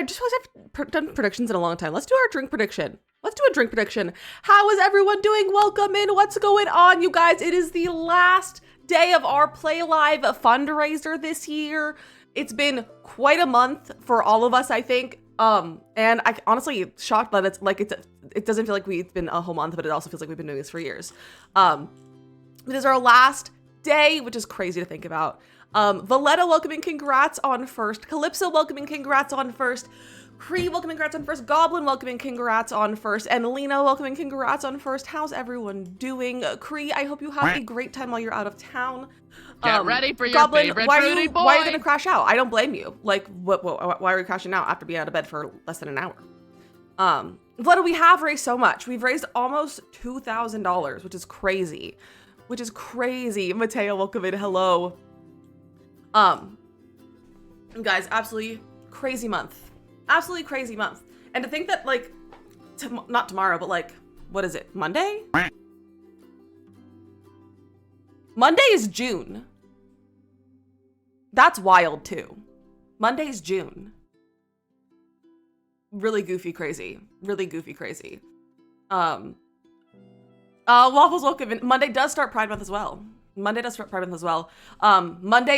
just haven't done predictions in a long time. Let's do our drink prediction. Let's do a drink prediction. How is everyone doing? Welcome in. What's going on, you guys? It is the last day of our Play Live fundraiser this year. It's been quite a month for all of us, I think. And I honestly shocked that it doesn't feel like it's been a whole month, but it also feels like we've been doing this for years. It is our last day, which is crazy to think about. Valletta, welcoming congrats on first. Calypso, welcoming congrats on first. Cree, welcoming congrats on first. Goblin, welcoming congrats on first. And Lena, welcoming congrats on first. How's everyone doing? Cree, I hope you have a great time while you're out of town. Get ready for your Goblin, favorite why fruity boy. are you gonna crash out? I don't blame you. Like, why are you crashing out after being out of bed for less than an hour? Valletta, we have raised so much. We've raised almost $2,000, which is crazy. Mateo, welcome in. Hello. Guys, absolutely crazy month. Absolutely crazy month. And to think that, like, not tomorrow, but like, what is it? Monday? Monday is June. That's wild too. Monday's June. Really goofy crazy. Waffles, welcome in. Monday does start Pride Month as well. Monday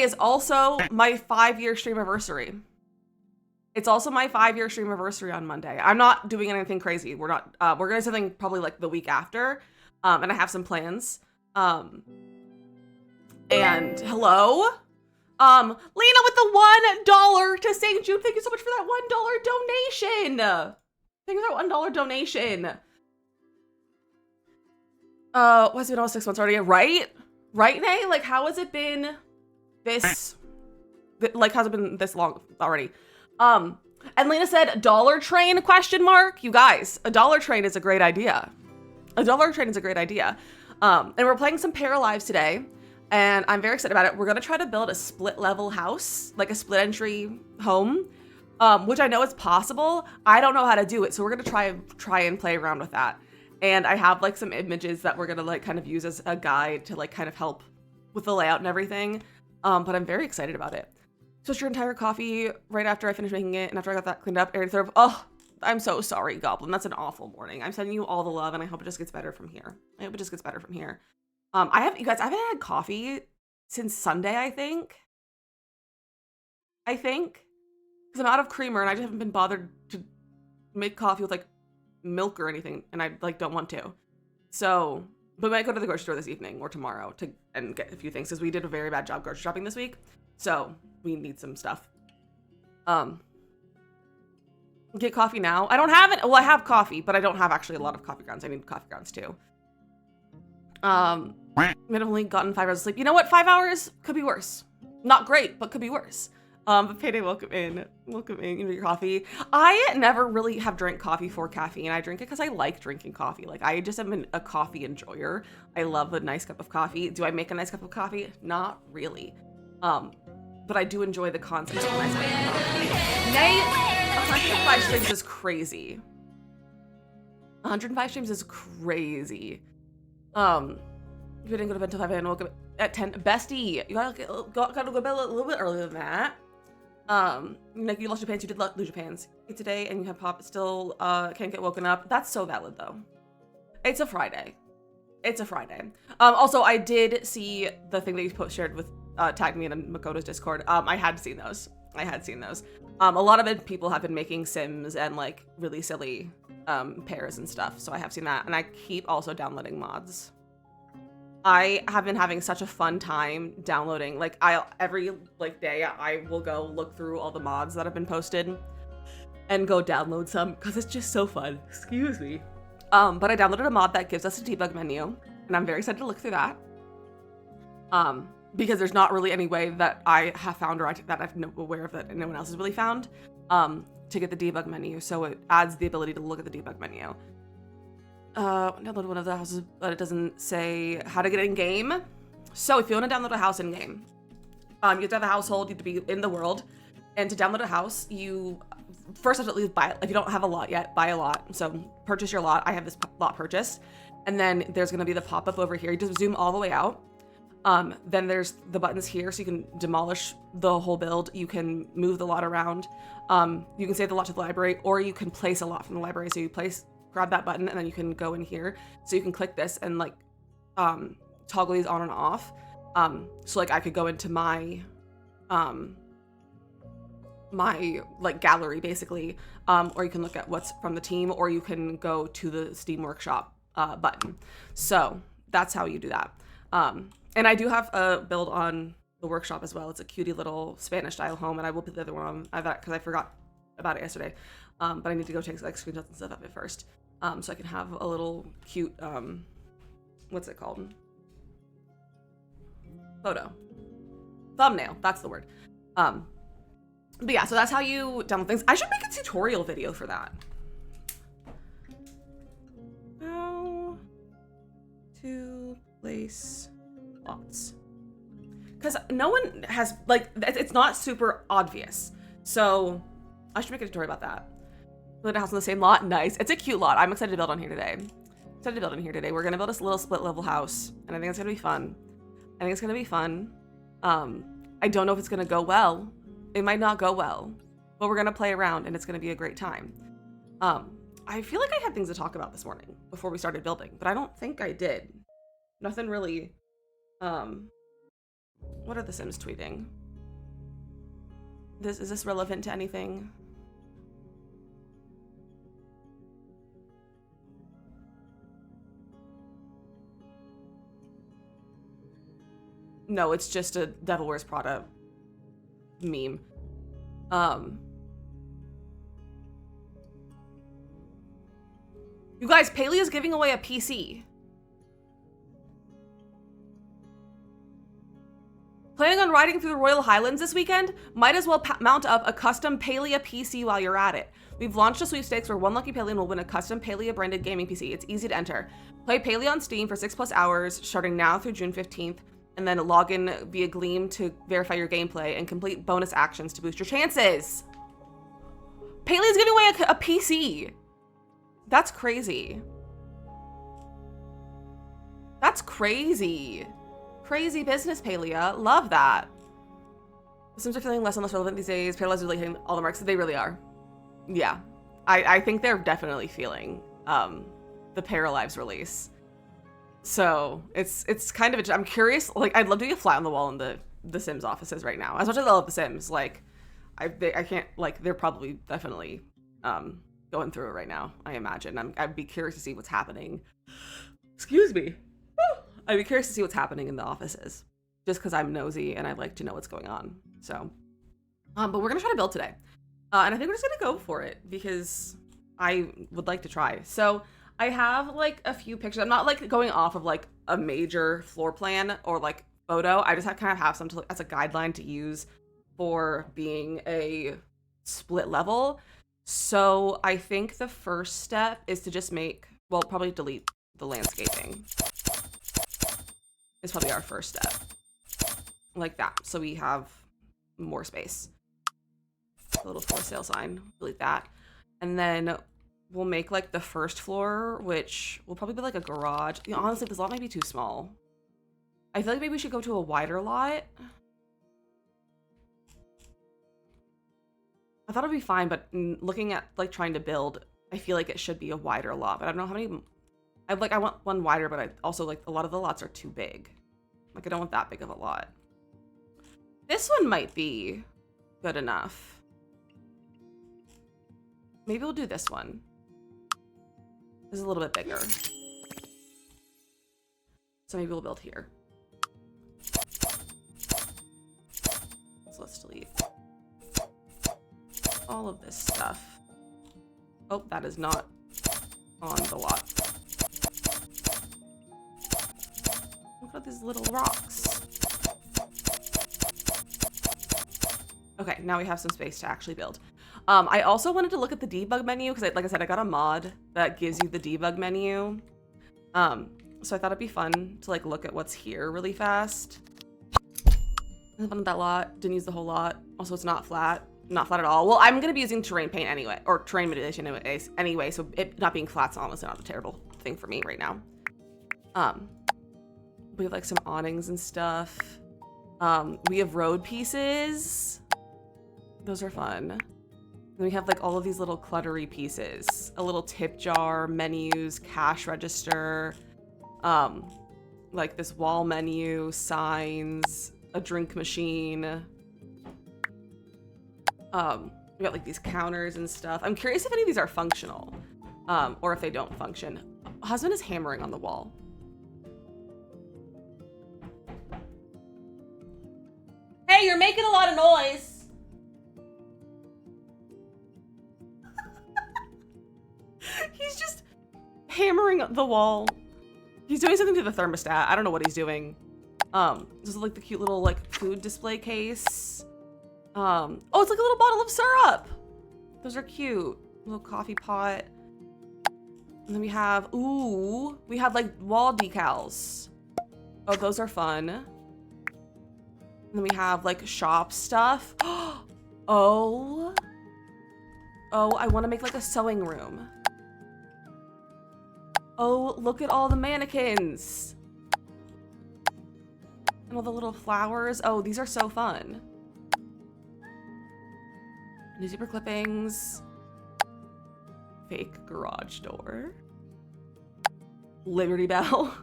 is also my 5-year stream anniversary. It's also my 5-year stream anniversary on Monday. I'm not doing anything crazy. We're gonna do something probably like the week after. And I have some plans. And hello? Lena with the $1 to St. Jude. Thank you so much for that $1 donation. Thank you for that $1 donation. What's it been almost 6 months already? Right, Nay? Like, how has it been how's it been this long already? And Lena said, Dollar Train, ? You guys, a Dollar Train is a great idea. And we're playing some Paralives today, and I'm very excited about it. We're gonna try to build a split level house, like a split entry home, which I know is possible. I don't know how to do it, so we're gonna try and play around with that. And I have like some images that we're gonna like kind of use as a guide to like kind of help with the layout and everything. But I'm very excited about it. Switched your entire coffee right after I finished making it, and after I got that cleaned up, oh, I'm so sorry, Goblin. That's an awful morning. I'm sending you all the love, and I hope it just gets better from here. You guys, I haven't had coffee since Sunday, I think. Because I'm out of creamer, and I just haven't been bothered to make coffee with like milk or anything, and I like don't want to. So, but we might go to the grocery store this evening or tomorrow and get a few things, because we did a very bad job grocery shopping this week. So we need some stuff. Get coffee now. I don't have it. Well, I have coffee, but I don't have actually a lot of coffee grounds. I need coffee grounds too. I've only gotten 5 hours of sleep. You know what? 5 hours could be worse. Not great, but could be worse. But Payday, welcome in. You know your coffee. I never really have drank coffee for caffeine. I drink it because I like drinking coffee. Like, I just am a coffee enjoyer. I love a nice cup of coffee. Do I make a nice cup of coffee? Not really. But I do enjoy the concept of a nice cup of coffee. Nay, 105 streams is crazy. 105 streams is crazy. If you didn't go to bed until 5 a.m. woke up at 10. Bestie, you gotta go to bed a little bit earlier than that. Like, you lost your pants, you did lose your pants. Today, and you have pop still can't get woken up. That's so valid though. It's a Friday. Also, I did see the thing that you shared with tagged me in Makoto's Discord. I had seen those. A lot of people have been making sims and like really silly pairs and stuff. So I have seen that, and I keep also downloading mods. I have been having such a fun time downloading. Like, every like day I will go look through all the mods that have been posted and go download some, because it's just so fun. Excuse me. But I downloaded a mod that gives us a debug menu, and I'm very excited to look through that. Because there's not really any way that I have found, or that I'm aware of, that no one else has really found, to get the debug menu. So it adds the ability to look at the debug menu. Download one of the houses, but it doesn't say how to get in game. So if you want to download a house in game, you have to have a household, you have to be in the world. And to download a house, you first have to at least buy it. If you don't have a lot yet, buy a lot. So purchase your lot. I have this lot purchased. And then there's going to be the pop-up over here. You just zoom all the way out. Then there's the buttons here, so you can demolish the whole build. You can move the lot around. You can save the lot to the library, or you can place a lot from the library. So you grab that button, and then you can go in here. So you can click this and like toggle these on and off. So like I could go into my my like gallery basically, or you can look at what's from the team, or you can go to the Steam Workshop button. So that's how you do that. And I do have a build on the workshop as well. It's a cutie little Spanish style home, and I will put the other one on that because I forgot about it yesterday. But I need to go take like screenshots and stuff of it first, so I can have a little cute what's it called? Photo. Thumbnail. That's the word. But yeah, so that's how you download things. I should make a tutorial video for that. How to place lots. Because no one has, like, it's not super obvious. So I should make a tutorial about that. Build a house on the same lot. Nice. It's a cute lot. I'm excited to build on here today. We're going to build this little split level house, and I think it's going to be fun. I don't know if it's going to go well. It might not go well, but we're going to play around, and it's going to be a great time. I feel like I had things to talk about this morning before we started building, but I don't think I did. Nothing really. What are the Sims tweeting? Is this relevant to anything? No, it's just a Devil Wears Prada meme. You guys, Paley is giving away a PC. Planning on riding through the Royal Highlands this weekend? Might as well mount up a custom Palia PC while you're at it. We've launched a sweepstakes where one lucky Palian will win a custom Palia branded gaming PC. It's easy to enter. Play Palia on Steam for 6+ hours, starting now through June 15th, and then log in via Gleam to verify your gameplay and complete bonus actions to boost your chances. Palia's giving away a PC. That's crazy. That's crazy. Crazy business, Palia. Love that. The Sims are feeling less and less relevant these days. Palia's really hitting all the marks. They really are. Yeah. I think they're definitely feeling the Paralives release. So it's kind of I'm curious. Like, I'd love to be a fly on the wall in the Sims offices right now. As much as I love the Sims, like I can't, like, they're probably definitely going through it right now. I imagine. I'd be curious to see what's happening. Excuse me. I'd be curious to see what's happening in the offices, just because I'm nosy and I'd like to know what's going on. So, but we're gonna try to build today, and I think we're just gonna go for it because I would like to try. So I have like a few pictures. I'm not like going off of like a major floor plan or like photo. I just kind of have some as a guideline to use for being a split level. So I think the first step is to just probably delete the landscaping. Is probably our first step. Like that. So we have more space. A little for sale sign. Delete that. And then we'll make like the first floor, which will probably be like a garage. You know, honestly, this lot might be too small. I feel like maybe we should go to a wider lot. I thought it'd be fine, but looking at like trying to build, I feel like it should be a wider lot, but I don't know how many. I want one wider, but I also like a lot of the lots are too big. Like, I don't want that big of a lot. This one might be good enough. Maybe we'll do this one. This is a little bit bigger. So maybe we'll build here. So let's delete all of this stuff. Oh, that is not on the lot. Look at these little rocks. Okay, now we have some space to actually build. I also wanted to look at the debug menu because, like I said, I got a mod that gives you the debug menu. So I thought it'd be fun to like look at what's here really fast. I found that lot. Didn't use the whole lot. Also, it's not flat. Not flat at all. Well, I'm gonna be using terrain paint anyway, or terrain manipulation anyway. So it not being flat's honestly not a terrible thing for me right now. We have like some awnings and stuff. We have road pieces. Those are fun. Then we have like all of these little cluttery pieces. A little tip jar, menus, cash register, like this wall menu, signs, a drink machine. We got like these counters and stuff. I'm curious if any of these are functional, or if they don't function. Husband is hammering on the wall. Hey, you're making a lot of noise. He's just hammering the wall. He's doing something to the thermostat. I don't know what he's doing. This is like the cute little like food display case. Oh, it's like a little bottle of syrup. Those are cute. Little coffee pot. And then we have, ooh, we have like wall decals. Oh, those are fun. And then we have like shop stuff. Oh, I want to make like a sewing room. Oh, look at all the mannequins. And all the little flowers. Oh, these are so fun. Newspaper clippings. Fake garage door. Liberty Bell.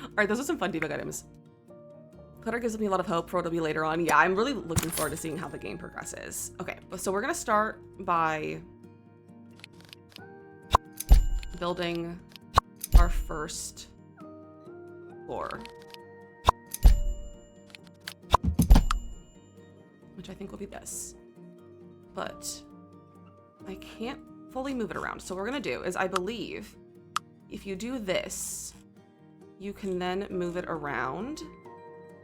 Alright, those are some fun debug items. Clutter gives me a lot of hope for what'll be later on. Yeah, I'm really looking forward to seeing how the game progresses. Okay, so we're gonna start by building our first floor, which I think will be this. But I can't fully move it around. So what we're gonna do is, I believe, if you do this, you can then move it around.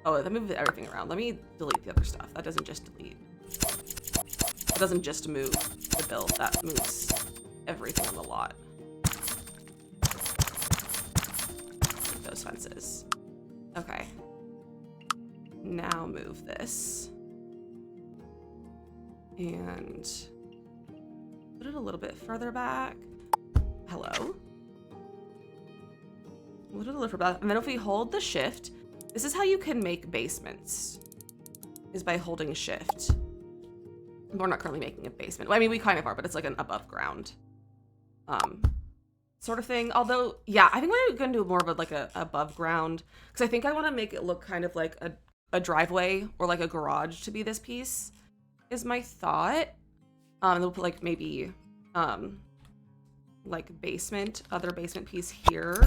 Oh, that moved everything around. Let me delete the other stuff. That doesn't just delete. It doesn't just move the build. That moves everything on the lot. Those fences. Okay. Now move this. And put it a little bit further back. Hello. Put it a little further back. And then if we hold the shift, this is how you can make basements, is by holding shift. We're not currently making a basement. Well, I mean, we kind of are, but it's like an above ground sort of thing. Although, yeah, I think we're going to do more of a, like a above ground, because I think I want to make it look kind of like a driveway or like a garage to be this piece, is my thought. And we'll put like maybe like basement, other basement piece here.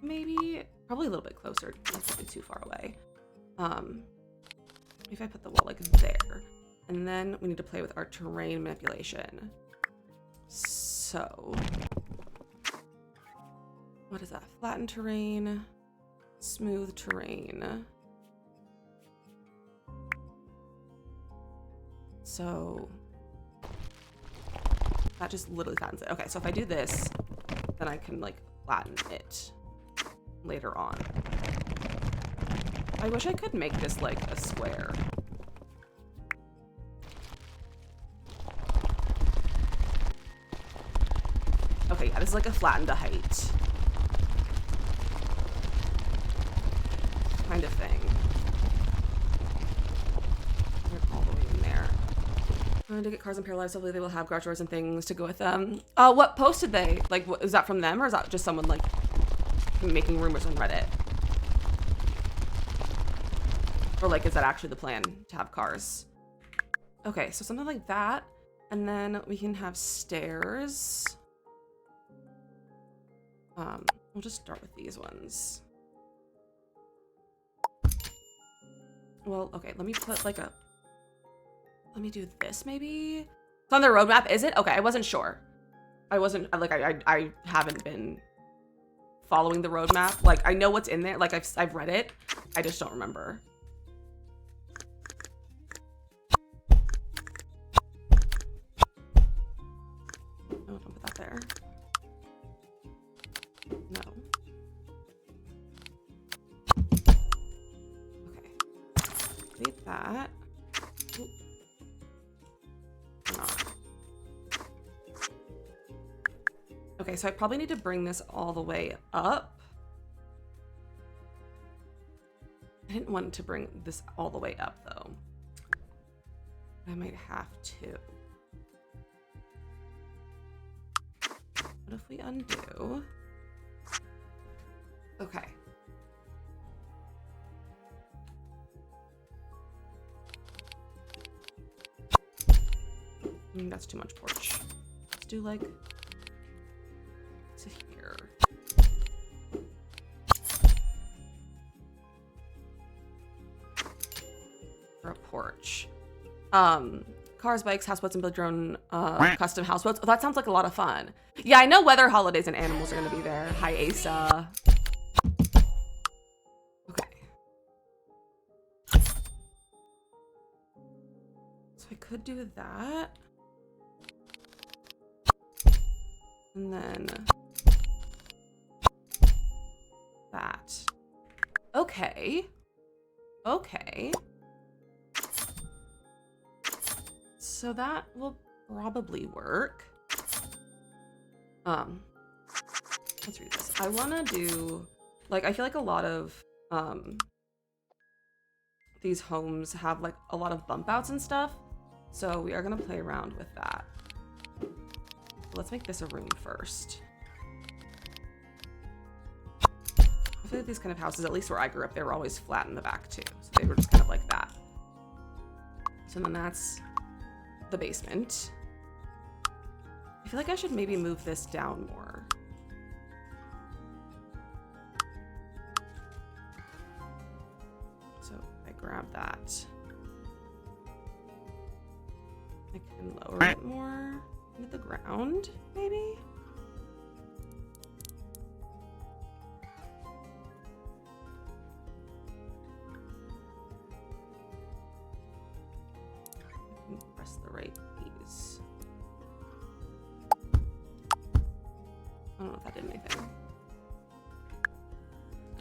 Maybe, probably a little bit closer. That's probably too far away. If I put the wall like there, and then we need to play with our terrain manipulation. So, what is that? Flattened terrain, smooth terrain. So that just literally flattens it. Okay, so if I do this, then I can like flatten it later on. I wish I could make this like a square. Okay, yeah, this is like a flatten to height kind of thing. All the way in there. To get cars and paralyzed, hopefully they will have garage doors and things to go with them. What post did they, like, is that from them, or is that just someone like making rumors on Reddit? Or like, is that actually the plan to have cars? Okay, so something like that. And then we can have stairs. We'll just start with these ones. Well, okay, let me put like let me do this maybe. It's on the roadmap, is it? Okay, I wasn't sure. I haven't been following the roadmap. Like, I know what's in there. Like, I've read it. I just don't remember. Oh, don't put that there. No. Okay. Delete that. Ooh. Okay, so I probably need to bring this all the way up. I didn't want to bring this all the way up though. I might have to. What if we undo? Okay. That's too much porch. Let's do like to here. For a porch. Cars, bikes, houseboats, and build your own custom houseboats. Oh, that sounds like a lot of fun. Yeah, I know weather, holidays, and animals are gonna be there. Hi, Asa. Okay. So I could do that. And then that. Okay. Okay. So that will probably work. Let's read this. I want to do, like, I feel like a lot of these homes have like a lot of bump outs and stuff. So we are going to play around with that. Let's make this a room first. I feel like these kind of houses, at least where I grew up, they were always flat in the back too. So they were just kind of like that. So then that's the basement. I feel like I should maybe move this down more. So I grab that. I can lower it more into the ground, maybe? I can press the right keys. I don't know if that did anything.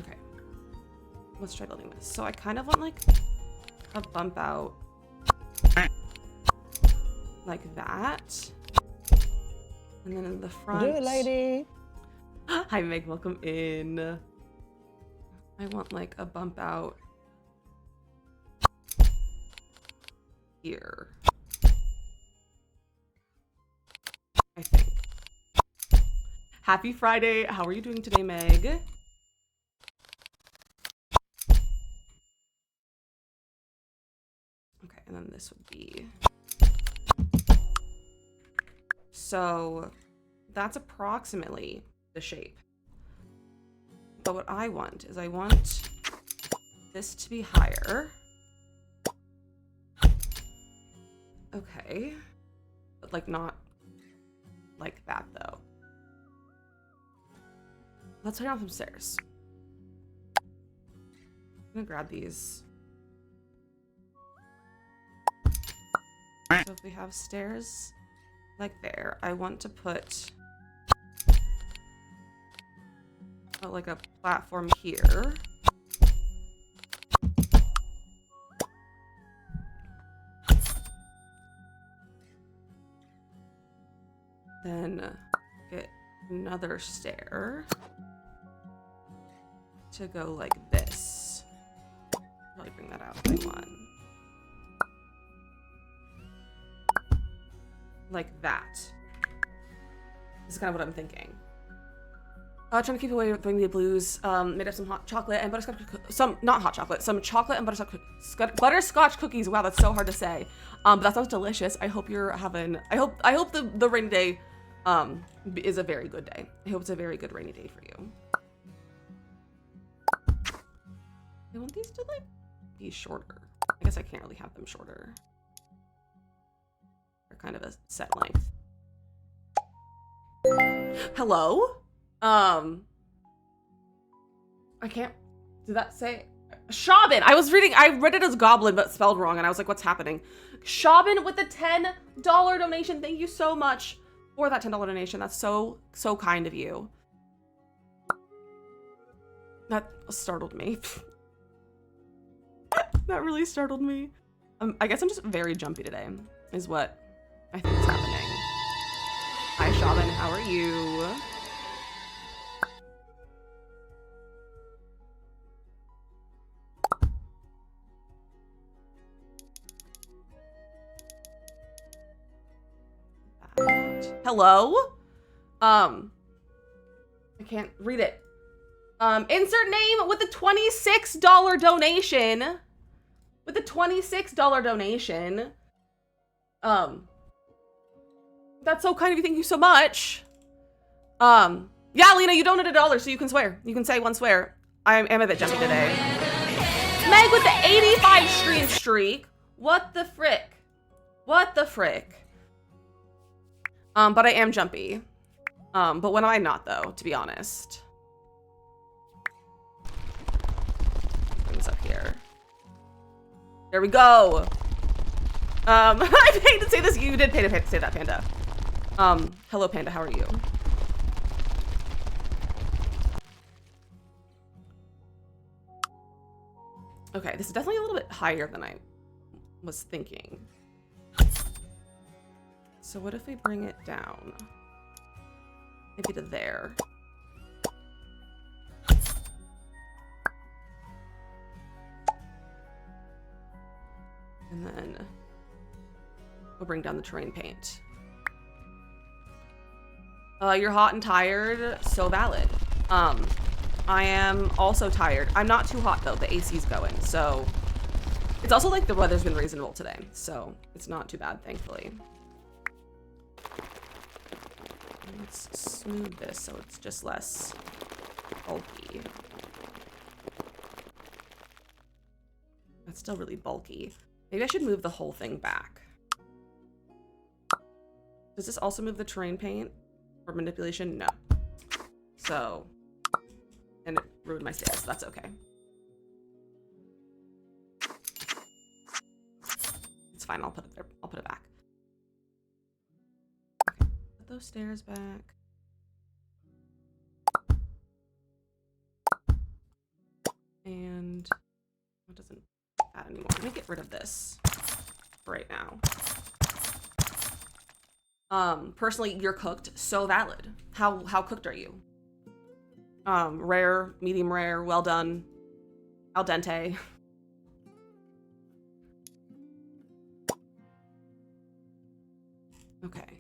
Okay. Let's try building this. So I kind of want like a bump out like that. And then in the front. Do it, lady. Hi, Meg. Welcome in. I want like a bump out here. I think. Happy Friday. How are you doing today, Meg? Okay, and then this would be. So that's approximately the shape. But what I want is I want this to be higher. Okay. But like not like that though. Let's turn down some stairs. I'm gonna grab these. So if we have stairs like there, I want to put like a platform here. Then get another stair to go like this. Probably bring that out by one. Like that. This is kind of what I'm thinking. Trying to keep away with the blues. Made up some hot chocolate and butterscotch. Some chocolate and butterscotch cookies. Wow, that's so hard to say. But that sounds delicious. I hope you're having. I hope the rainy day, is a very good day. I hope it's a very good rainy day for you. I want these to like be shorter. I guess I can't really have them shorter. They're kind of a set length. Hello? I can't. Did that say Shabin? I read it as goblin, but spelled wrong, and I was like, what's happening? Shabin with the $10 donation. Thank you so much for that $10 donation. That's so kind of you. That startled me. That really startled me. I guess I'm just very jumpy today, is what I think is happening. Hi, Shabin. How are you? Hello? I can't read it. Insert name with a $26 donation. With a $26 donation. That's so kind of you. Thank you so much. Yeah, Lena, you donated $1, so you can swear. You can say one swear. I am a bit jumpy today. Meg with the 85 stream streak. What the frick? What the frick? But I am jumpy. But when am I not, though, to be honest? Bring this up here. There we go. I hate to say this. You did pay to say that, Panda. Hello, Panda. How are you? Okay, this is definitely a little bit higher than I was thinking. So what if we bring it down? Maybe to there. And then we'll bring down the terrain paint. You're hot and tired. So valid. I am also tired. I'm not too hot though. The AC's going, so it's also like the weather's been reasonable today, so it's not too bad, thankfully. Let's smooth this so it's just less bulky. That's still really bulky. Maybe I should move the whole thing back. Does this also move the terrain paint for manipulation? No. So, and it ruined my stairs. That's okay. It's fine. I'll put it there. I'll put it back. Okay. Put those stairs back. And it doesn't add anymore. Let me get rid of this right now. Personally, you're cooked. So valid. How cooked are you? Rare, medium rare, well done, al dente. Okay.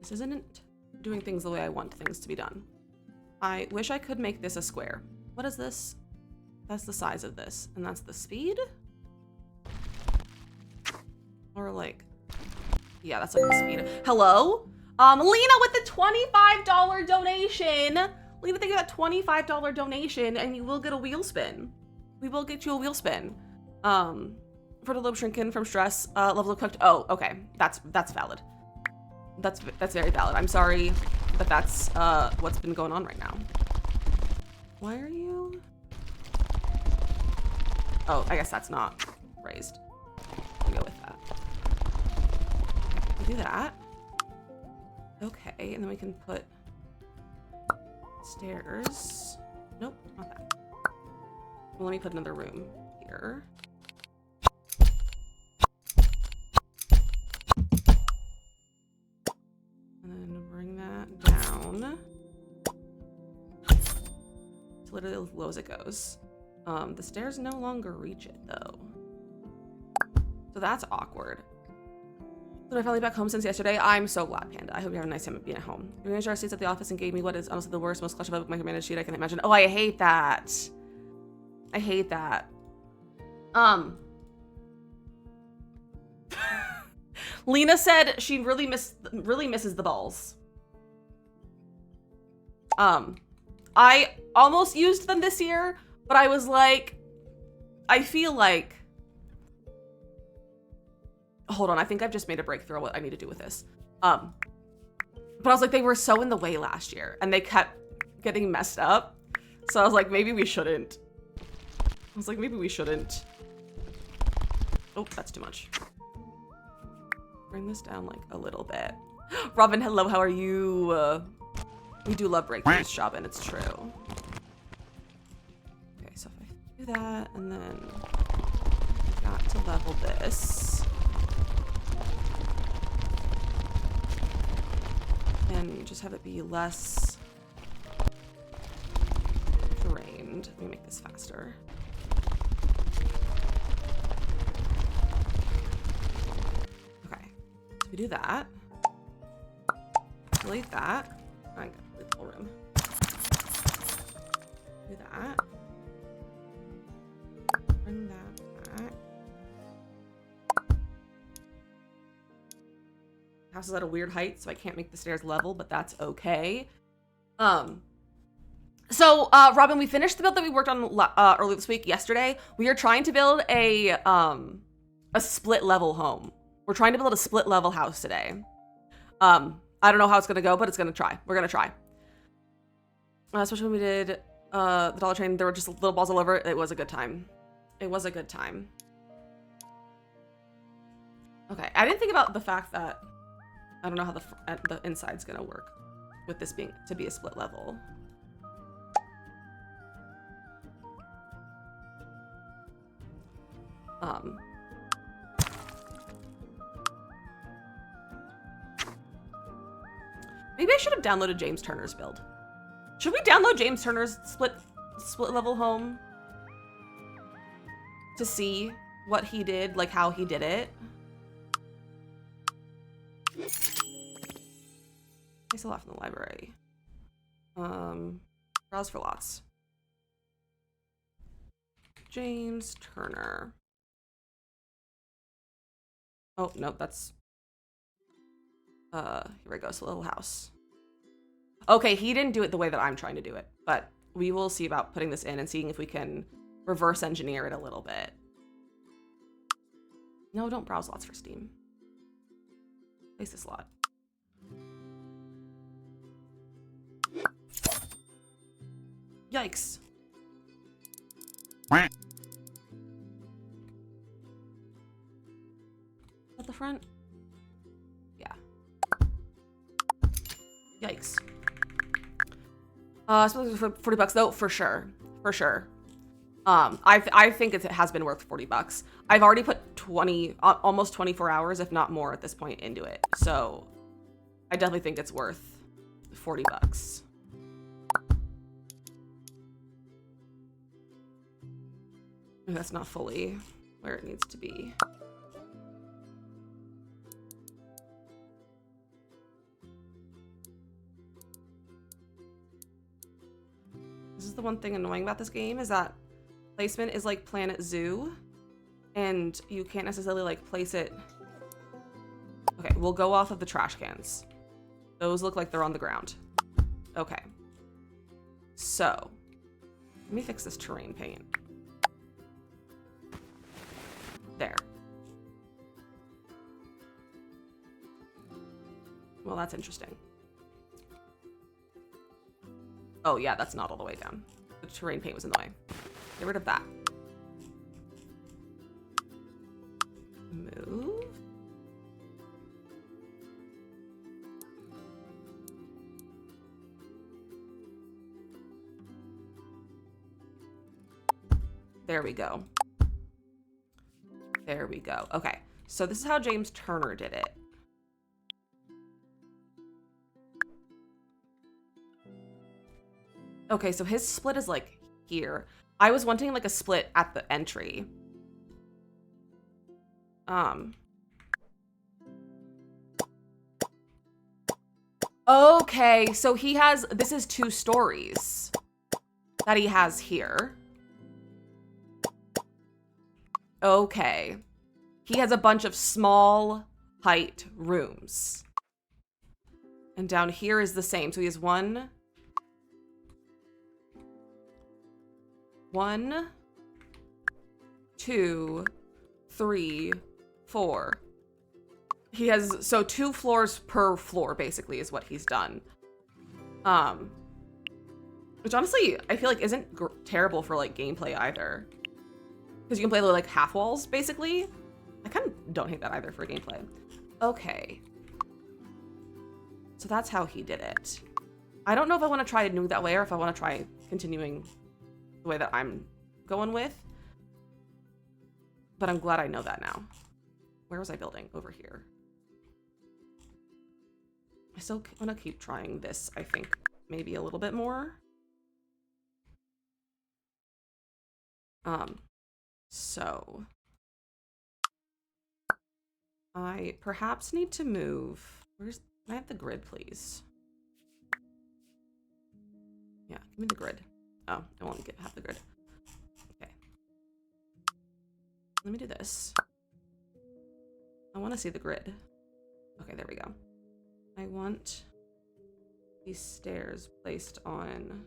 This isn't doing things the way I want things to be done. I wish I could make this a square. What is this? That's the size of this, and that's the speed? Or like, yeah, that's like the speed. Hello? Lena with the $25 donation. Lena, thank you for that $25 donation, and you will get a wheel spin. We will get you a wheel spin. For the lobe shrinking from stress, level of cooked. Oh, okay, that's valid. That's very valid. I'm sorry, but that's what's been going on right now. Why are you? Oh, I guess that's not raised. I'll go with that. Do that. Okay, and then we can put stairs. Nope, not that. Well, let me put another room here. And then bring that down. It's literally as low as it goes. The stairs no longer reach it though. So that's awkward. So I'm finally back home since yesterday. I'm so glad, Panda. I hope you have a nice time being at home. Your manager stays at the office and gave me what is honestly the worst, most clutch of micromanaged sheet I can imagine. Oh, I hate that. I hate that. Lena said she really misses the balls. I almost used them this year, but I was like, I feel like, hold on, I think I've just made a breakthrough on what I need to do with this. But I was like, they were so in the way last year and they kept getting messed up. So I was like, maybe we shouldn't. Oh, that's too much. Bring this down like a little bit. Robin, hello, how are you? We do love breakthroughs, Shabin, it's true. Okay, so if I do that, and then I've got to level this. And just have it be less terrained. Let me make this faster. We do that. Delete that. I got delete the whole room. Do that. Bring that back. House is at a weird height, so I can't make the stairs level, but that's okay. So, Robin, we finished the build that we worked on earlier this week, yesterday. We are trying to build a split level home. We're trying to build a split level house today. I don't know how it's gonna go, but it's gonna try. We're gonna try. Especially when we did the Dollar Train, there were just little balls all over it. It was a good time. It was a good time. Okay, I didn't think about the fact that I don't know how the inside's gonna work with this being to be a split level. Maybe I should have downloaded James Turner's build. Should we download James Turner's split level home to see what he did, like how he did it? I still left in the library. Browse for lots. James Turner. Oh, no, that's... here we go, it's a little house. Okay, he didn't do it the way that I'm trying to do it, but we will see about putting this in and seeing if we can reverse engineer it a little bit. No, don't browse lots for Steam. Place this lot. Yikes. At the front? Yeah. Yikes. For 40 bucks though, for sure. For sure. I think it has been worth 40 bucks. I've already put almost 24 hours, if not more at this point into it. So I definitely think it's worth 40 bucks. That's not fully where it needs to be. This is the one thing annoying about this game, is that placement is like Planet Zoo, and you can't necessarily like place it. Okay, we'll go off of the trash cans. Those look like they're on the ground. Okay. So, let me fix this terrain paint. There. Well, that's interesting. Oh yeah, that's not all the way down. The terrain paint was in the way. Get rid of that. Move. There we go. There we go. Okay, so this is how James Turner did it. Okay, so his split is like here. I was wanting like a split at the entry. Okay, so he has, this is 2 stories that he has here. Okay. He has a bunch of small height rooms. And down here is the same. So he has 1, 2, 3, 4. He has, so 2 floors per floor, basically, is what he's done. Which honestly, I feel like isn't terrible for like gameplay either. Because you can play like half walls, basically. I kind of don't hate that either for gameplay. Okay. So that's how he did it. I don't know if I want to try to do that way or if I want to try continuing the way that I'm going with. But I'm glad I know that now. Where was I building? Over here. I still want to keep trying this, I think, maybe a little bit more. So I perhaps need to move. Can I have the grid, please? Yeah, give me the grid. Oh, I won't have the grid. Okay. Let me do this. I want to see the grid. Okay, there we go. I want these stairs placed on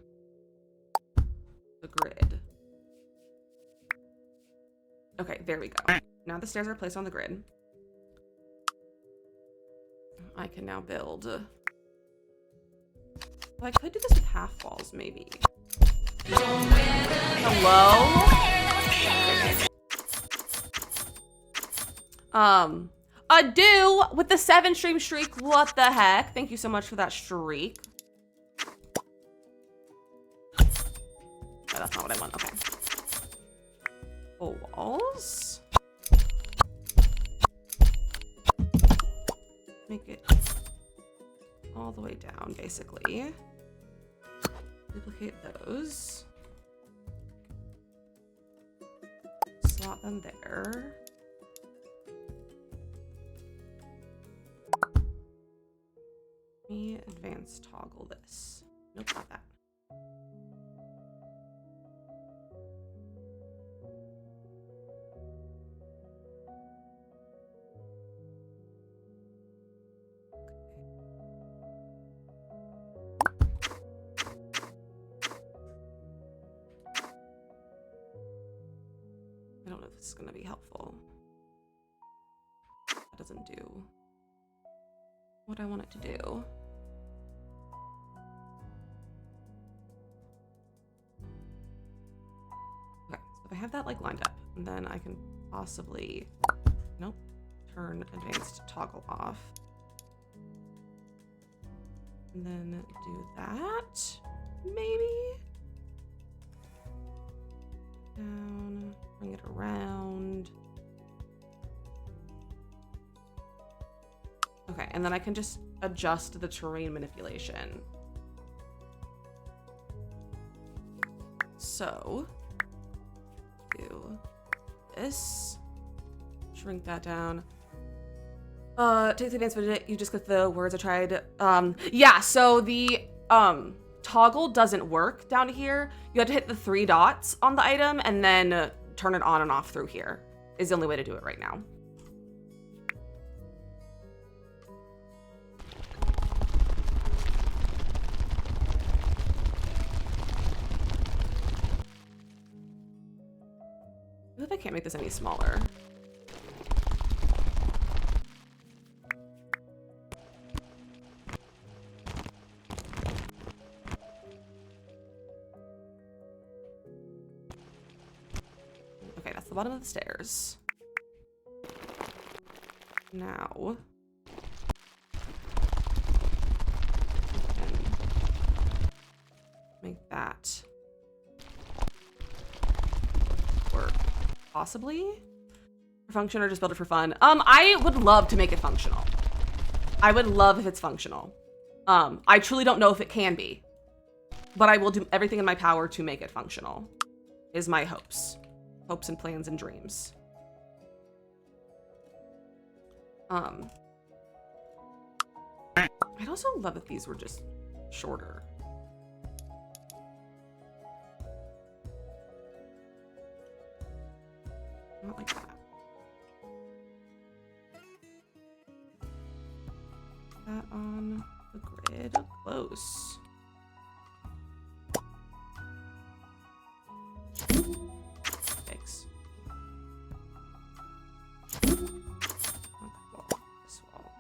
the grid. Okay, there we go. Now the stairs are placed on the grid. I can now build. Well, I could do this with half walls, maybe. Hello? Ado with the 7-stream streak. What the heck? Thank you so much for that streak. Oh, that's not what I want. Okay. Full walls. Make it all the way down, basically. Duplicate those. Slot them there. Let me advance toggle this. Nope, not that. I don't know if this is going to be helpful. That doesn't do what I want it to do. Okay, so if I have that like lined up, and then I can possibly, nope, turn advanced toggle off. And then do that, maybe? Down, bring it around. Okay, and then I can just adjust the terrain manipulation. So, do this, shrink that down. Take the advanced widget, you just click the words I tried. Yeah, so the toggle doesn't work down here. You have to hit the 3 dots on the item and then turn it on and off through here is the only way to do it right now. I hope I can't make this any smaller. Okay, that's the bottom of the stairs. Now, make that work. Possibly for function or just build it for fun. I would love to make it functional. I would love if it's functional. I truly don't know if it can be, but I will do everything in my power to make it functional is my hopes and plans and dreams. I'd also love if these were just shorter. Not like that. That on the grid. Close. Thanks. Not that wall. This wall.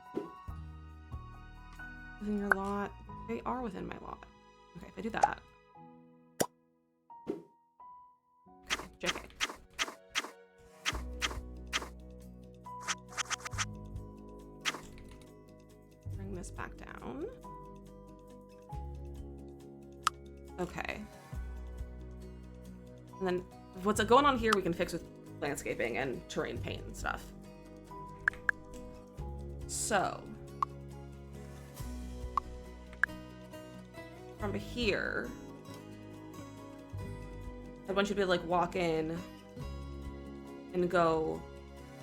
Within your lot. They are within my lot. Okay, if I do that. Okay, JK. This back down. Okay. And then what's going on here we can fix with landscaping and terrain paint and stuff. So from here, I want you to be like walk in and go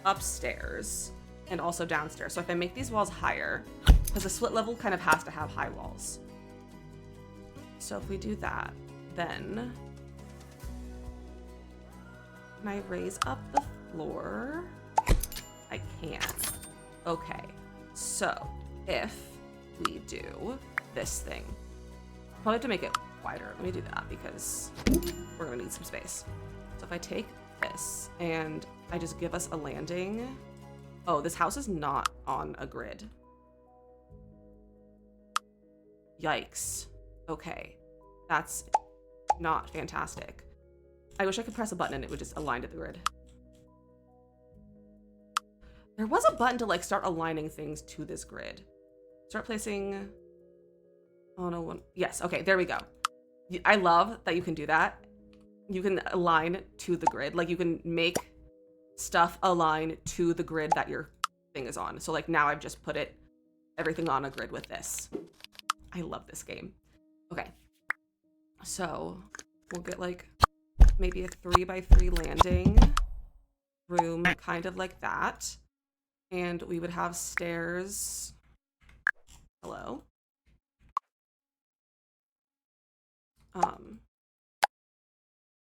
upstairs and also downstairs. So if I make these walls higher, because the split level kind of has to have high walls. So if we do that, then can I raise up the floor? I can. Okay, so if we do this thing, probably have to make it wider. Let me do that because we're gonna need some space. So if I take this and I just give us a landing. Oh, this house is not on a grid. Yikes. Okay, that's not fantastic. I wish I could press a button and it would just align to the grid. There was a button to like start aligning things to this grid. Start placing, oh no, one. Yes, okay, there we go. I love that you can do that. You can align to the grid. Like you can make stuff align to the grid that your thing is on. So like now I've just put everything on a grid with this. I love this game. Okay, so we'll get like maybe a 3x3 landing room, kind of like that. And we would have stairs. Hello.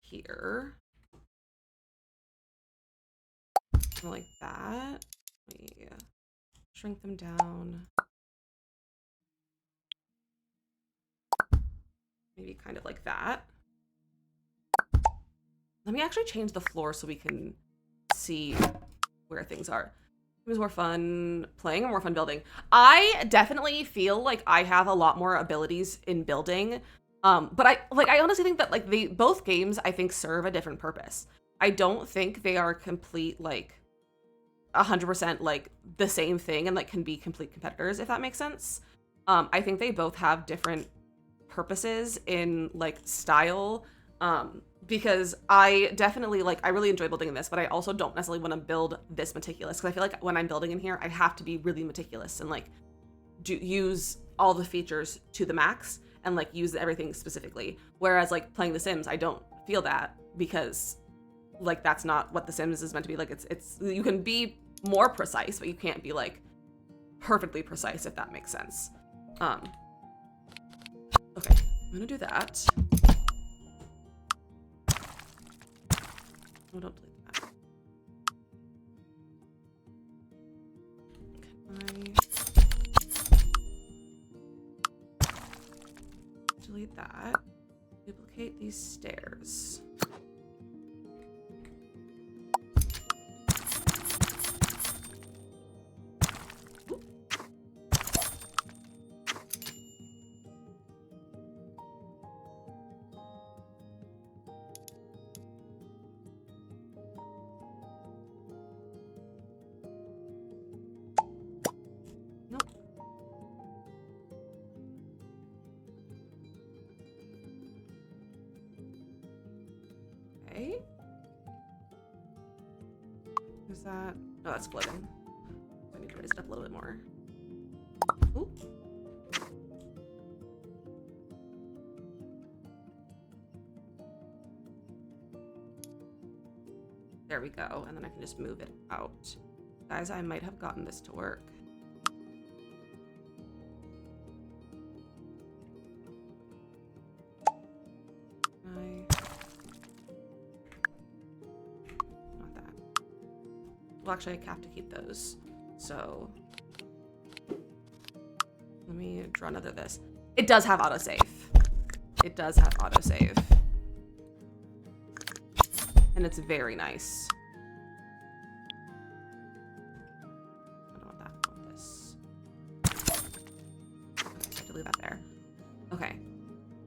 Here. Like that. Let me shrink them down. Maybe kind of like that. Let me actually change the floor so we can see where things are. It was more fun playing or more fun building. I definitely feel like I have a lot more abilities in building. But I honestly think that like both games I think serve a different purpose. I don't think they are complete like 100% like the same thing and like can be complete competitors, if that makes sense. I think they both have different purposes in like style. Because I definitely like, I really enjoy building in this, but I also don't necessarily want to build this meticulous because I feel like when I'm building in here, I have to be really meticulous and like use all the features to the max and like use everything specifically. Whereas like playing The Sims, I don't feel that because like that's not what The Sims is meant to be. Like it's you can be more precise, but you can't be like perfectly precise, if that makes sense. Okay, I'm gonna do that. Oh, don't delete that. Can I delete that? Duplicate these stairs. Is that? No, that's splitting. I need to raise it up a little bit more. Ooh. There we go. And then I can just move it out. Guys, I might have gotten this to work. Well, actually, I have to keep those. So let me draw another of this. It does have autosave. It does have autosave. And it's very nice. I don't want that. I want this. Okay, I have to leave that there. Okay.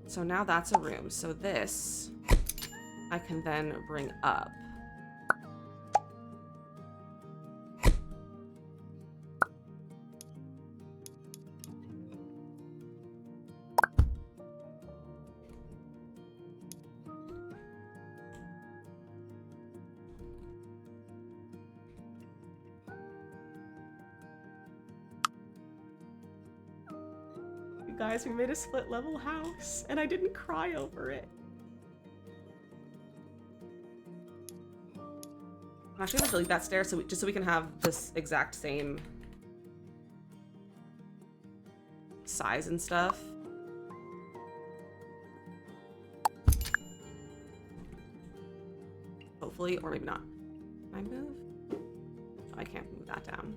So now that's a room. So this I can then bring up. Guys, we made a split level house and I didn't cry over it. I'm actually gonna delete that stair just so we can have this exact same size and stuff. Hopefully, or maybe not. Can I move? Oh, I can't move that down.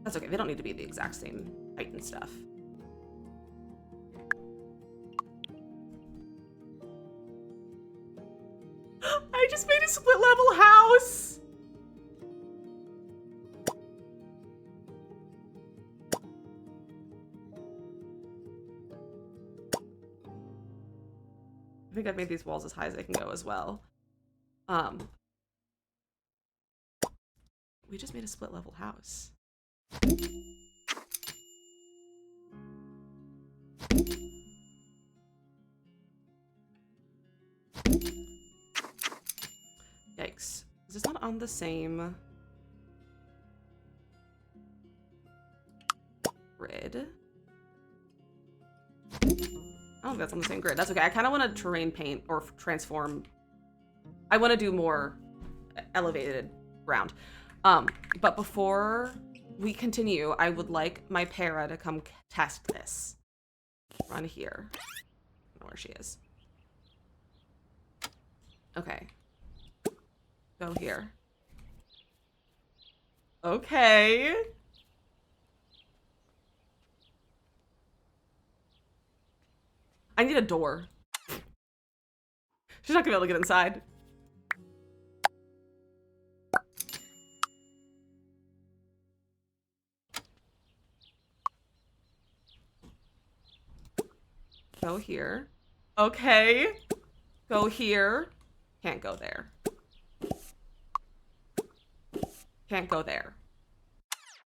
That's okay, they don't need to be the exact same height and stuff. I just made a split level house! I think I've made these walls as high as they can go as well. We just made a split level house. Yikes. Is this not on the same grid? I don't think that's on the same grid. That's okay. I kind of want to terrain paint or transform. I want to do more elevated ground. But before we continue, I would like my para to come test this. Run here. I don't know where she is. Okay. Go here. Okay. I need a door. She's not gonna be able to get inside. Go here. Okay. Go here. Can't go there. Can't go there.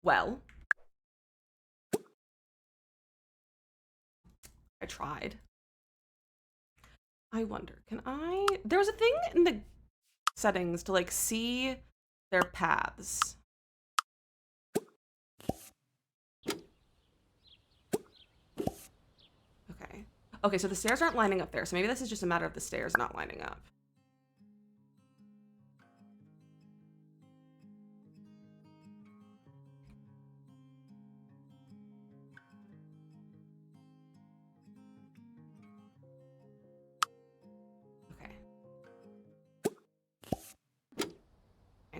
Well. I tried. I wonder, can I... There was a thing in the settings to, like, see their paths. Okay. Okay, so the stairs aren't lining up there, so maybe this is just a matter of the stairs not lining up.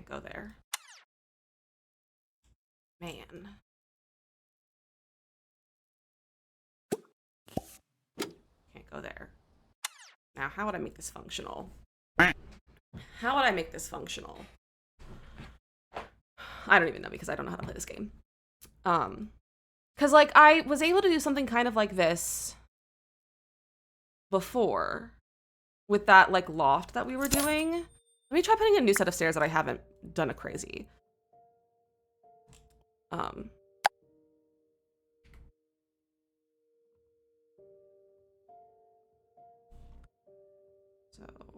Go there. Man. Can't go there. Now, how would I make this functional? How would I make this functional? I don't even know because I don't know how to play this game. Because, like, I was able to do something kind of like this before with that, like, loft that we were doing. Let me try putting a new set of stairs that I haven't done a crazy. So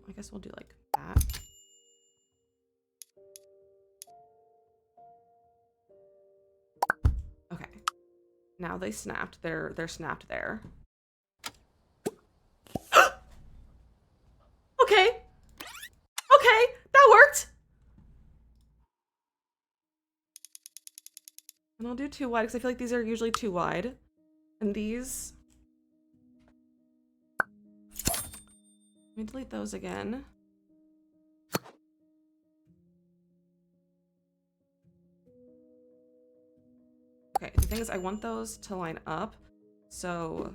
I guess we'll do like that. Okay. Now they snapped. They're snapped there. Okay. Okay, that worked. And I'll do too wide because I feel like these are usually too wide. And these... Let me delete those again. Okay, the thing is I want those to line up. So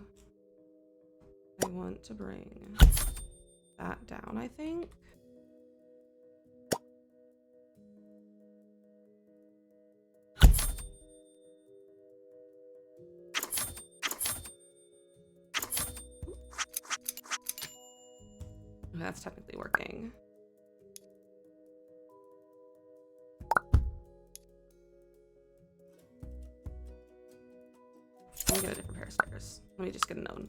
I want to bring that down, I think. That's technically working. Let me get a different pair of stairs. Let me just get a known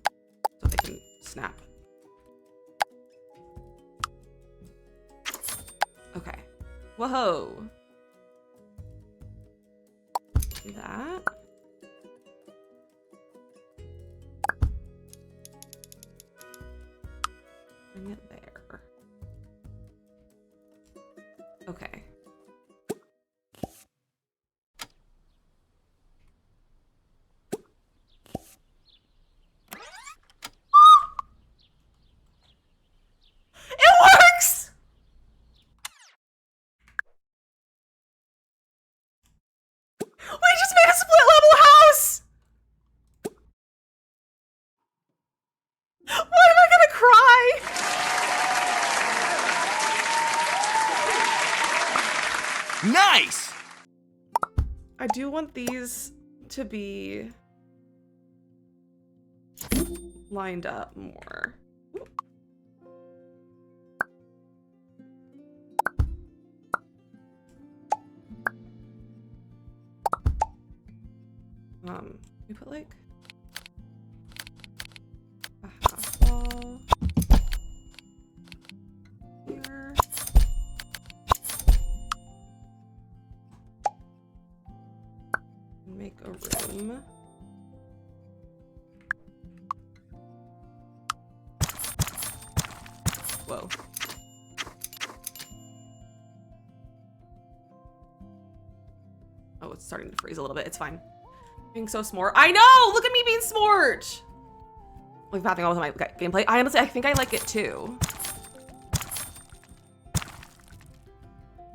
so they can snap. Okay. Whoa. Do that. Okay. It works! We just made a split level house! Why am I gonna cry? Nice! I do want these to be lined up more. We put like a half wall here. Make a room. Whoa. Oh, it's starting to freeze a little bit. It's fine. Being so smart. I know! Look at me being smart! Like, mapping all with my gameplay. I think I like it too.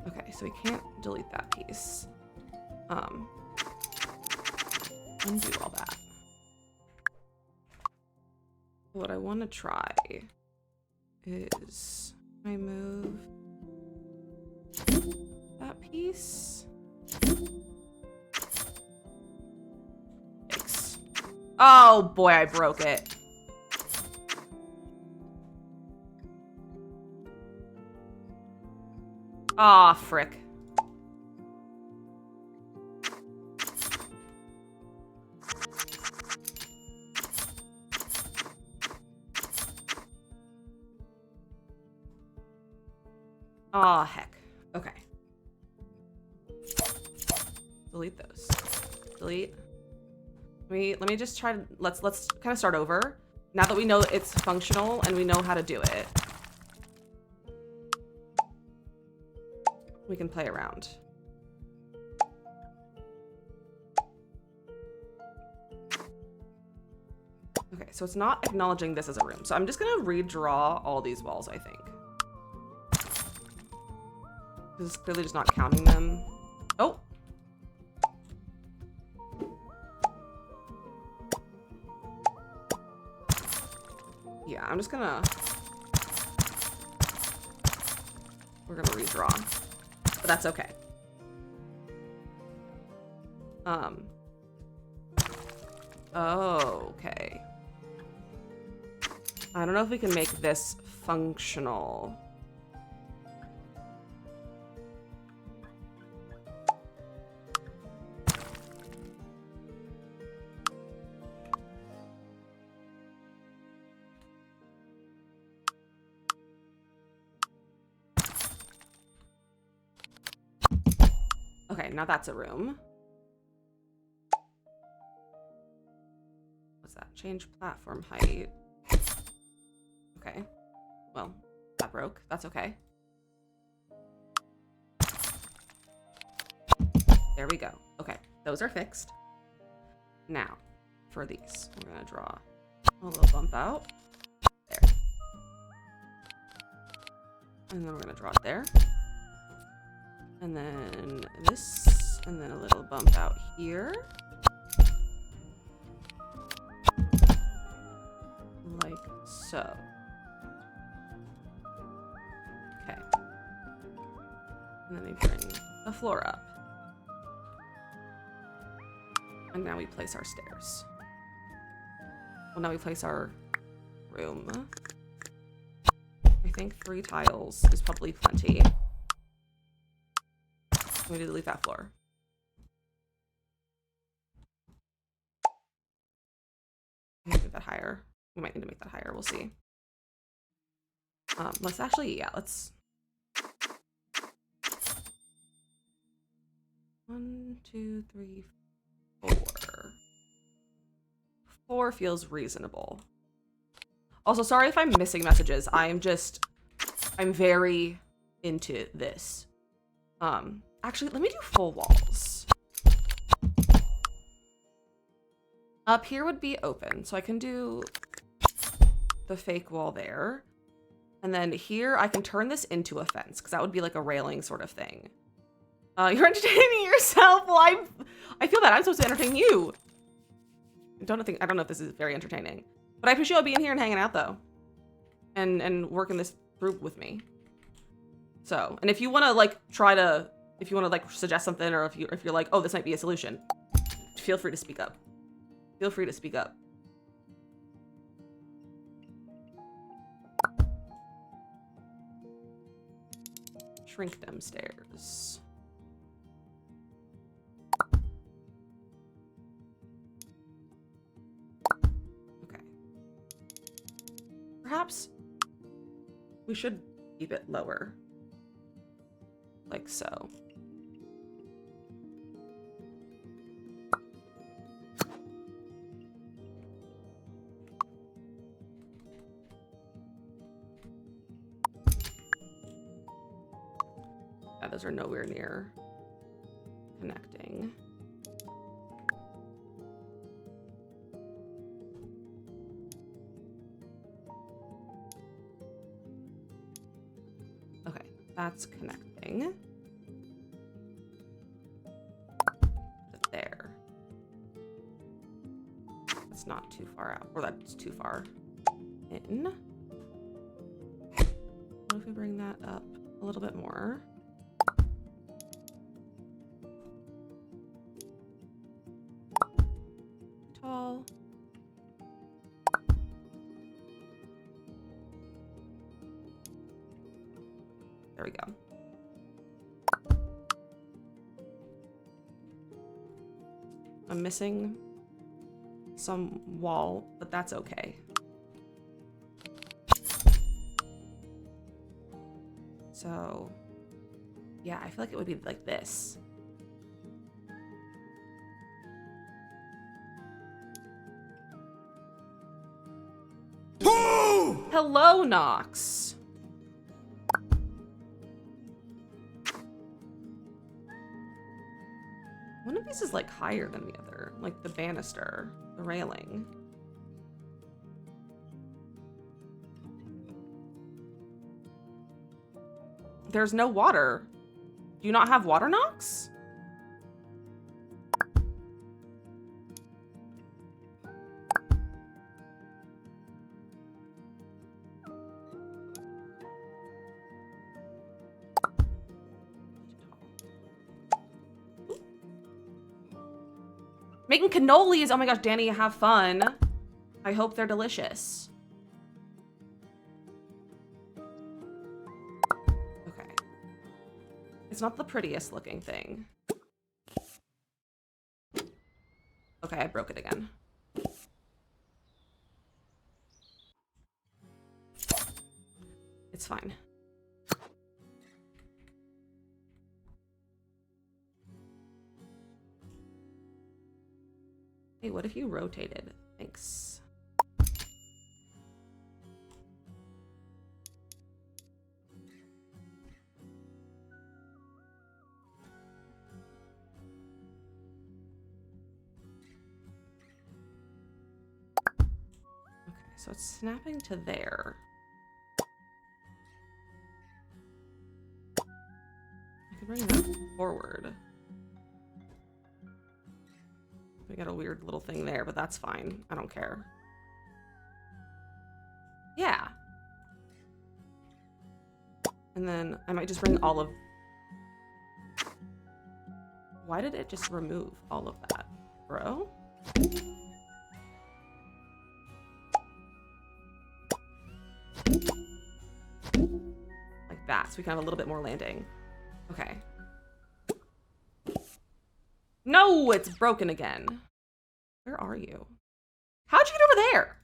Okay, so we can't delete that piece. Undo all that. What I want to try is I move that piece. Yikes. Oh boy, I broke it. Aw, frick. Aw, heck. Okay. Delete those. Delete. Let me just try to let's kind of start over. Now that we know it's functional and we know how to do it. We can play around. Okay, so it's not acknowledging this as a room. So I'm just gonna redraw all these walls, I think. Because it's clearly just not counting them. Oh! Yeah, I'm just gonna... We're gonna redraw. But that's okay. Oh, okay. I don't know if we can make this functional. Okay, now that's a room. What's that? Change platform height. Okay. Well, that broke. That's okay. There we go. Okay, those are fixed. Now, for these, we're gonna draw a little bump out. There. And then we're gonna draw it there. And then this, and then a little bump out here. Like so. Okay. And then we bring the floor up. And now we place our stairs. Well, now we place our room. I think 3 tiles is probably plenty. We need to delete that floor. We need to make that higher. We might need to make that higher. We'll see. Let's actually, yeah, let's. 1, 2, 3, 4. 4 feels reasonable. Also, sorry if I'm missing messages. I'm very into this. Actually, let me do full walls. Up here would be open, so I can do the fake wall there. And then here, I can turn this into a fence, because that would be like a railing sort of thing. You're entertaining yourself. Well, I feel bad. I'm supposed to entertain you. I don't know if this is very entertaining. But I appreciate you being here and hanging out, though. And working this through with me. So, and if you want to, like, suggest something, or if you're like, oh, this might be a solution, feel free to speak up. Feel free to speak up. Shrink them stairs. Okay. Perhaps we should keep it lower. Like so. Yeah, those are nowhere near connecting. Okay, that's connecting. There. That's not too far out, or that's too far in. What if we bring that up a little bit more? Tall. There we go. I'm missing some wall, but that's okay. So, yeah, I feel like it would be like this. Woo! Hello, Nox. One of these is like higher than the other, like the banister, the railing. There's no water. Do you not have water, Nox? Making cannolis. Oh my gosh, Danny, have fun. I hope they're delicious. Okay. It's not the prettiest looking thing. Okay, I broke it again. It's fine. Hey, what if you rotated? Thanks. Okay, so it's snapping to there. I can bring that forward. We got a weird little thing there, but that's fine. I don't care. Yeah. And then I might just bring all of... Why did it just remove all of that, bro? Like that, so we can have a little bit more landing. Okay. No, it's broken again. Where are you? How'd you get over there?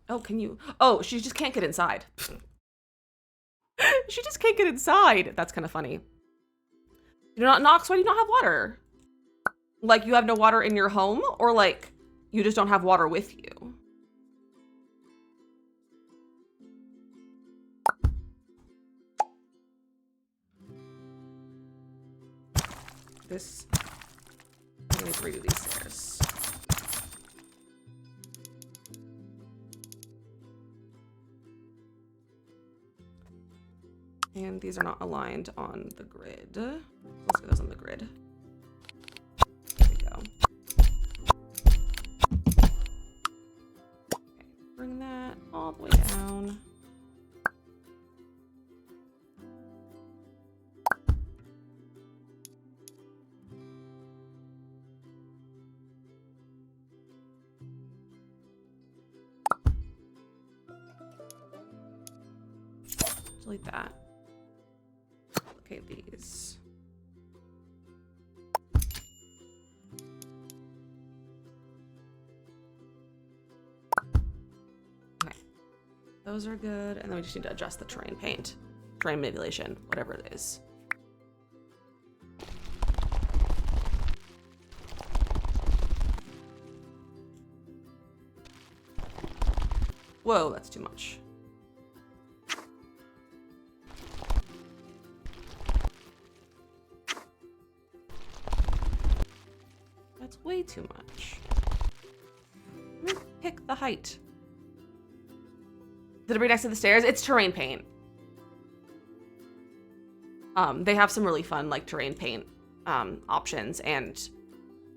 Oh, can you? Oh, she just can't get inside. She just can't get inside. That's kind of funny. You know, Nox, why do you not have water? Like, you have no water in your home? Or like, You just don't have water with you. This, I'm going to redo these stairs. And these are not aligned on the grid. Let's get those on the grid. There we go. Okay, bring that all the way down. Delete that. Okay, these. Okay. Those are good. And then we just need to adjust the terrain paint. Terrain manipulation, whatever it is. Whoa, that's too much. Way too much. Pick the height. The debris next to the stairs, it's terrain paint. They have some really fun like terrain paint options, and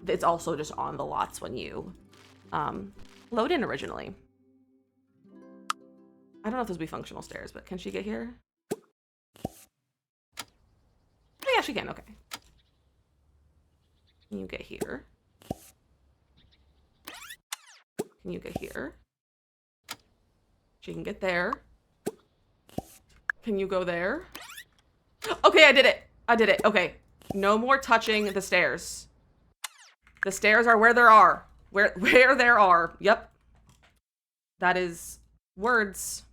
it's also just on the lots when you load in originally. I don't know if those will be functional stairs, but can she get here? Oh yeah, she can, okay. Can you get here? Can you get here? She can get there. Can you go there? Okay, I did it. I did it. Okay. No more touching the stairs. The stairs are where there are. Where there are. Yep. That is words.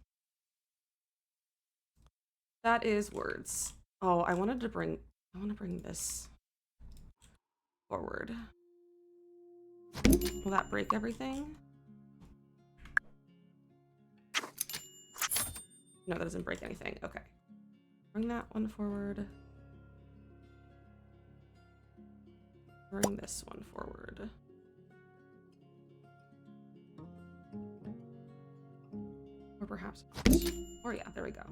That is words. Oh, I want to bring this forward. Will that break everything? No, that doesn't break anything. Okay. Bring that one forward. Bring this one forward. Or perhaps, or yeah, there we go.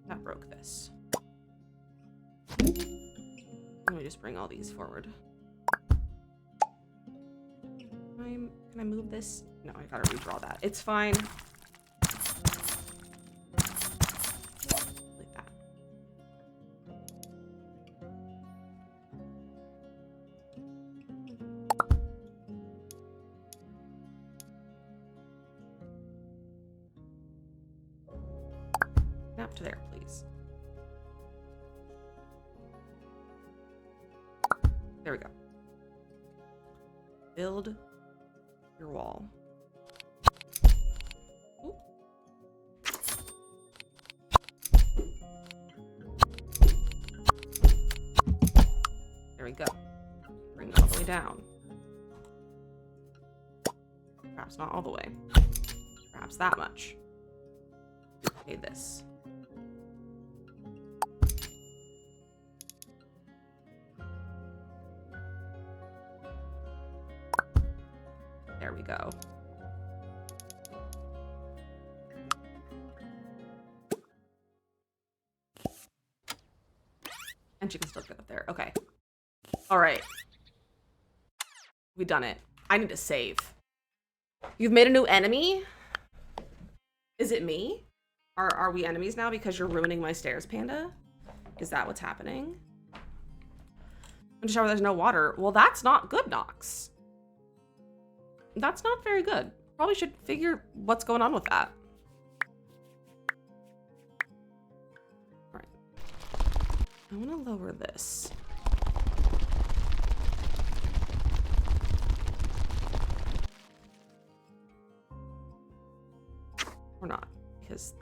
That broke this. Let me just bring all these forward. Can I move this? No, I gotta redraw that. It's fine. Like that. Snap to there, please. There we go. Build your wall. Ooh. There we go. Bring it all the way down. Perhaps not all the way. Perhaps that much. Okay, this. There we go. And she can still get up there. Okay. All right. We done it. I need to save. You've made a new enemy? Is it me? Are we enemies now because you're ruining my stairs, Panda? Is that what's happening? In the shower, there's no water. Well, that's not good, Nox. That's not very good. Probably should figure what's going on with that. All right. I want to lower this. Or not, because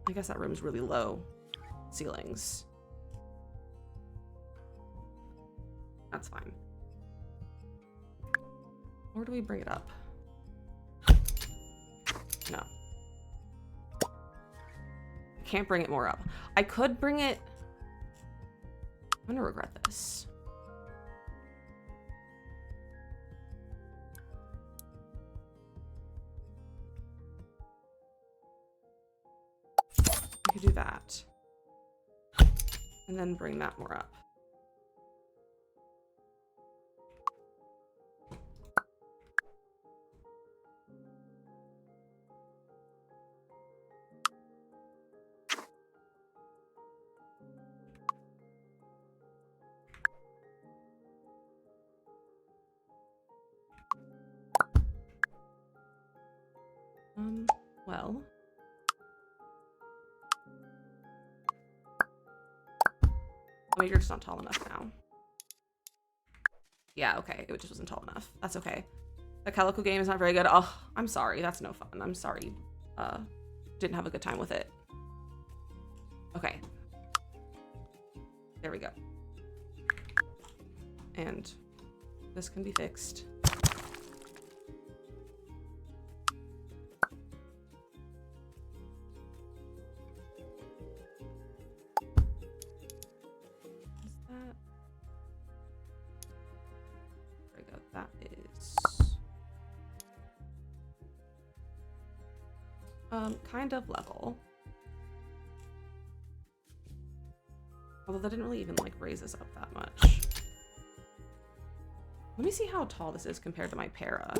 I guess that room's really low ceilings. That's fine. Or do we bring it up? No. Can't bring it more up. I could bring it... I'm gonna regret this. I could do that. And then bring that more up. Well. Oh, you're just not tall enough now. Yeah, okay. It just wasn't tall enough. That's okay. The Calico game is not very good. Oh, I'm sorry. That's no fun. I'm sorry. Didn't have a good time with it. Okay. There we go. And this can be fixed. That is kind of level. Although that didn't really even like raise this up that much. Let me see how tall this is compared to my para.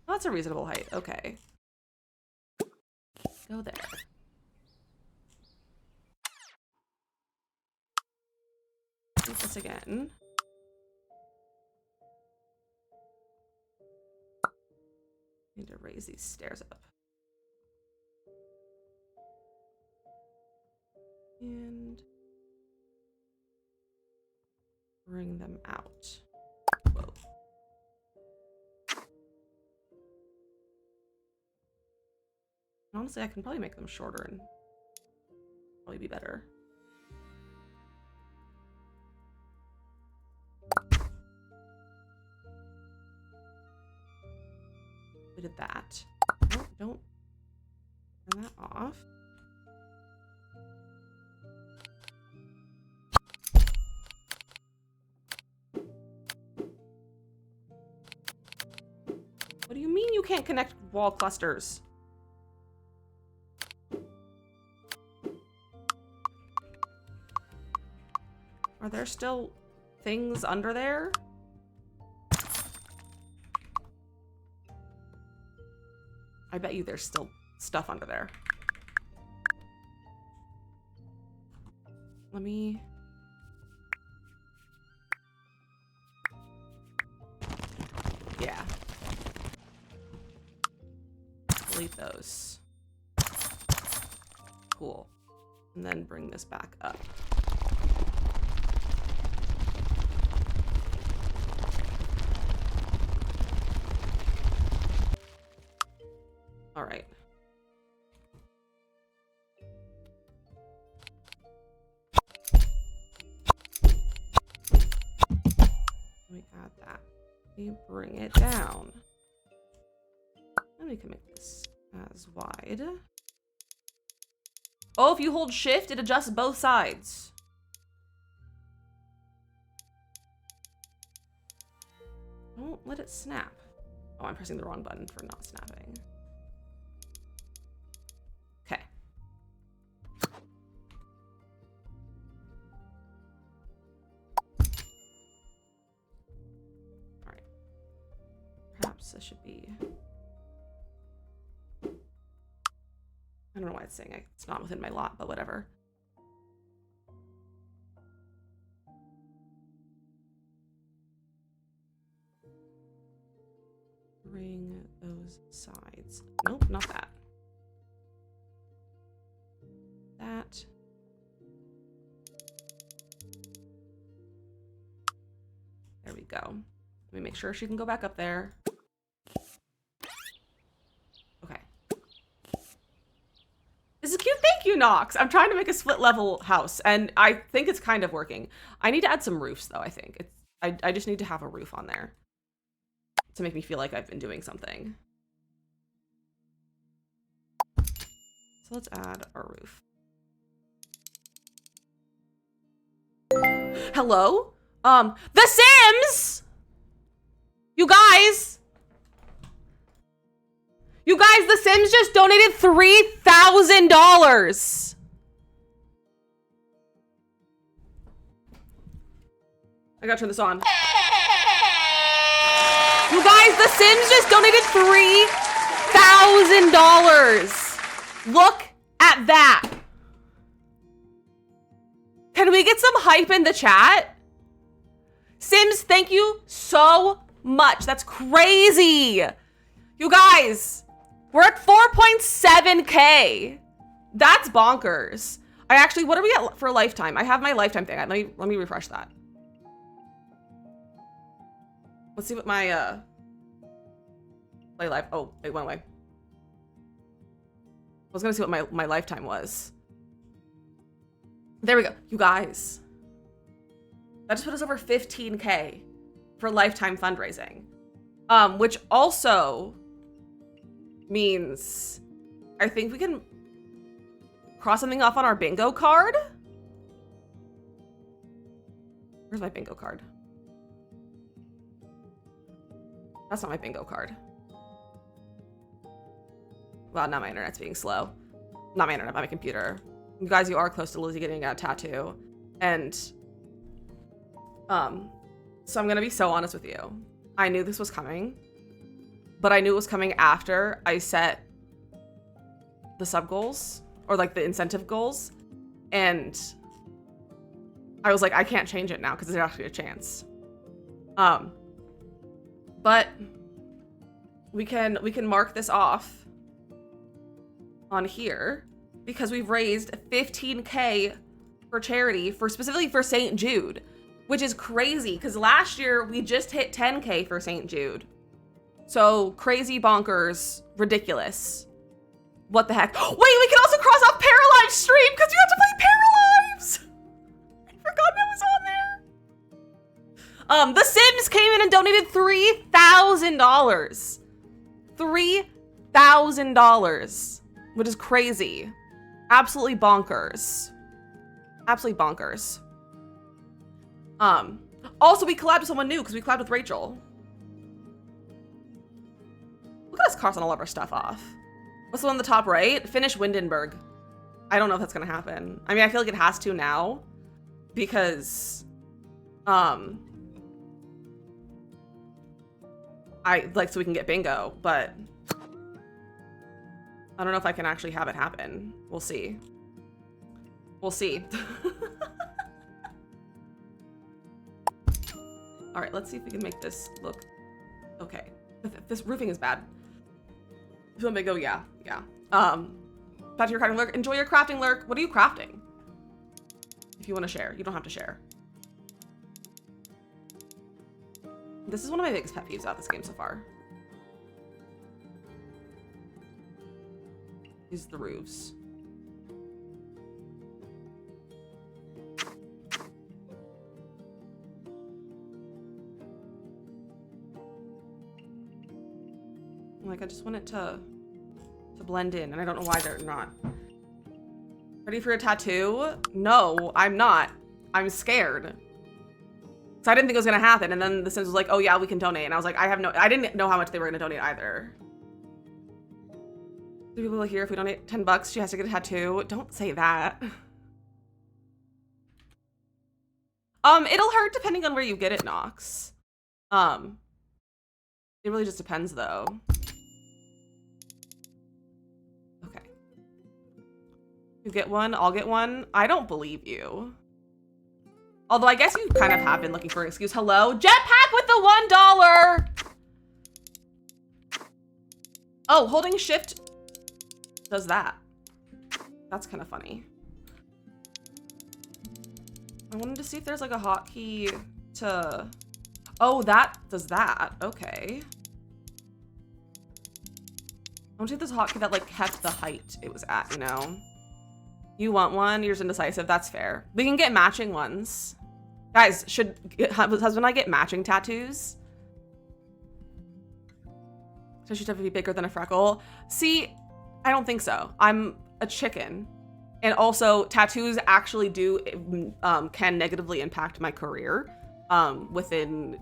Well, that's a reasonable height. Okay. Go there. Do this again. Need to raise these stairs up. And bring them out. Whoa. Honestly, I can probably make them shorter and probably be better. We did that. Oh, don't turn that off. What do you mean you can't connect wall clusters? Are there still things under there? I bet you there's still stuff under there. Let me... Yeah. Delete those. Cool. And then bring this back up. All right. We got that. We bring it down. And we can make this as wide. Oh, if you hold shift, it adjusts both sides. Don't let it snap. Oh, I'm pressing the wrong button for not snapping. Okay. All right. Perhaps this should be... I don't know why it's saying it's not within my lot, but whatever. Bring those sides. Nope, not that. That. There we go. Let me make sure she can go back up there. Okay. This is cute. Thank you, Nox. I'm trying to make a split level house, and I think it's kind of working. I need to add some roofs, though, I think. I just need to have a roof on there to make me feel like I've been doing something. So let's add a roof. Hello? The Sims! You guys! You guys, The Sims just donated $3,000! I gotta turn this on. You guys, The Sims just donated $3,000! Look at that! Can we get some hype in the chat? Sims, thank you so much. That's crazy. You guys, we're at 4.7K. That's bonkers. I actually, what are we at for lifetime? I have my lifetime thing. Let me refresh that. Let's see what my play life. Oh, it went away. I was gonna see what my lifetime was. There we go. You guys, that just put us over 15K for lifetime fundraising, which also means I think we can cross something off on our bingo card. Where's my bingo card? That's not my bingo card. Well, now my internet's being slow. Not my internet, but my computer. You guys, you are close to Lizzie getting a tattoo. And, so I'm gonna be so honest with you. I knew this was coming, but I knew it was coming after I set the sub goals, or like the incentive goals. And I was like, I can't change it now because there's actually a chance. But we can mark this off on here because we've raised 15K for charity for specifically for St. Jude, which is crazy because last year we just hit 10K for St. Jude. So crazy, bonkers, ridiculous. What the heck? Wait, we can also cross off Paralive stream because you have to play Paralives. I forgot that was on there. The Sims came in and donated $3,000. $3,000, which is crazy. Absolutely bonkers. Absolutely bonkers. Also, we collabed with someone new because we collabed with Rachel. Look at us crossing all of our stuff off. What's the one on the top right? Finish Windenburg. I don't know if that's gonna happen. I mean, I feel like it has to now because, so we can get bingo, but I don't know if I can actually have it happen. We'll see. We'll see. All right, let's see if we can make this look okay. This roofing is bad. If you want me to go, yeah. Back to your crafting lurk. Enjoy your crafting lurk. What are you crafting? If you want to share, you don't have to share. This is one of my biggest pet peeves about this game so far. Is the roofs. Like, I just want it to blend in, and I don't know why they're not. Ready for a tattoo? No, I'm not. I'm scared. So I didn't think it was gonna happen, and then the Sims was like, oh yeah, we can donate. And I was like, I didn't know how much they were gonna donate either. 3 people here, if we donate 10 bucks, she has to get a tattoo. Don't say that. It'll hurt depending on where you get it, Nox. It really just depends though. Okay. You get one, I'll get one. I don't believe you. Although I guess you kind of have been looking for an excuse. Hello? Jetpack with the $1! Oh, holding shift does that. That's kind of funny. I wanted to see if there's like a hotkey to... Oh, that does that. Okay. I want to see if there's a hotkey that like kept the height it was at, you know? You want one? You're just indecisive. That's fair. We can get matching ones. Guys, should husband and I get matching tattoos? So she'd have to be bigger than a freckle. See, I don't think so. I'm a chicken. And also, tattoos actually can negatively impact my career within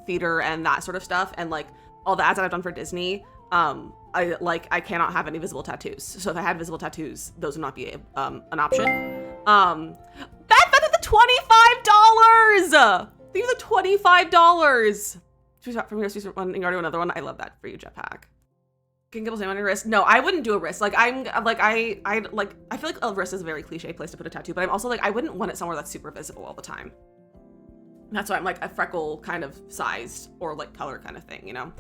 theater and that sort of stuff. And like all the ads that I've done for Disney, I cannot have any visible tattoos. So if I had visible tattoos, those would not be an option. Beth with the $25! Thank you for the $25! From your one, you already another one. I love that for you, Jetpack. Can Gibble's name on your wrist? No, I wouldn't do a wrist. Like I feel like a wrist is a very cliche place to put a tattoo, but I'm also like, I wouldn't want it somewhere that's super visible all the time. That's why I'm like a freckle kind of sized or like color kind of thing, you know?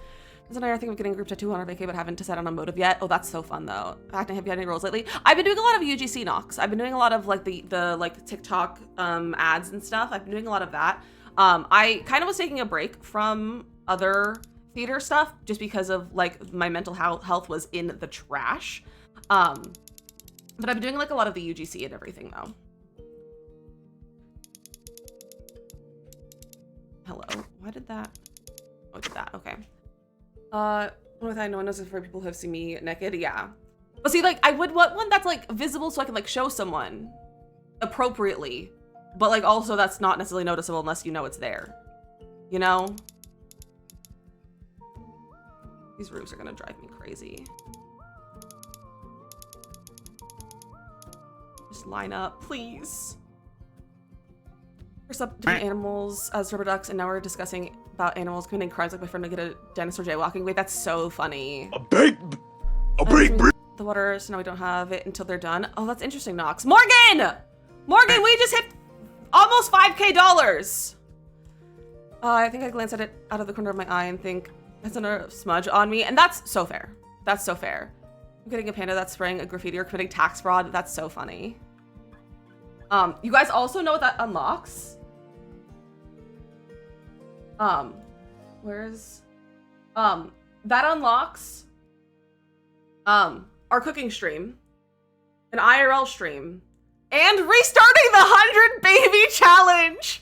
Isn't I think of getting a group tattoo on our vacay, but haven't decided on a motive yet. Oh, that's so fun though. Have you had any roles lately? I've been doing a lot of UGC knocks. I've been doing a lot of like the like TikTok ads and stuff. I've been doing a lot of that. I kind of was taking a break from other theater stuff just because of like my mental health was in the trash. But I've been doing like a lot of the UGC and everything though. Hello. Why did that? Oh, did that? Okay. With I no one knows if people have seen me naked. Yeah. But see, like I would want one that's like visible so I can like show someone appropriately, but like also that's not necessarily noticeable unless you know it's there. You know? These roofs are gonna drive me crazy. Just line up, please. First up, different animals as rubber ducks, and now we're discussing about animals committing crimes like my friend would get a dinosaur jaywalking. Wait, that's so funny. A big the water, so now we don't have it until they're done. Oh, that's interesting, Knox. Morgan! Morgan, we just hit almost $5K. I think I glanced at it out of the corner of my eye and think, that's a smudge on me, and that's so fair. That's so fair. I'm getting a panda that's spraying a graffiti or committing tax fraud. That's so funny. You guys also know what that unlocks? Where's that unlocks our cooking stream, an IRL stream, and restarting the 100 baby challenge.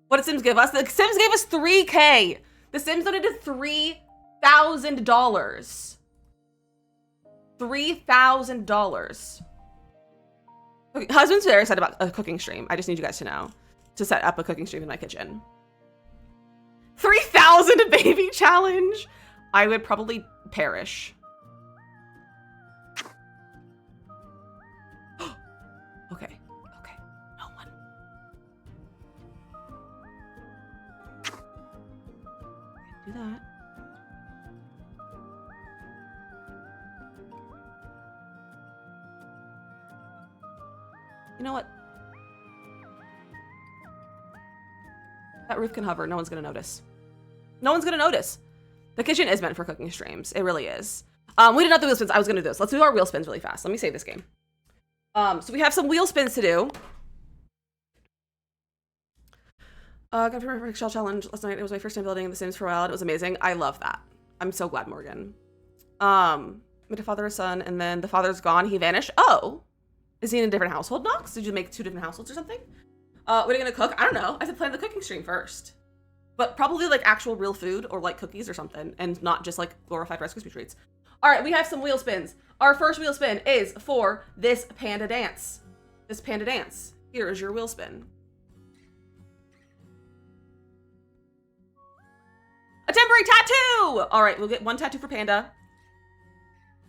What did Sims give us? The Sims gave us 3K. The Sims donated $3,000. $3,000. Okay, husband's very excited about a cooking stream. I just need you guys to know to set up a cooking stream in my kitchen. 3,000 baby challenge. I would probably perish. Okay. No one. Do that. You know what? That roof can hover. No one's gonna notice. No one's gonna notice. The kitchen is meant for cooking streams. It really is. We did not do wheel spins. I was gonna do this. Let's do our wheel spins really fast. Let me save this game. So we have some wheel spins to do. Got a perfect shell challenge last night. It was my first time building The Sims for a while. It was amazing. I love that. I'm so glad, Morgan. Made a father, a son, and then the father's gone. He vanished. Oh. Is he in a different household, Nox? Did you make 2 different households or something? What are you gonna cook? I don't know. I have to plan the cooking stream first. But probably like actual real food or like cookies or something and not just like glorified Rice Krispie treats. All right, we have some wheel spins. Our first wheel spin is for this panda dance. This panda dance. Here is your wheel spin. A temporary tattoo! All right, we'll get 1 tattoo for Panda.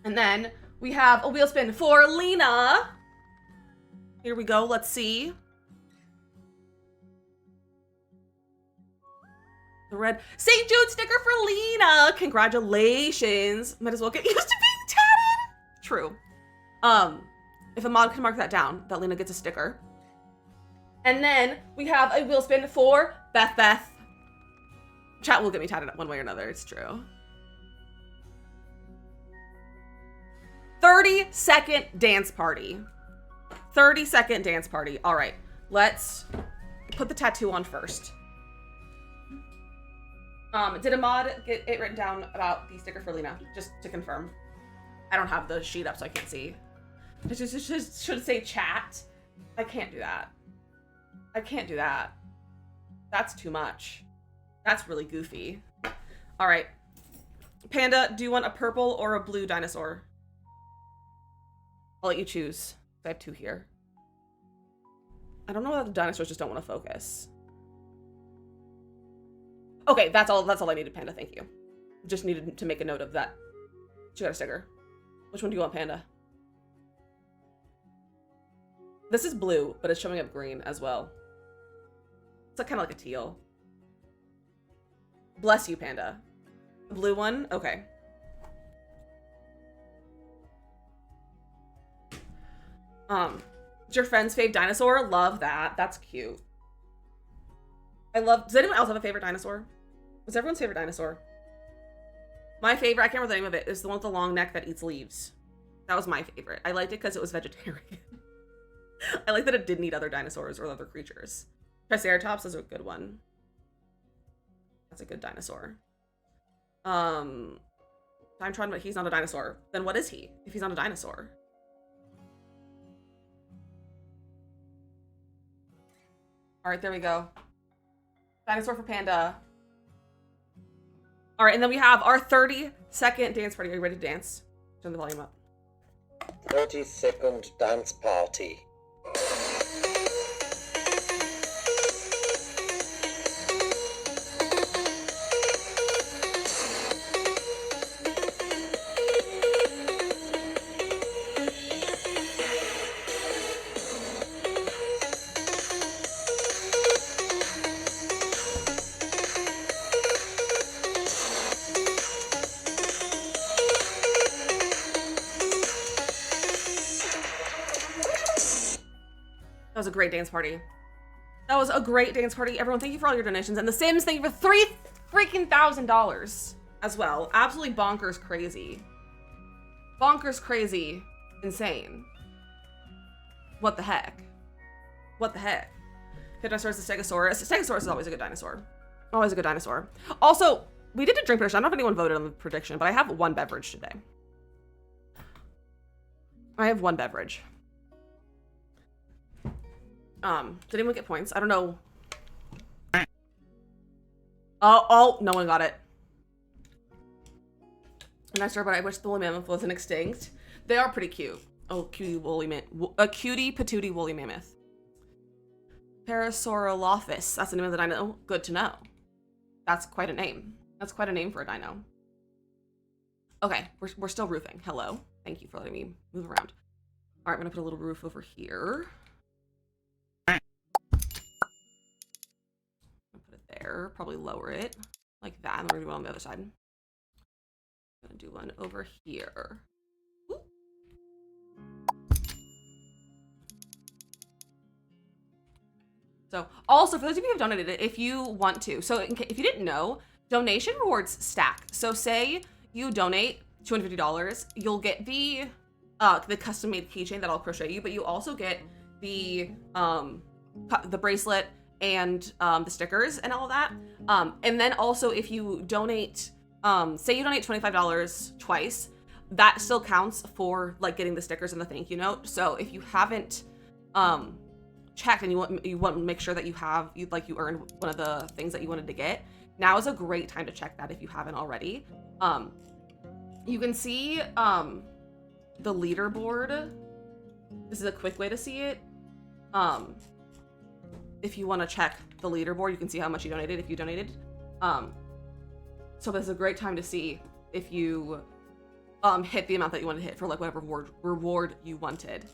And then we have a wheel spin for Lena. Here we go, let's see. The red St. Jude sticker for Lena. Congratulations. Might as well get used to being tatted. True. If a mod can mark that down, that Lena gets a sticker. And then we have a wheel spin for Beth. Chat will get me tatted one way or another, it's true. 30-second dance party. 30-second dance party. All right, let's put the tattoo on first. Did a mod get it written down about the sticker for Lena? Just to confirm. I don't have the sheet up, so I can't see. It should say chat. I can't do that. I can't do that. That's too much. That's really goofy. All right. Panda, do you want a purple or a blue dinosaur? I'll let you choose. I have two here. I don't know whether the dinosaurs just don't want to focus. Okay, that's all I needed, Panda. Thank you. Just needed to make a note of that. She got a sticker. Which one do you want, Panda? This is blue, but it's showing up green as well. It's like, kind of like a teal. Bless you, Panda. The blue one? Okay. It's your friend's fave dinosaur? Love that. That's cute. Does anyone else have a favorite dinosaur? What's everyone's favorite dinosaur? My favorite, I can't remember the name of it, is the one with the long neck that eats leaves. That was my favorite. I liked it because it was vegetarian. I like that it didn't eat other dinosaurs or other creatures. Triceratops is a good one. That's a good dinosaur. Time Tron, but he's not a dinosaur. Then what is he if he's not a dinosaur? All right, there we go. Dinosaur for Panda. All right, and then we have our 30-second dance party. Are you ready to dance? Turn the volume up. 30-second dance party. That was a great dance party. That was a great dance party. Everyone, thank you for all your donations. And the Sims, thank you for $3,000 as well. Absolutely bonkers crazy. Bonkers crazy. Insane. What the heck? What the heck? Hypnosaurus, the Stegosaurus. The Stegosaurus is always a good dinosaur. Always a good dinosaur. Also, we did a drink prediction. I don't know if anyone voted on the prediction, but I have one beverage today. I have one beverage. Did anyone get points? I don't know. Oh, no one got it. Nice, but I wish the woolly mammoth wasn't extinct. They are pretty cute. Oh, cutie woolly a cutie patootie woolly mammoth. Parasaurolophus. That's the name of the dino. Good to know. That's quite a name. That's quite a name for a dino. Okay, we're still roofing. Hello. Thank you for letting me move around. All right, I'm gonna put a little roof over here. There, probably lower it like that, and then we're gonna do one on the other side. I'm gonna do one over here. Ooh. So, also for those of you who have donated it, if you want to, so if you didn't know, donation rewards stack. So, say you donate $250, you'll get the custom-made keychain that I'll crochet you, but you also get the bracelet and the stickers and all of that. And then also if you donate, say you donate $25 twice, that still counts for like getting the stickers and the thank you note. So if you haven't checked and you want to make sure that you earned one of the things that you wanted to get, now is a great time to check that if you haven't already. You can see the leaderboard. This is a quick way to see it. If you want to check the leaderboard, you can see how much you donated if you donated. So this is a great time to see if you hit the amount that you wanted to hit for like whatever reward you wanted.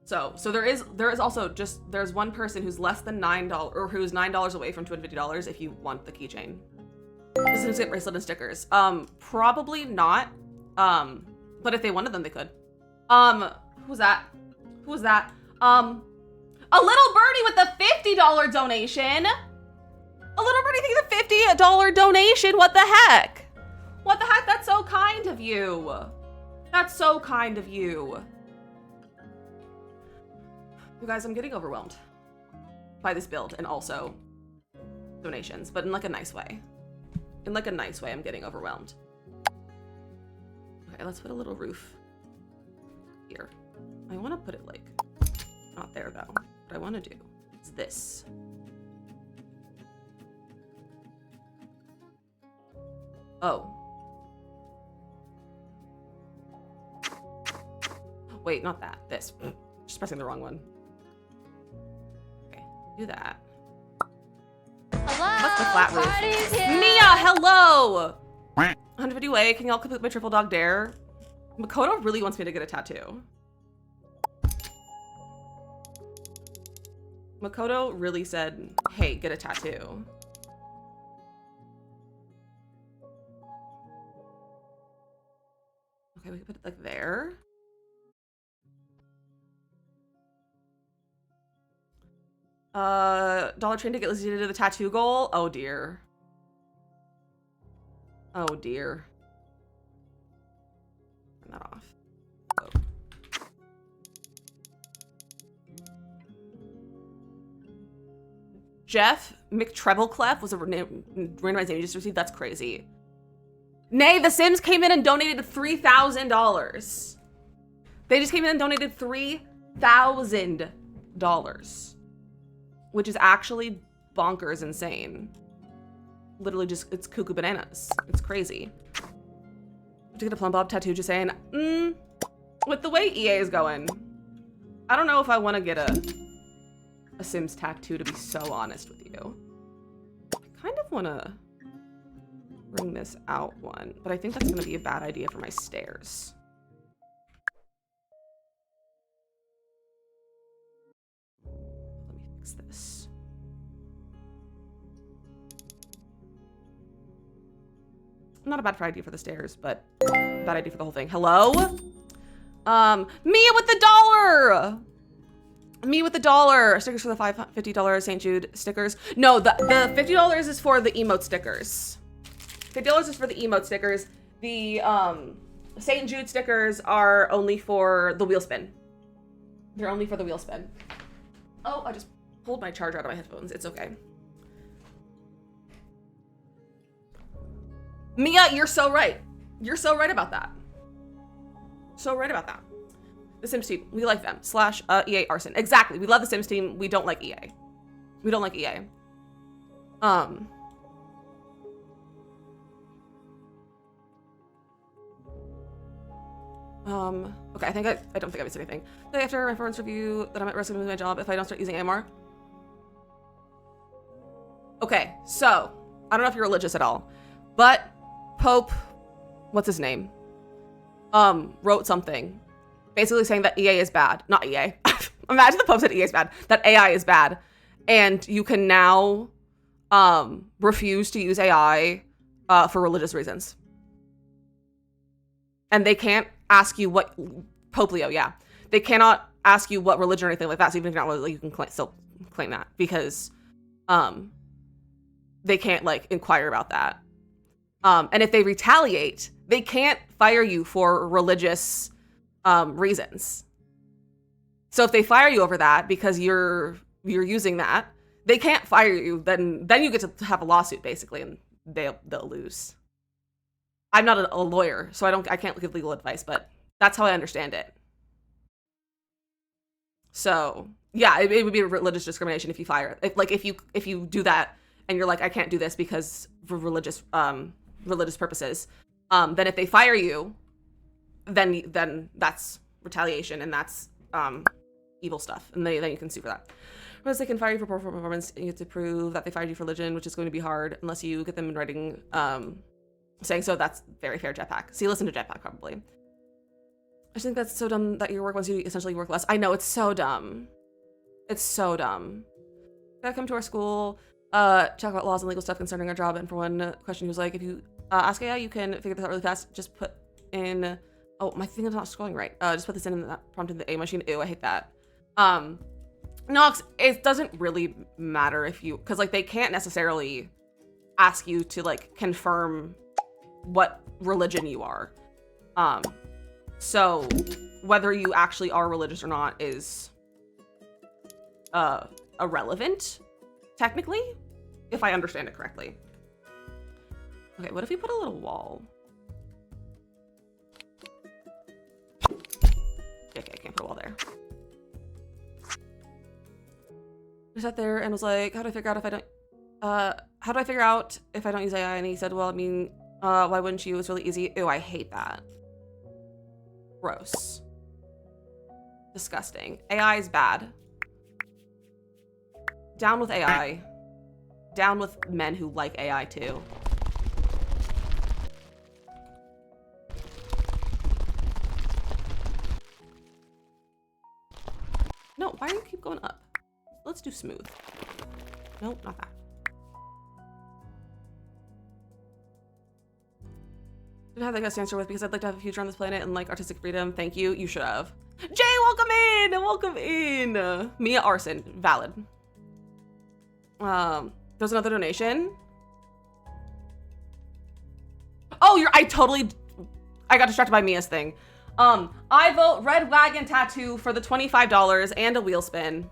So there is also there's one person who's less than $9 or who's $9 away from $250 if you want the keychain. This is get bracelet and stickers. Probably not. But if they wanted them, they could. Who was that? Who was that? A little birdie with the $50 donation. A little birdie thinks a $50 donation. What the heck? What the heck? That's so kind of you. That's so kind of you. You guys, I'm getting overwhelmed by this build and also donations, but in like a nice way. In like a nice way, I'm getting overwhelmed. Okay, let's put a little roof here. I want to put it like, not there though. What I want to do is this. Oh. Wait, not that. This. Just pressing the wrong one. Okay, do that. Hello, What's the flat roof? party's here. Mia, hello! 150 way, can y'all complete my triple dog dare? Makoto really wants me to get a tattoo. Makoto really said, hey, get a tattoo. Okay, we can put it like there. Dollar Train to get Lizzie to the tattoo goal. Oh dear. Oh dear. Turn that off. Oh. Jeff McTrebleclef was a randomized name you just received. That's crazy. Nay, The Sims came in and donated $3,000. They just came in and donated $3,000. Which is actually bonkers insane. Literally just, it's cuckoo bananas. It's crazy. To get a plum bob tattoo, just saying, with the way EA is going, I don't know if I want to get a Sims tattoo, to be so honest with you. I kind of want to bring this out one, but I think that's going to be a bad idea for my stairs. Let me fix this. Not a bad idea for the stairs, but bad idea for the whole thing. Hello? Mia with the dollar! Me with the dollar. Stickers for the $50 St. Jude stickers. No, the $50 is for the emote stickers. $50 is for the emote stickers. The St. Jude stickers are only for the wheel spin. They're only for the wheel spin. Oh, I just pulled my charger out of my headphones. It's okay. Mia, you're so right. You're so right about that. So right about that. The Sims team, we like them. / EA arson. Exactly. We love the Sims team. We don't like EA. We don't like EA. Okay, I don't think I missed anything. After my performance review that I'm at risk of losing my job if I don't start using AMR. Okay, so, I don't know if you're religious at all, but Pope, what's his name? Wrote something basically saying that EA is bad. Not EA. Imagine the Pope said EA is bad. That AI is bad. And you can now refuse to use AI for religious reasons. And they can't ask you what, Pope Leo, yeah. They cannot ask you what religion or anything like that. So even if you're not religious, you can still claim that because they can't like inquire about that. And if they retaliate, they can't fire you for religious reasons. So if they fire you over that because you're using that, they can't fire you. Then you get to have a lawsuit basically, and they'll lose. I'm not a lawyer, so I can't give legal advice, but that's how I understand it. So yeah, it would be religious discrimination if you fire. If you do that and you're like, I can't do this because for religious purposes. Then if they fire you, then that's retaliation and that's evil stuff, and then you can sue for that. Whereas they can fire you for poor performance, and you have to prove that they fired you for religion, which is going to be hard unless you get them in writing saying so. That's very fair, Jetpack. So you listen to Jetpack probably. I just think that's so dumb that your work wants you to essentially work less. I know, it's so dumb. It's so dumb. Gotta come to our school, talk about laws and legal stuff concerning our job, and for one question he was like, if you ask AI, you can figure this out really fast. Just put in, oh, my thing is not scrolling right. Just put this in that prompt in the A machine. Ew, I hate that. Nox, it doesn't really matter if you, because like they can't necessarily ask you to like confirm what religion you are. So whether you actually are religious or not is irrelevant, technically, if I understand it correctly. Okay, what if we put a little wall? I sat there and was like, how do I figure out if I don't, how do I figure out if I don't use AI? And he said, well, I mean, why wouldn't you? It's really easy. Ew, I hate that. Gross. Disgusting. AI is bad. Down with AI. Down with men who like AI too. No, why do you keep going up? Let's do smooth. Nope, not that. Didn't have that guest answer with because I'd like to have a future on this planet and like artistic freedom. Thank you. You should have. Jay, welcome in. Welcome in. Mia Arson, valid. There's another donation. Oh, I got distracted by Mia's thing. I vote Red Wagon Tattoo for the $25 and a wheel spin.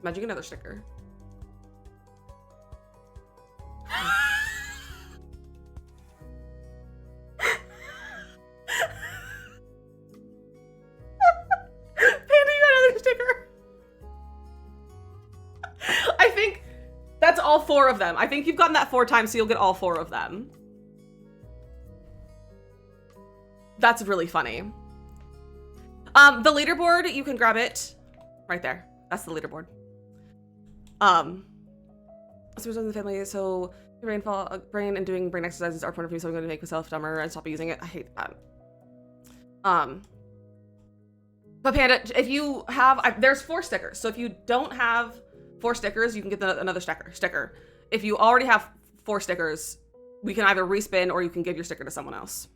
Imagine another sticker. I think that's all 4 of them. I think you've gotten that 4 times, so you'll get all 4 of them. That's really funny. The leaderboard, you can grab it right there. That's the leaderboard. So in the family, so brain and doing brain exercises are important for me, so I'm going to make myself dumber and stop using it. I hate that. But Panda, if you have, there's 4 stickers. So if you don't have 4 stickers, you can get another sticker. If you already have 4 stickers, we can either respin or you can give your sticker to someone else.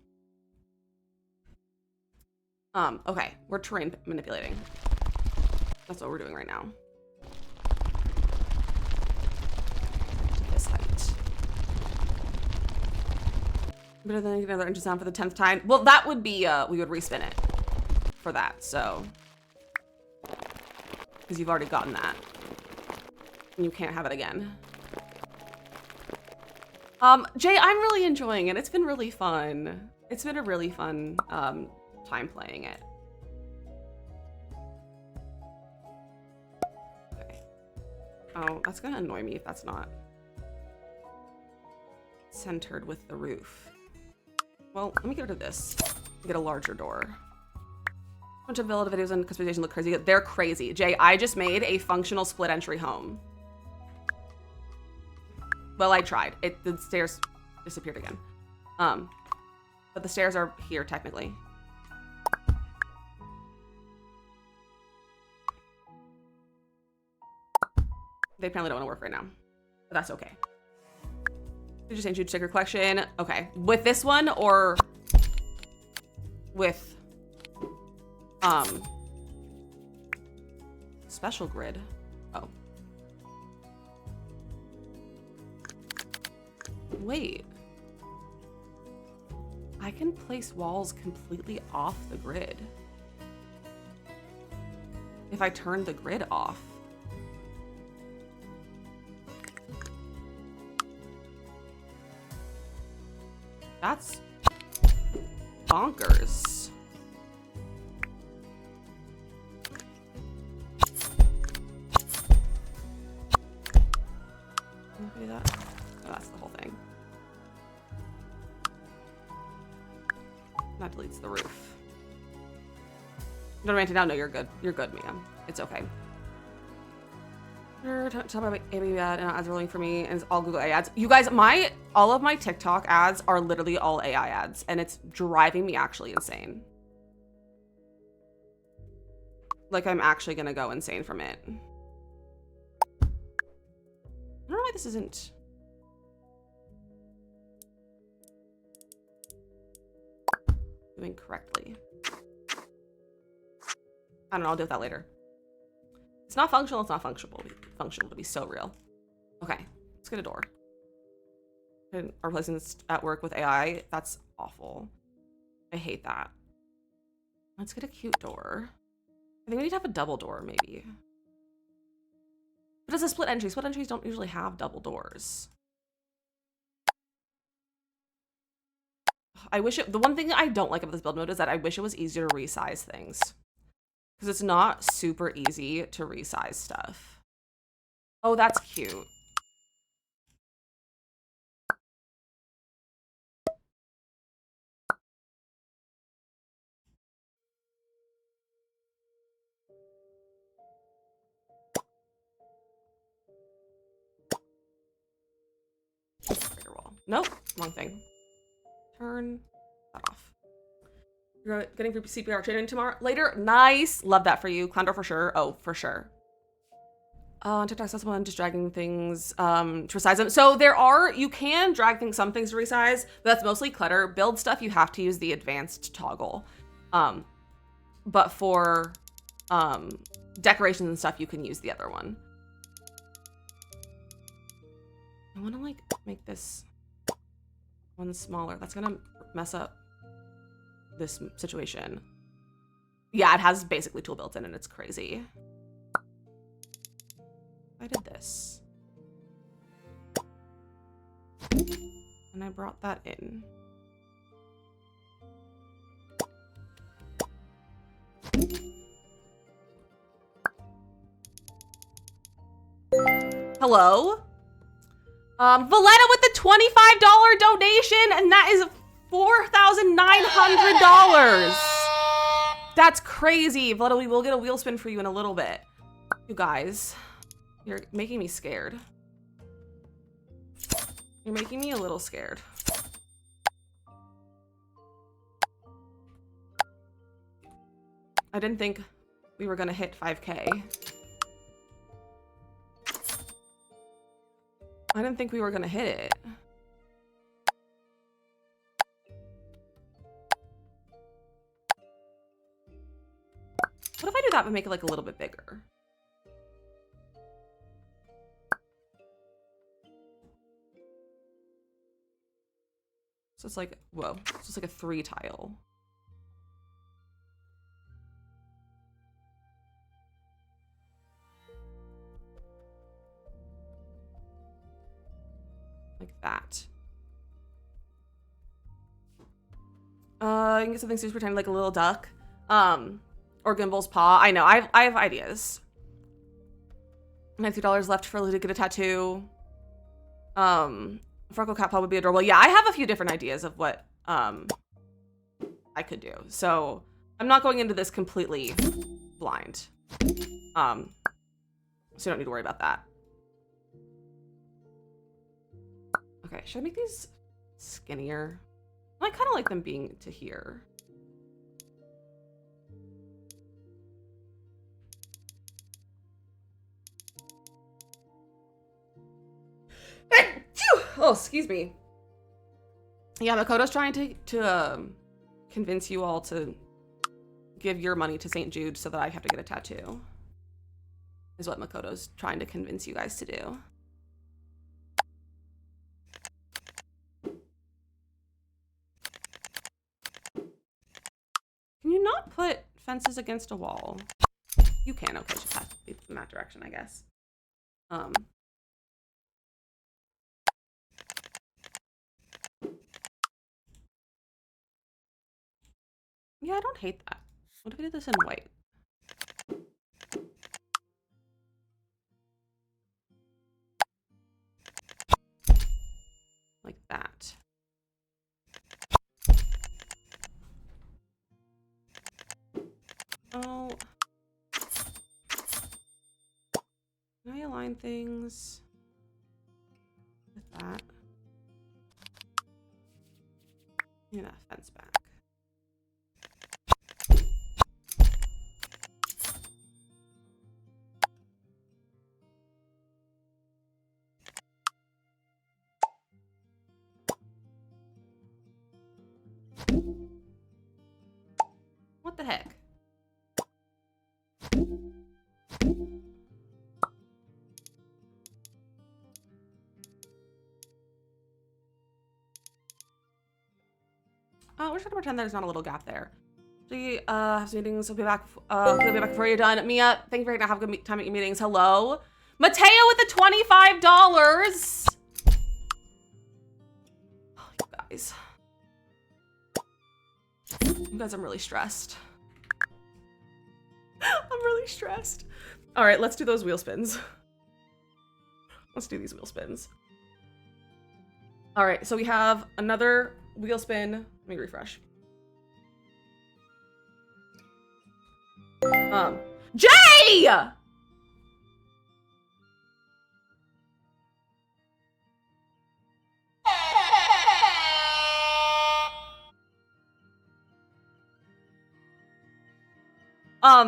Okay, we're terrain manipulating. That's what we're doing right now. This height. Better than another engine sound for the 10th time. Well, that would be, we would respin it for that, so. Because you've already gotten that. And you can't have it again. Jay, I'm really enjoying it. It's been really fun. It's been a really fun, time playing it. Okay. Oh, that's gonna annoy me if that's not centered with the roof. Well, let me get rid of this. Get a larger door. A bunch of Villa videos and customization look crazy. They're crazy. Jay, I just made a functional split entry home. Well, I tried. The stairs disappeared again. But the stairs are here technically. They apparently don't want to work right now, but that's okay. Did you change your sticker collection? Okay, with this one or with special grid? Oh, wait. I can place walls completely off the grid if I turn the grid off. That's bonkers. Can you do that? Oh, that's the whole thing. That deletes the roof. Don't rant it down. No, you're good. You're good, Mia. It's okay. Tell my baby ad and ads are rolling for me, and it's all Google AI ads. You guys, all of my TikTok ads are literally all AI ads, and it's driving me actually insane. Like, I'm actually gonna go insane from it. I don't know why this isn't. Doing correctly. I don't know, I'll deal with that later. It's not functional, it's not functional. Functional to be so real. Okay, let's get a door. And our replacing at work with AI, that's awful. I hate that. Let's get a cute door. I think we need to have a double door, maybe. But it's a split entry. Split entries don't usually have double doors. I wish the one thing I don't like about this build mode is that I wish it was easier to resize things. Because it's not super easy to resize stuff. Oh, that's cute. Bigger wall. Nope, wrong thing. Turn that off. You're getting for CPR training tomorrow later. Nice, love that for you, Clowndor for sure. Oh, for sure. On TikTok, someone just dragging things to resize them. So you can drag some things to resize, but that's mostly clutter. Build stuff, you have to use the advanced toggle. But for decorations and stuff, you can use the other one. I want to like make this one smaller. That's gonna mess up this situation. Yeah, it has basically tool built in and it's crazy. I did this. And I brought that in. Hello? Valletta with the $25 donation, and that is $4,900. That's crazy. Valletta, we will get a wheel spin for you in a little bit. You guys, you're making me scared. You're making me a little scared. I didn't think we were gonna hit 5K. I didn't think we were gonna hit it. What if I do that but make it like a little bit bigger? So it's like, whoa, so it's like a 3 tile. Like that. You can get something super tiny like a little duck. Or Gimble's paw. I know, I have ideas. $90 left for Lou to get a tattoo. Freckle cat paw would be adorable. Yeah, I have a few different ideas of what I could do. So I'm not going into this completely blind. So you don't need to worry about that. Okay, should I make these skinnier? I kind of like them being to here. Oh, excuse me. Yeah, Makoto's trying to convince you all to give your money to St. Jude so that I have to get a tattoo. Is what Makoto's trying to convince you guys to do. Can you not put fences against a wall? You can, okay, just have to be in that direction, I guess. Yeah, I don't hate that. What if we did this in white? Like that. Oh. Can I align things with that? Give me that fence back. What the heck? We're trying to pretend there's not a little gap there. She has meetings. We'll be back. We'll be back before you're done. Mia, thank you for have a good time at your meetings. Hello, Mateo with the $25. Oh, you guys. You guys, I'm really stressed. I'm really stressed. All right, let's do those wheel spins. Let's do these wheel spins. All right, so we have another wheel spin. Let me refresh. Jay!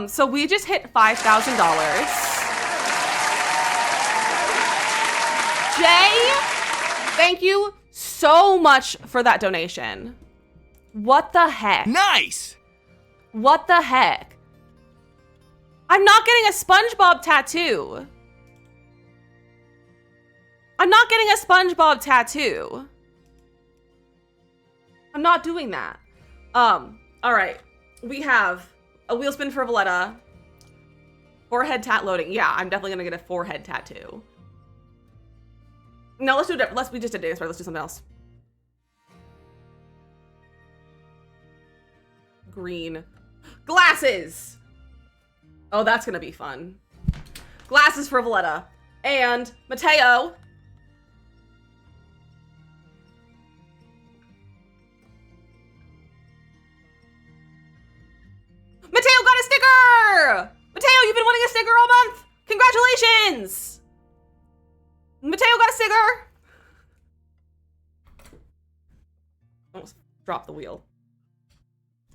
So we just hit $5,000. Jay, thank you so much for that donation. What the heck? Nice! What the heck? I'm not getting a SpongeBob tattoo. I'm not getting a SpongeBob tattoo. I'm not doing that. All right. We have a wheel spin for Valletta. Forehead tat loading. Yeah, I'm definitely gonna get a forehead tattoo. No, let's do it. We just did dance, right? Let's do something else. Green. Glasses! Oh, that's gonna be fun. Glasses for Valletta. And Mateo. Mateo got a sticker! Mateo, you've been wanting a sticker all month! Congratulations! Mateo got a sticker! Almost dropped the wheel.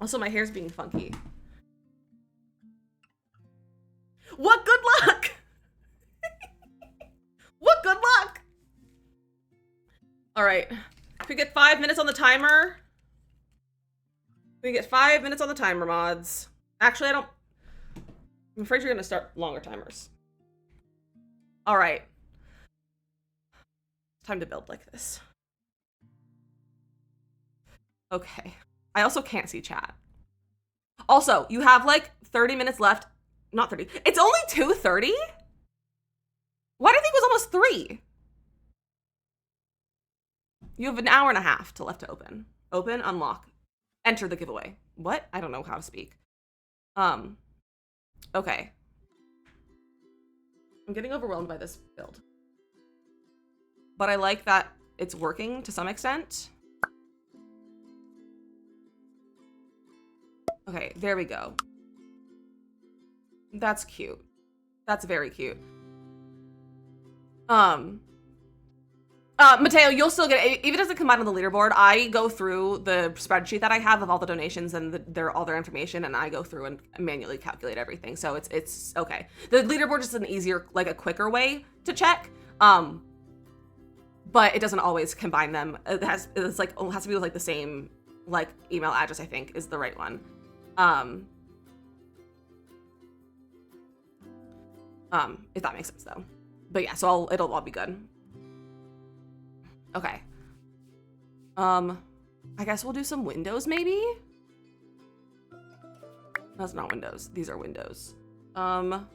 Also, my hair's being funky. What good luck! What good luck! All right, if we get 5 minutes on the timer. We get 5 minutes on the timer, mods. Actually, I'm afraid you're gonna start longer timers. All right. It's time to build like this. Okay. I also can't see chat. Also, you have like 30 minutes left. Not 30. It's only 2:30? Why do you think it was almost 3? You have an hour and a half to left to open. Open, unlock, enter the giveaway. What? I don't know how to speak. Okay. I'm getting overwhelmed by this build. But I like that it's working to some extent. Okay, there we go. That's cute. That's very cute. Mateo, you'll still get it. If it doesn't come out on the leaderboard, I go through the spreadsheet that I have of all the donations and all their information, and I go through and manually calculate everything. So it's okay. The leaderboard is an easier, like a quicker way to check. But it doesn't always combine them. It has to be with like the same like email address, I think, is the right one. If that makes sense though. But yeah, so it'll all be good. Okay. I guess we'll do some windows maybe? That's not windows. These are windows. No,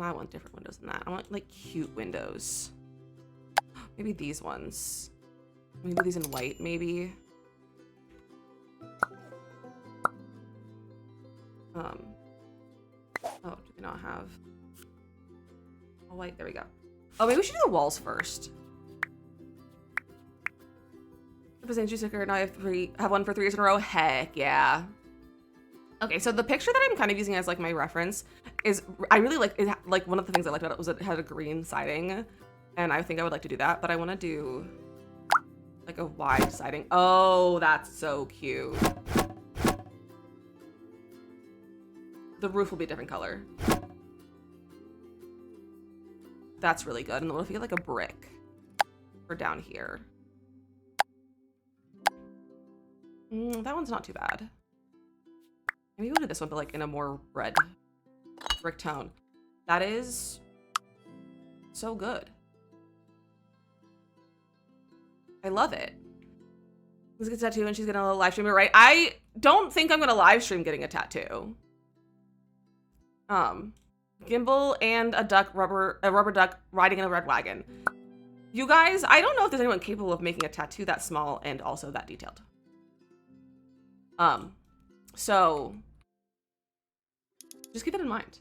I want different windows than that. I want like cute windows. Maybe these ones. Maybe these in white, maybe. Oh, do they not have a white? There we go. Oh, maybe we should do the walls first. If it's an entry sticker, now I have one for 3 years in a row. Heck yeah. Okay, so the picture that I'm kind of using as like my reference is, I really like it. Like one of the things I liked about it was it had a green siding, and I think I would like to do that, but I want to do like a wide siding. Oh, that's so cute. The roof will be a different color. That's really good. And what if we get like a brick for down here? That one's not too bad. Maybe we'll do this one, but like in a more red brick tone. That is so good. I love it. Let's get a tattoo and she's gonna live stream it, right? I don't think I'm gonna live stream getting a tattoo. Gimbal and a rubber duck riding in a red wagon. You guys, I don't know if there's anyone capable of making a tattoo that small and also that detailed. So just keep it in mind.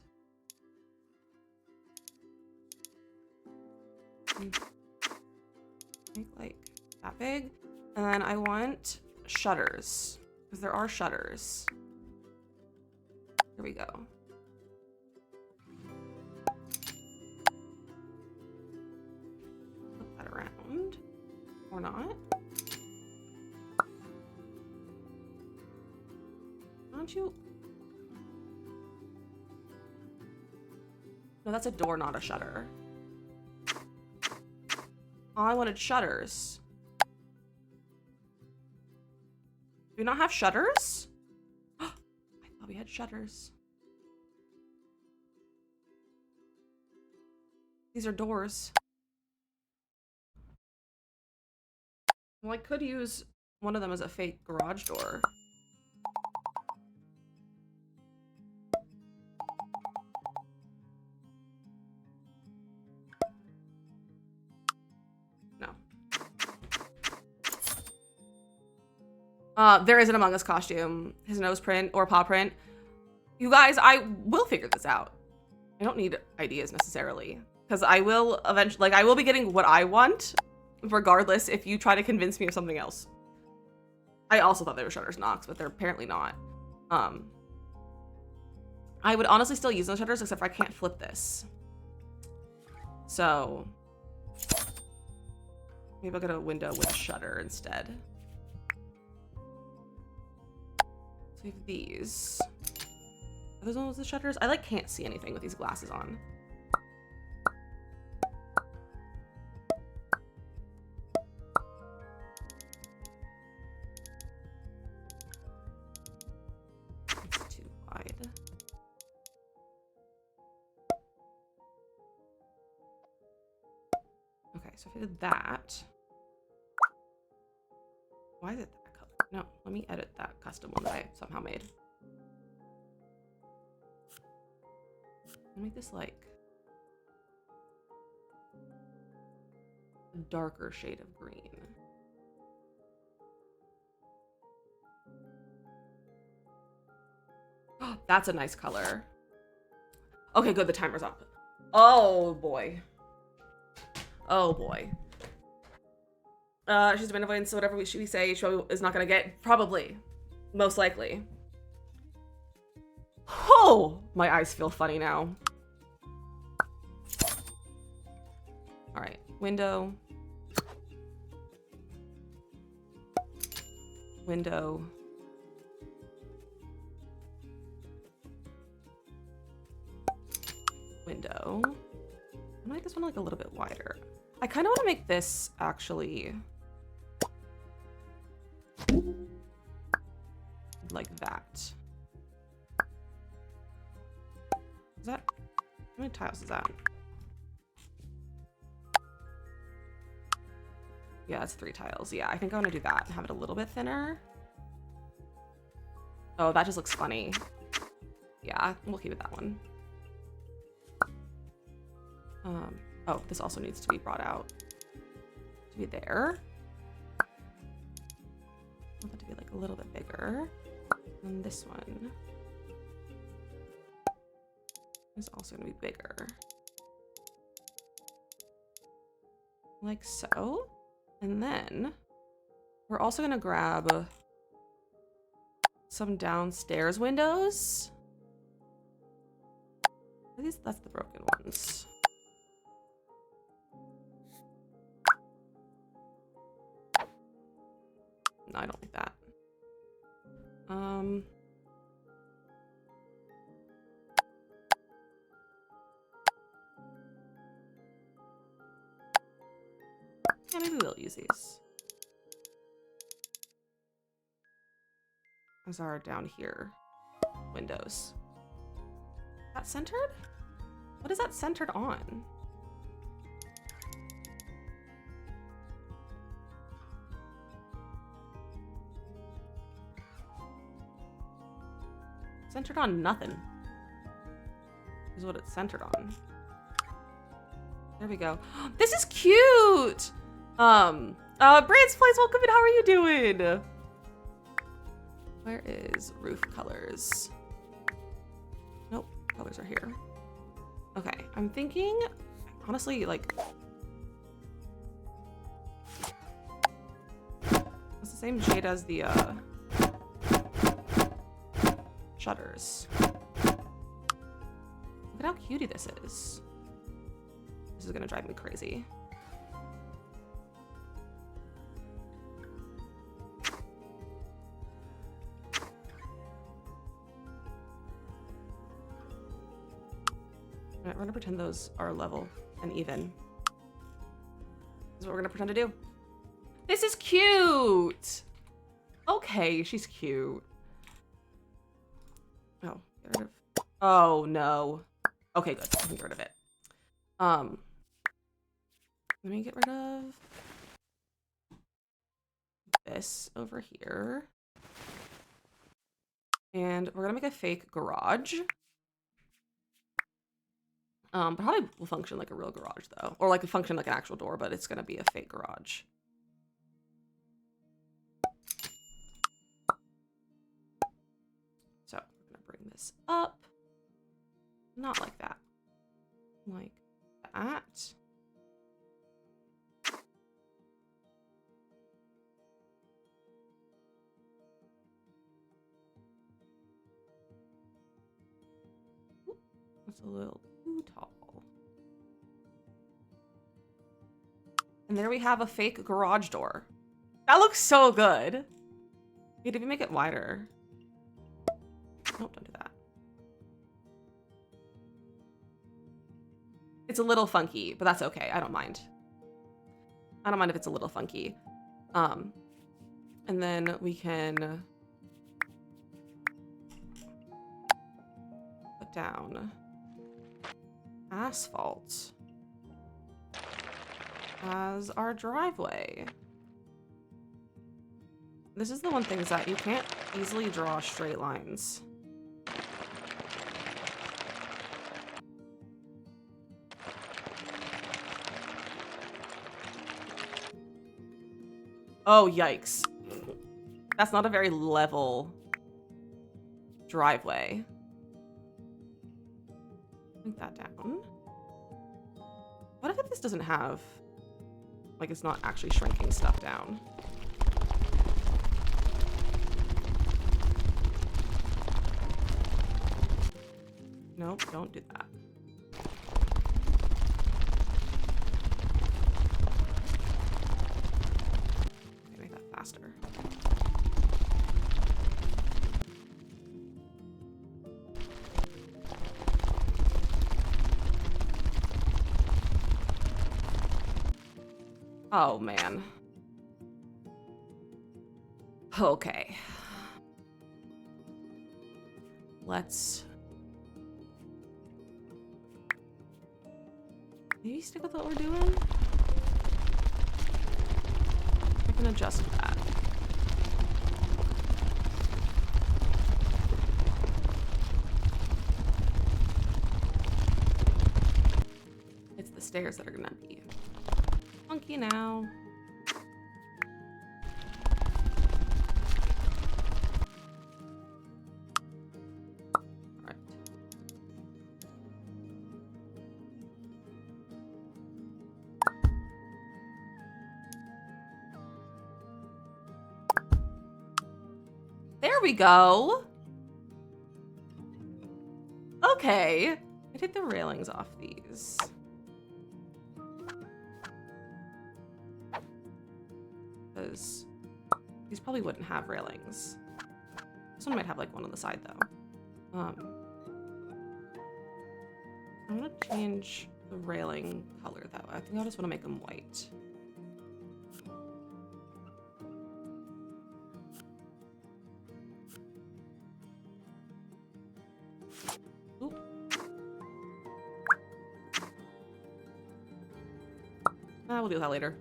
Make like that big. And then I want shutters, because there are shutters. Here we go. Flip that around. Or not. Don't you? No, that's a door, not a shutter. Oh, I wanted shutters. Do we not have shutters? I thought we had shutters. These are doors. Well, I could use one of them as a fake garage door. There is an Among Us costume, his nose print or paw print. You guys, I will figure this out. I don't need ideas necessarily, because I will eventually, like, I will be getting what I want, regardless if you try to convince me of something else. I also thought they were shutters knocks, but they're apparently not. I would honestly still use those shutters, except for I can't flip this. So maybe I'll get a window with a shutter instead. We have these. Are those ones with the shutters? I like can't see anything with these glasses on. It's too wide. Okay, so if I did that. Why is it that color? No, let me edit that custom one that I somehow made. I'll make this like a darker shade of green. Oh, that's a nice color. Okay, good, the timer's up. Oh boy. Oh boy. She's been avoiding, so whatever we say, she is not gonna get. Probably. Most likely. Oh! My eyes feel funny now. Alright. Window. Window. Window. I'm gonna make this one like a little bit wider. I kind of want to make this actually like that. Is that, how many tiles is that? Yeah, it's 3 tiles. Yeah, I think I want to do that and have it a little bit thinner. Oh, that just looks funny. Yeah, we'll keep it that one. Oh, this also needs to be brought out to be there. I want that to be like a little bit bigger. And this one is also going to be bigger. Like so. And then we're also going to grab some downstairs windows. At least that's the broken ones. No, I don't like that. Yeah, maybe we'll use these. As our down here windows. Is that centered? What is that centered on? Centered on nothing is what it's centered on. There we go. This is cute. Brand's Place, welcome in. How are you doing? Where is roof colors? Nope, colors are here. Okay, I'm thinking, honestly, like, it's the same shade as the shutters. Look at how cutie this is. This is gonna drive me crazy. Alright, we're gonna pretend those are level and even. This is what we're gonna pretend to do. This is cute! Okay, she's cute. Oh, get rid of... Oh, no. Okay, good. I can get rid of it. Let me get rid of this over here. And we're gonna make a fake garage. Probably will function like a real garage though. Or like function like an actual door, but it's gonna be a fake garage. So we're gonna bring this up. Not like that. Like that. Ooh, that's a little too tall. And there we have a fake garage door. That looks so good. Wait, if you make it wider. Nope, don't do that. It's a little funky, but that's okay. I don't mind. I don't mind if it's a little funky. And then we can put down asphalt as our driveway. This is the one thing is that you can't easily draw straight lines. Oh, yikes. That's not a very level driveway. Take that down. What if this doesn't have, like, it's not actually shrinking stuff down? Nope, don't do that. Okay, make that faster. Oh, man. Okay. Let's... maybe stick with what we're doing? I can adjust that. It's the stairs that are gonna be funky now. Alright. There we go. Okay. I take the railings off these. Because these probably wouldn't have railings. This one might have like one on the side though. I'm gonna change the railing color though. I think I just want to make them white. Oop. We'll do that later.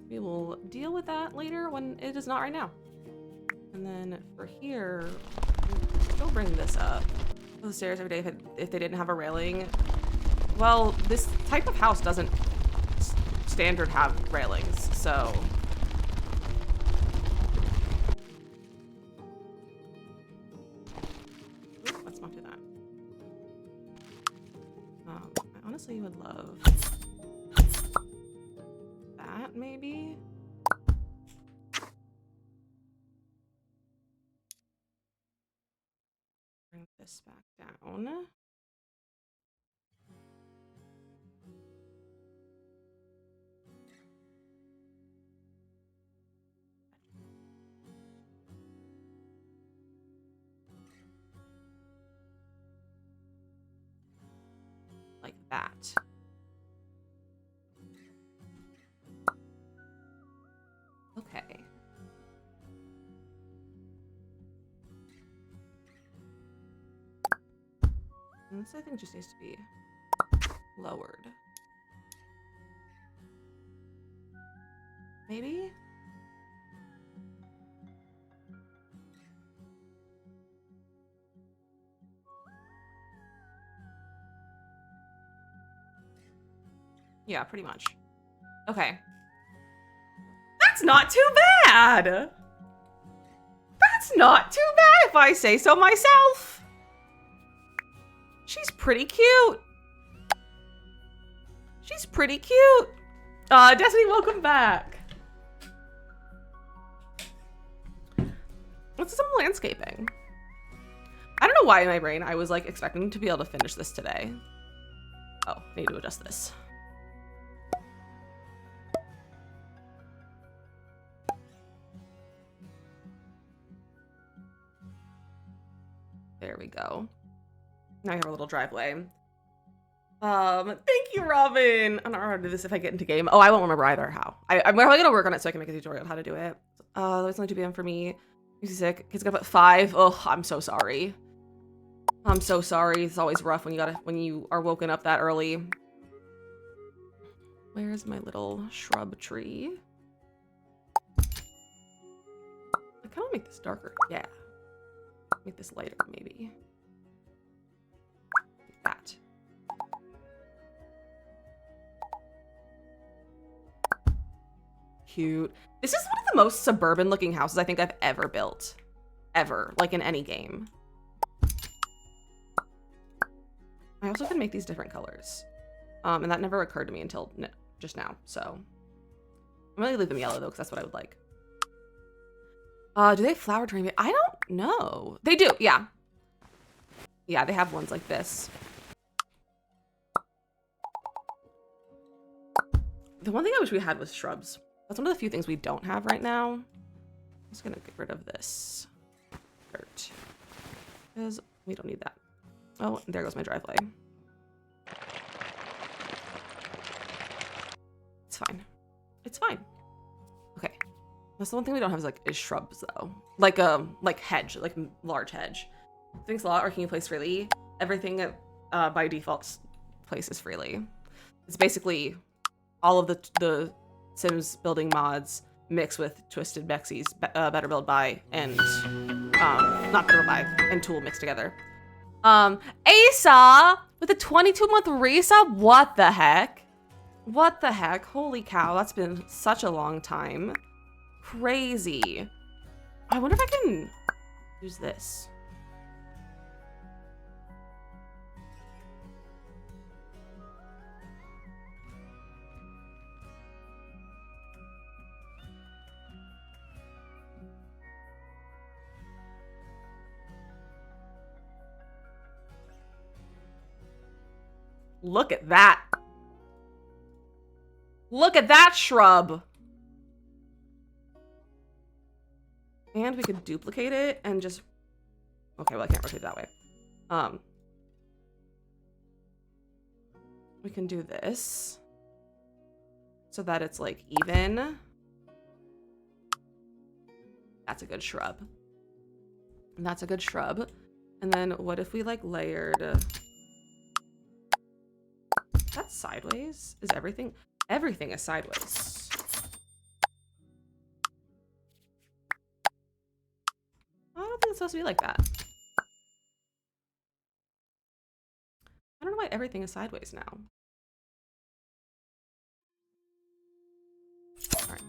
We will deal with that later when it is not right now. And then for here, we'll still bring this up the stairs every day if they didn't have a railing. Well, this type of house doesn't standard have railings, so. Ooh, let's not do that. I honestly would love that, maybe? Bring this back down. Like that. Okay. And this, I think, just needs to be lowered. Maybe? Yeah, pretty much. Okay. That's not too bad! That's not too bad if I say so myself! She's pretty cute! She's pretty cute! Destiny, welcome back! Let's do some landscaping. I don't know why in my brain I was like expecting to be able to finish this today. Oh, I need to adjust this. There we go. Now I have a little driveway. Thank you, Robin. I don't know how to do this if I get into game. Oh, I won't remember either how. I'm probably gonna work on it so I can make a tutorial on how to do it. There's only 2 p.m. for me. He's sick. Kids gotta put 5. Oh, I'm so sorry. I'm so sorry. It's always rough when you are woken up that early. Where's my little shrub tree? I kind of make this darker. Yeah. Make this lighter, maybe. Like that. Cute. This is one of the most suburban looking houses I think I've ever built. Ever. Like in any game. I also can make these different colors. And that never occurred to me until just now, so. I'm gonna leave them yellow though, because that's what I would like. Do they have flower training? I don't know. They do, yeah. Yeah, they have ones like this. The one thing I wish we had was shrubs. That's one of the few things we don't have right now. I'm just gonna get rid of this dirt. Because we don't need that. Oh, there goes my driveway. It's fine. It's fine. Okay. That's the one thing we don't have is shrubs though. Like hedge, like large hedge. Thanks a lot, or can you place freely? Everything by default places freely. It's basically all of the Sims building mods mixed with Twisted Bexy's Better Build By and not Better Build By and Tool mixed together. Asa with a 22-month resub. What the heck? What the heck? Holy cow, that's been such a long time. Crazy. I wonder if I can use this. Look at that. Look at that shrub. And we could duplicate it and just... Okay, well, I can't rotate that way. We can do this so that it's like even. That's a good shrub. And that's a good shrub. And then what if we like layered... That's sideways? Is everything? Everything is sideways. I don't think it's supposed to be like that. I don't know why everything is sideways now? All right.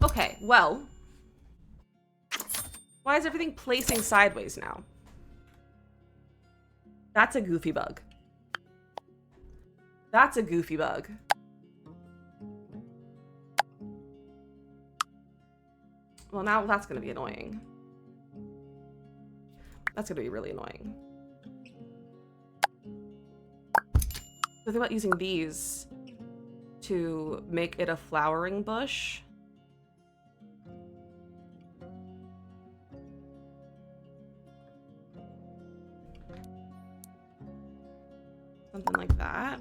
Okay, well, why is everything placing sideways now? That's a goofy bug. That's a goofy bug. Well, now that's gonna be annoying. That's gonna be really annoying. The thing about using these to make it a flowering bush. Something like that.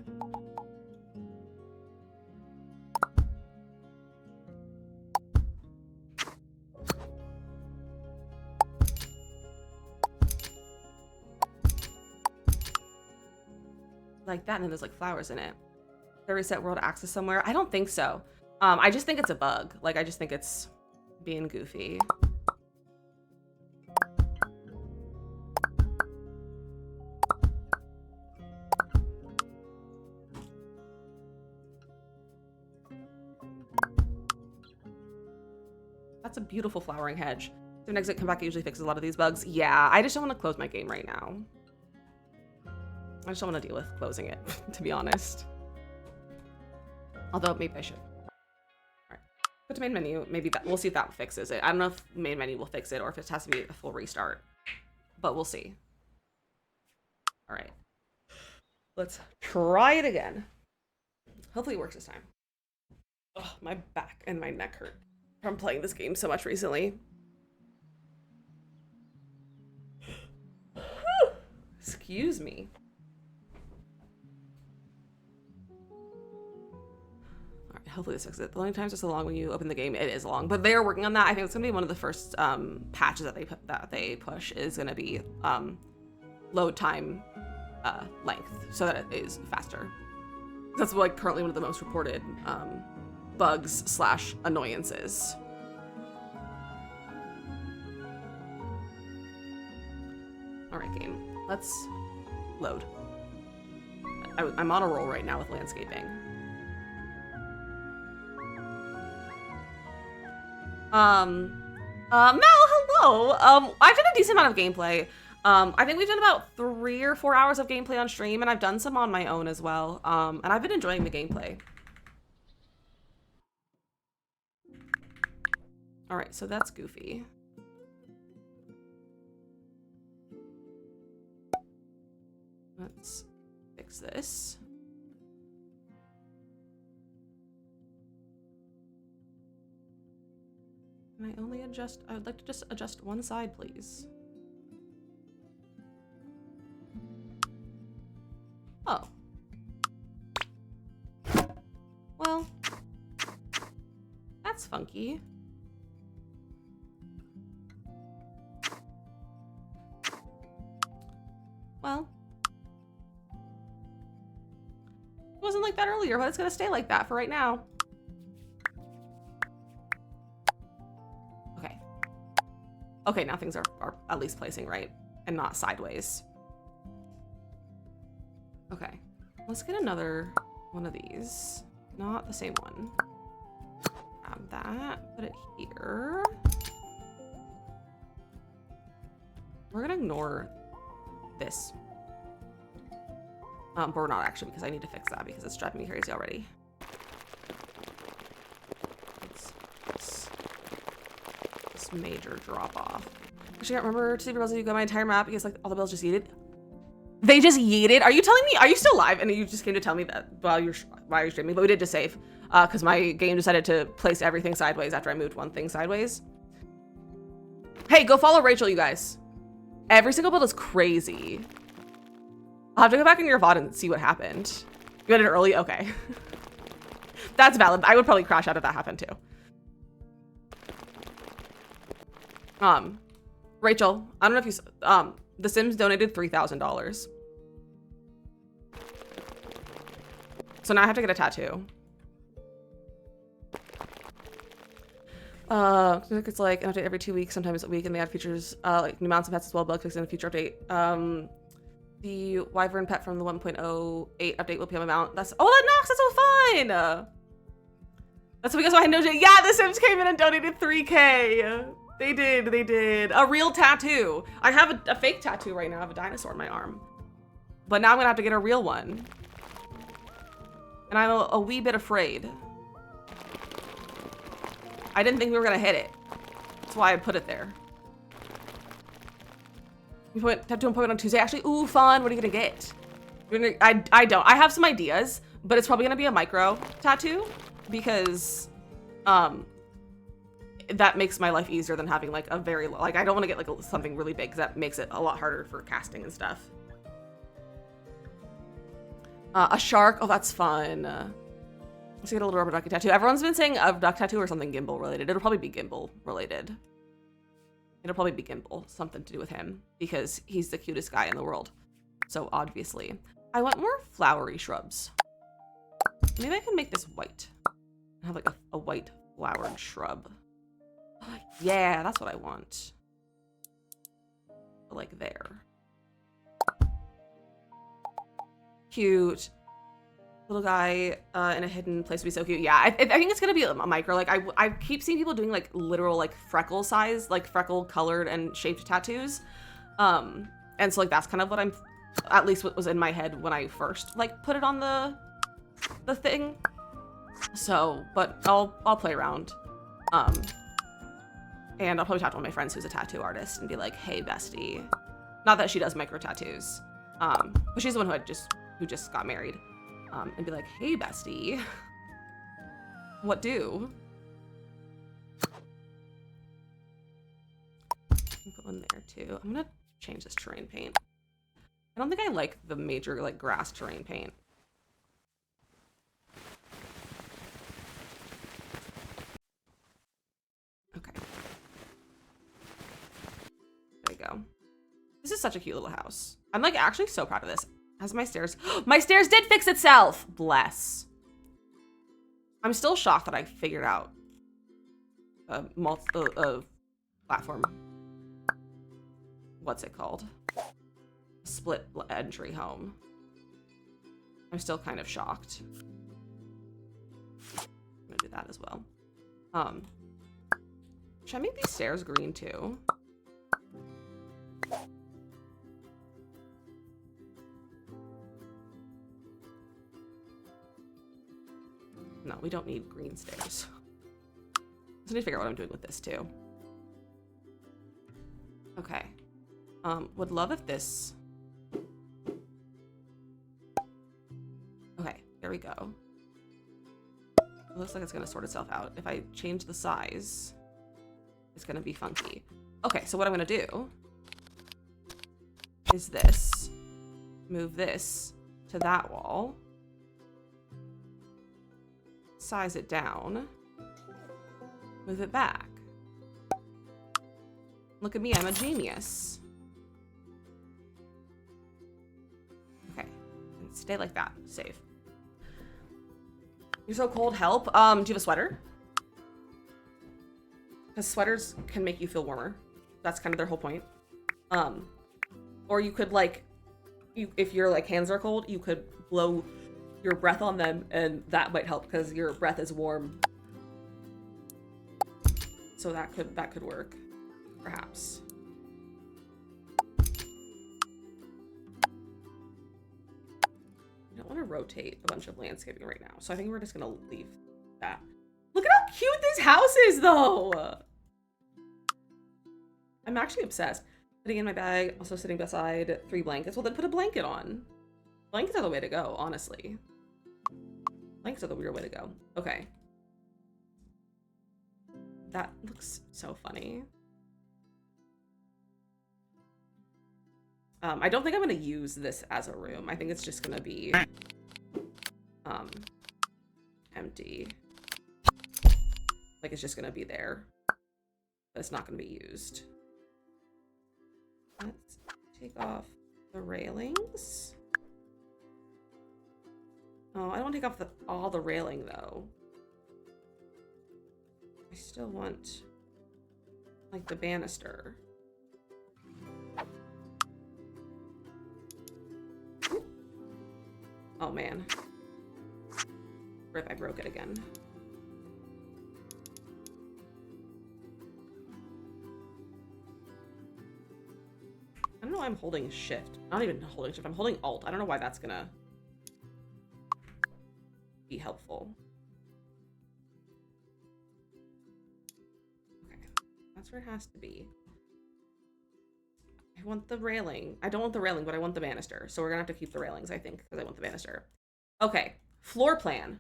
Like that, and then there's like flowers in it. Did I reset world access somewhere? I don't think so. I just think it's a bug. Like, I just think it's being goofy. That's a beautiful flowering hedge. So an exit come back, it usually fixes a lot of these bugs. Yeah, I just don't want to close my game right now. I just don't want to deal with closing it, to be honest. Although maybe I should. All right, go to main menu. Maybe that, we'll see if that fixes it. I don't know if main menu will fix it or if it has to be a full restart, but we'll see. All right, let's try it again. Hopefully it works this time. Oh, my back and my neck hurt from playing this game so much recently. Excuse me. Hopefully this fixes it. The loading times are so long when you open the game. It is long, but they're working on that. I think it's gonna be one of the first patches that they push is gonna be load time length, so that it is faster. That's like currently one of the most reported bugs / annoyances. All right, game. Let's load. I'm on a roll right now with landscaping. Mel, hello. I've done a decent amount of gameplay. I think we've done about 3 or 4 hours of gameplay on stream, and I've done some on my own as well. And I've been enjoying the gameplay. All right, so that's goofy. Let's fix this. Can I only adjust? I would like to just adjust one side, please. Oh. Well, that's funky. Well, it wasn't like that earlier, but it's gonna stay like that for right now. Okay, now things are at least placing right and not sideways. Okay, let's get another one of these. Not the same one. Grab that, put it here. We're gonna ignore this. But we're not actually, because I need to fix that because it's driving me crazy already. Major drop off. Actually, I can't remember to see the bills you got my entire map because like all the bills just yeeted. They just yeeted? Are you telling me? Are you still live? And you just came to tell me that while you're streaming, but we did just save because my game decided to place everything sideways after I moved one thing sideways. Hey, go follow Rachel, you guys. Every single build is crazy. I'll have to go back in your VOD and see what happened. You got it early? Okay. That's valid. I would probably crash out if that happened too. Rachel, I don't know if you, The Sims donated $3,000. So now I have to get a tattoo. It's like an update every 2 weeks, sometimes a week, and they add features like new mounts and pets as well. Bug fixed in a future update. The Wyvern pet from the 1.08 update will be on my mount. That's that knocks. That's so fun. That's because I know. Yeah, the Sims came in and donated 3K. They did. A real tattoo. I have a fake tattoo right now. I have a dinosaur in my arm, but now I'm gonna have to get a real one, and I'm a wee bit afraid. I didn't think we were gonna hit it. That's why I put it there. We put tattoo appointment on Tuesday. Actually, ooh, fun. What are you gonna get? I don't. I have some ideas, but it's probably gonna be a micro tattoo because, that makes my life easier than having like a very like I don't want to get like something really big because that makes it a lot harder for casting and stuff. A shark. Oh, that's fun. Let's get a little rubber ducky tattoo. Everyone's been saying a duck tattoo or something gimbal related. It'll probably be gimbal related. It'll probably be gimbal, something to do with him because he's the cutest guy in the world. So obviously, I want more flowery shrubs. Maybe I can make this white. Have like a white flowered shrub. Yeah, that's what I want. Like there. Cute. Little guy in a hidden place would be so cute. Yeah, I think it's gonna be a micro. Like I keep seeing people doing like literal like freckle size, like freckle colored and shaped tattoos. And so like that's kind of what I'm, at least what was in my head when I first like put it on the thing. So, but I'll play around. And I'll probably talk to one of my friends who's a tattoo artist and be like, hey bestie. Not that she does micro tattoos. But she's the one who just got married. And be like, hey bestie, what do? Put one there too. I'm gonna change this terrain paint. I don't think I like the major like grass terrain paint. Okay. There you go. This is such a cute little house. I'm like actually so proud of this. Has my stairs, my stairs did fix itself. Bless. I'm still shocked that I figured out a platform. What's it called? A split entry home. I'm still kind of shocked. I'm gonna do that as well. Should I make these stairs green too? No, we don't need green stairs. I need to figure out what I'm doing with this too. Okay. Would love if this... Okay, there we go. It looks like it's gonna sort itself out. If I change the size, it's gonna be funky. Okay, so what I'm gonna do is this. Move this to that wall. Size it down. Move it back. Look at me, I'm a genius. Okay, stay like that, safe. You're so cold, help. Do you have a sweater? Because sweaters can make you feel warmer. That's kind of their whole point. Or you could like, if your like hands are cold, you could blow your breath on them and that might help because your breath is warm. So that could work, perhaps. I don't want to rotate a bunch of landscaping right now, so I think we're just gonna leave that. Look at how cute this house is, though. I'm actually obsessed. Sitting in my bag, also sitting beside 3 blankets. Well, then put a blanket on. Blankets are the way to go, honestly. Blankets are the weird way to go. Okay. That looks so funny. I don't think I'm gonna use this as a room. I think it's just gonna be empty. Like it's just gonna be there, but it's not gonna be used. Let's take off the railings. Oh, I don't want to take off all the railing though. I still want, like, the banister. Oh, man. Rip, I broke it again. I don't know why I'm holding shift. Not even holding shift, I'm holding alt. I don't know why that's gonna be helpful. Okay, that's where it has to be. I want the railing. I don't want the railing, but I want the banister. So we're gonna have to keep the railings, I think, because I want the banister. Okay, floor plan.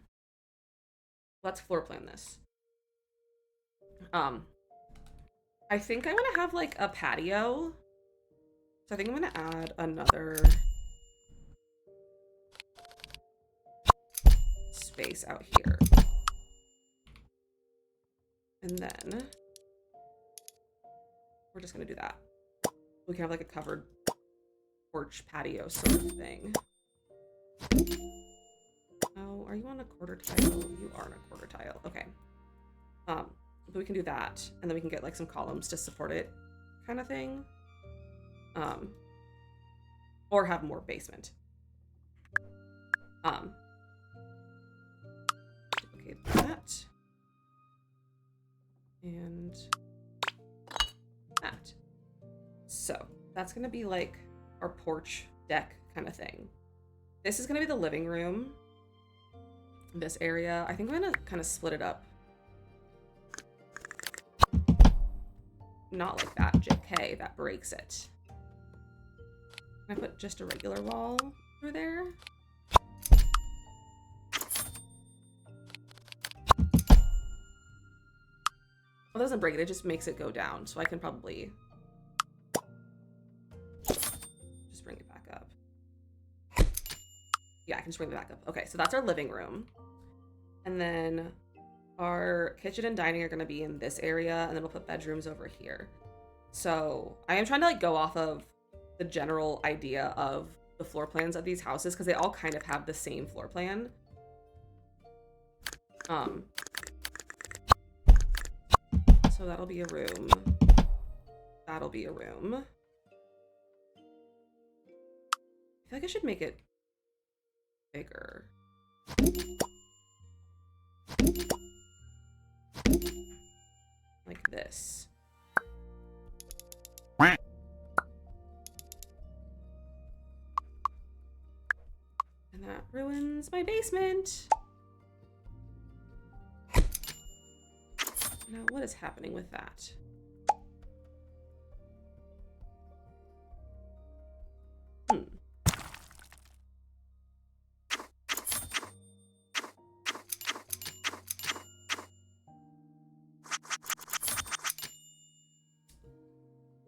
Let's floor plan this. I think I want to have like a patio. So I think I'm gonna add another space out here. And then we're just gonna do that. We can have like a covered porch patio sort of thing. Oh, are you on a quarter tile? You are on a quarter tile. Okay. But we can do that, and then we can get like some columns to support it, kind of thing. Or have more basement. Duplicate that. And that. So that's gonna be like our porch deck kind of thing. This is gonna be the living room. This area. I think I'm gonna kind of split it up. Not like that, JK, that breaks it. Can I put just a regular wall through there? Well, it doesn't break it, it just makes it go down. So I can probably just bring it back up. Yeah, I can just bring it back up. Okay, so that's our living room. And then our kitchen and dining are gonna be in this area, and then we'll put bedrooms over here. So I am trying to like go off of the general idea of the floor plans of these houses because they all kind of have the same floor plan. So that'll be a room. That'll be a room. I feel like I should make it bigger. Like this. And that ruins my basement. Now, what is happening with that?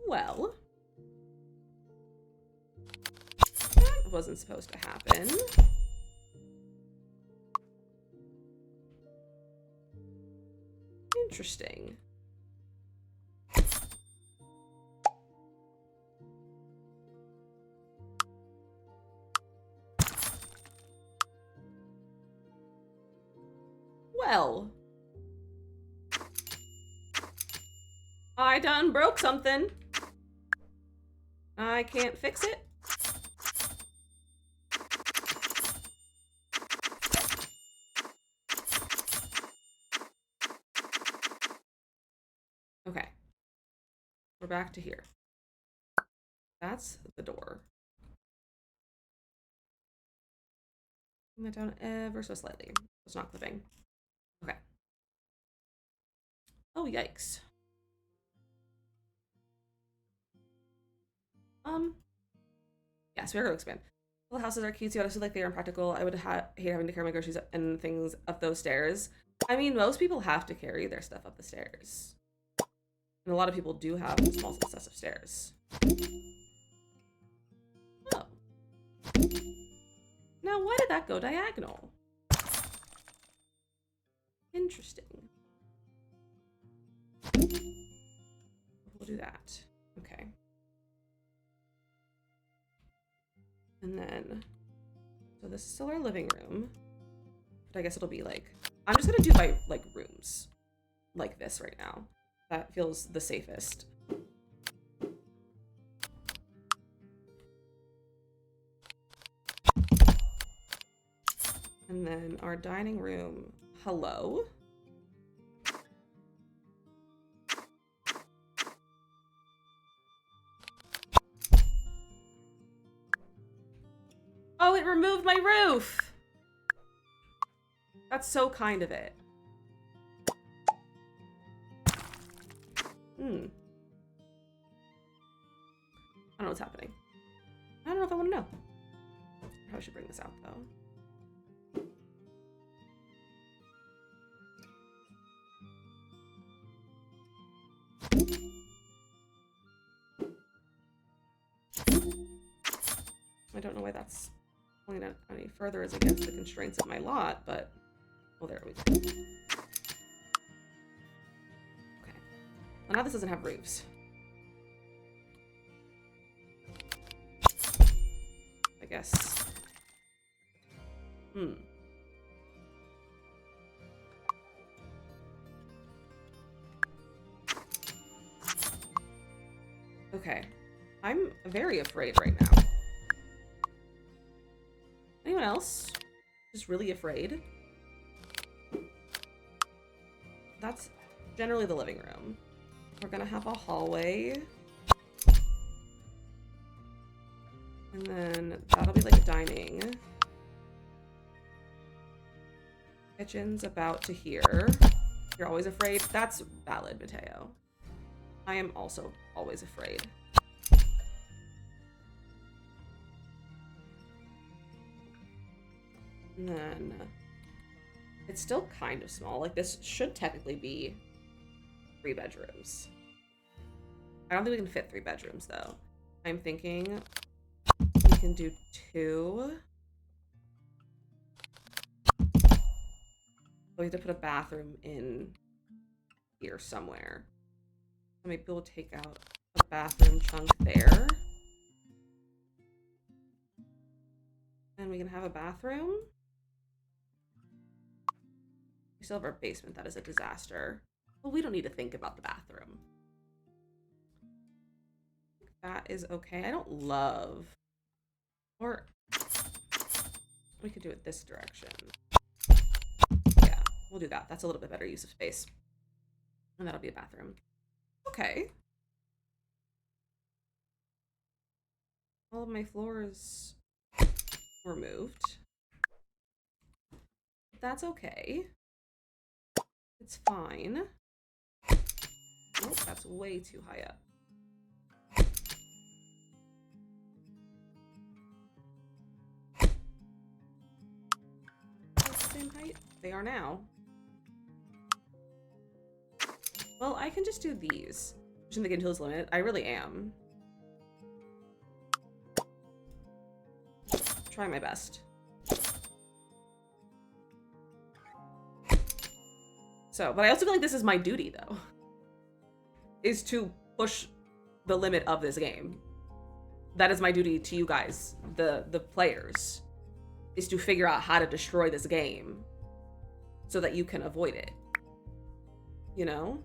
Well, that wasn't supposed to happen. Interesting. Well, I done broke something. I can't fix it. Okay. We're back to here. That's the door. Bring that down ever so slightly. It's not clipping. Okay. Oh, yikes. Yes, we are going to expand. Little houses are cutesy, honestly, like they are impractical. I would hate having to carry my groceries and things up those stairs. I mean, most people have to carry their stuff up the stairs. And a lot of people do have small sets of stairs. Oh. Now, why did that go diagonal? Interesting. We'll do that. Okay. And then, so this is still our living room. But I guess it'll be like, I'm just gonna do by like rooms. like this right now. That feels the safest. And then our dining room. Hello? Oh, it removed my roof! That's so kind of it. I don't know what's happening. I don't know if I want to know. I probably should bring this out, though. I don't know why that's pulling it any further as against the constraints of my lot, but... well, there we go. Okay. Well, now this doesn't have roofs. I guess. Okay. I'm very afraid right now. Anyone else? Just really afraid? That's generally the living room. We're gonna have a hallway. And then that'll be like dining. Kitchen's about to here. You're always afraid? That's valid, Mateo. I am also always afraid. And then it's still kind of small. Like, this should technically be 3 bedrooms. I don't think we can fit 3 bedrooms, though. I'm thinking we can do 2. We have to put a bathroom in here somewhere. So maybe we'll take out a bathroom chunk there. And we can have a bathroom. We still have our basement. That is a disaster. Well, we don't need to think about the bathroom. That is okay. I don't love... or... we could do it this direction. Yeah, we'll do that. That's a little bit better use of space. And that'll be a bathroom. Okay. All of my floors were moved. That's okay. It's fine. Nope, that's way too high up. Same height? They are now. Well, I can just do these. Pushing the game to its limit. I really am. Try my best. So, but I also feel like this is my duty, though. Is to push the limit of this game. That is my duty to you guys, the players. Is to figure out how to destroy this game. So that you can avoid it. You know?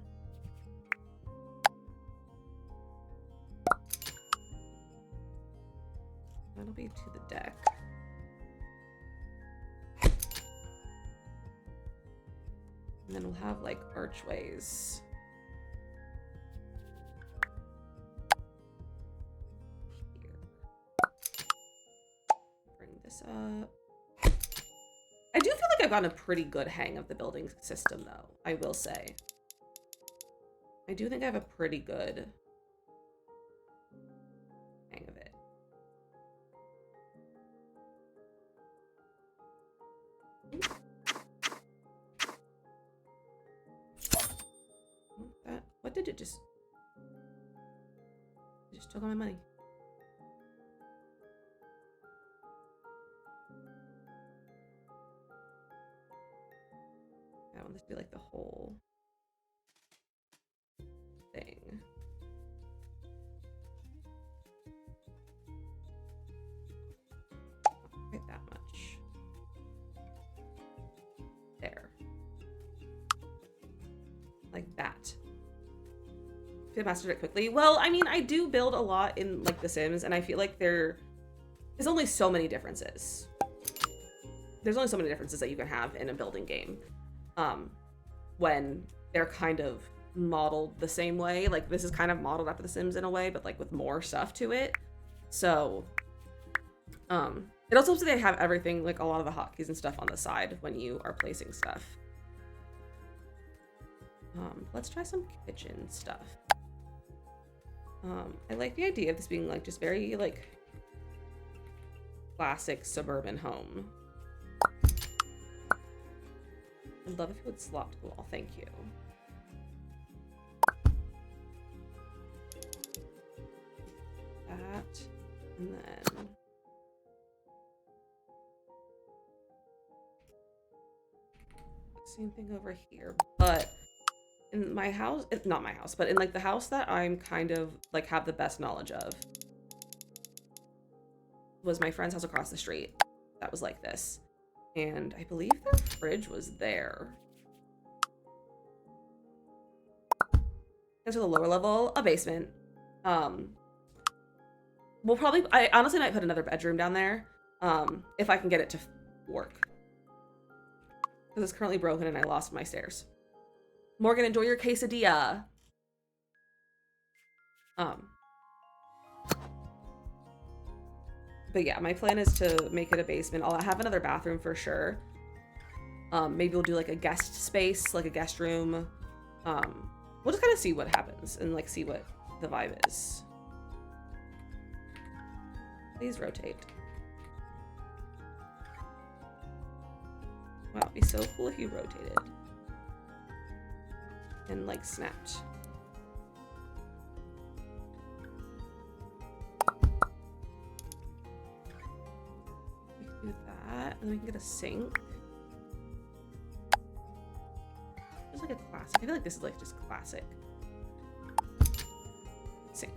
That'll be to the deck. And then we'll have like archways. Here. Bring this up. I do feel like I've gotten a pretty good hang of the building system, though, I will say. I do think I have a pretty good hang of it. What did it just... it just took all my money. I want this to be like the whole thing. Not quite that much. There. like that. If I mastered it quickly. Well, I mean, I do build a lot in like The Sims, and I feel like there's only so many differences. There's only so many differences that you can have in a building game. When they're kind of modeled the same way. Like this is kind of modeled after The Sims in a way, but like with more stuff to it. So, it also helps that they have everything, like a lot of the hotkeys and stuff on the side when you are placing stuff. Let's try some kitchen stuff. I like the idea of this being like just very like classic suburban home. I'd love if you would slop to the wall. Thank you. That, and then same thing over here, but in my house, not my house, but in like the house that I'm kind of like have the best knowledge of was my friend's house across the street. That was like this. And I believe their fridge was there. Into the lower level, a basement. We'll probably, I honestly might put another bedroom down there, if I can get it to work. Because it's currently broken and I lost my stairs. Morgan, enjoy your quesadilla. But yeah, my plan is to make it a basement. I'll have another bathroom for sure. Maybe we'll do like a guest space, like a guest room. We'll just kind of see what happens and like see what the vibe is. Please rotate. Wow, it'd be so cool if you rotated. And like snapped. We can do that, and then we can get a sink. It's like a classic. I feel like this is like just classic. Sink.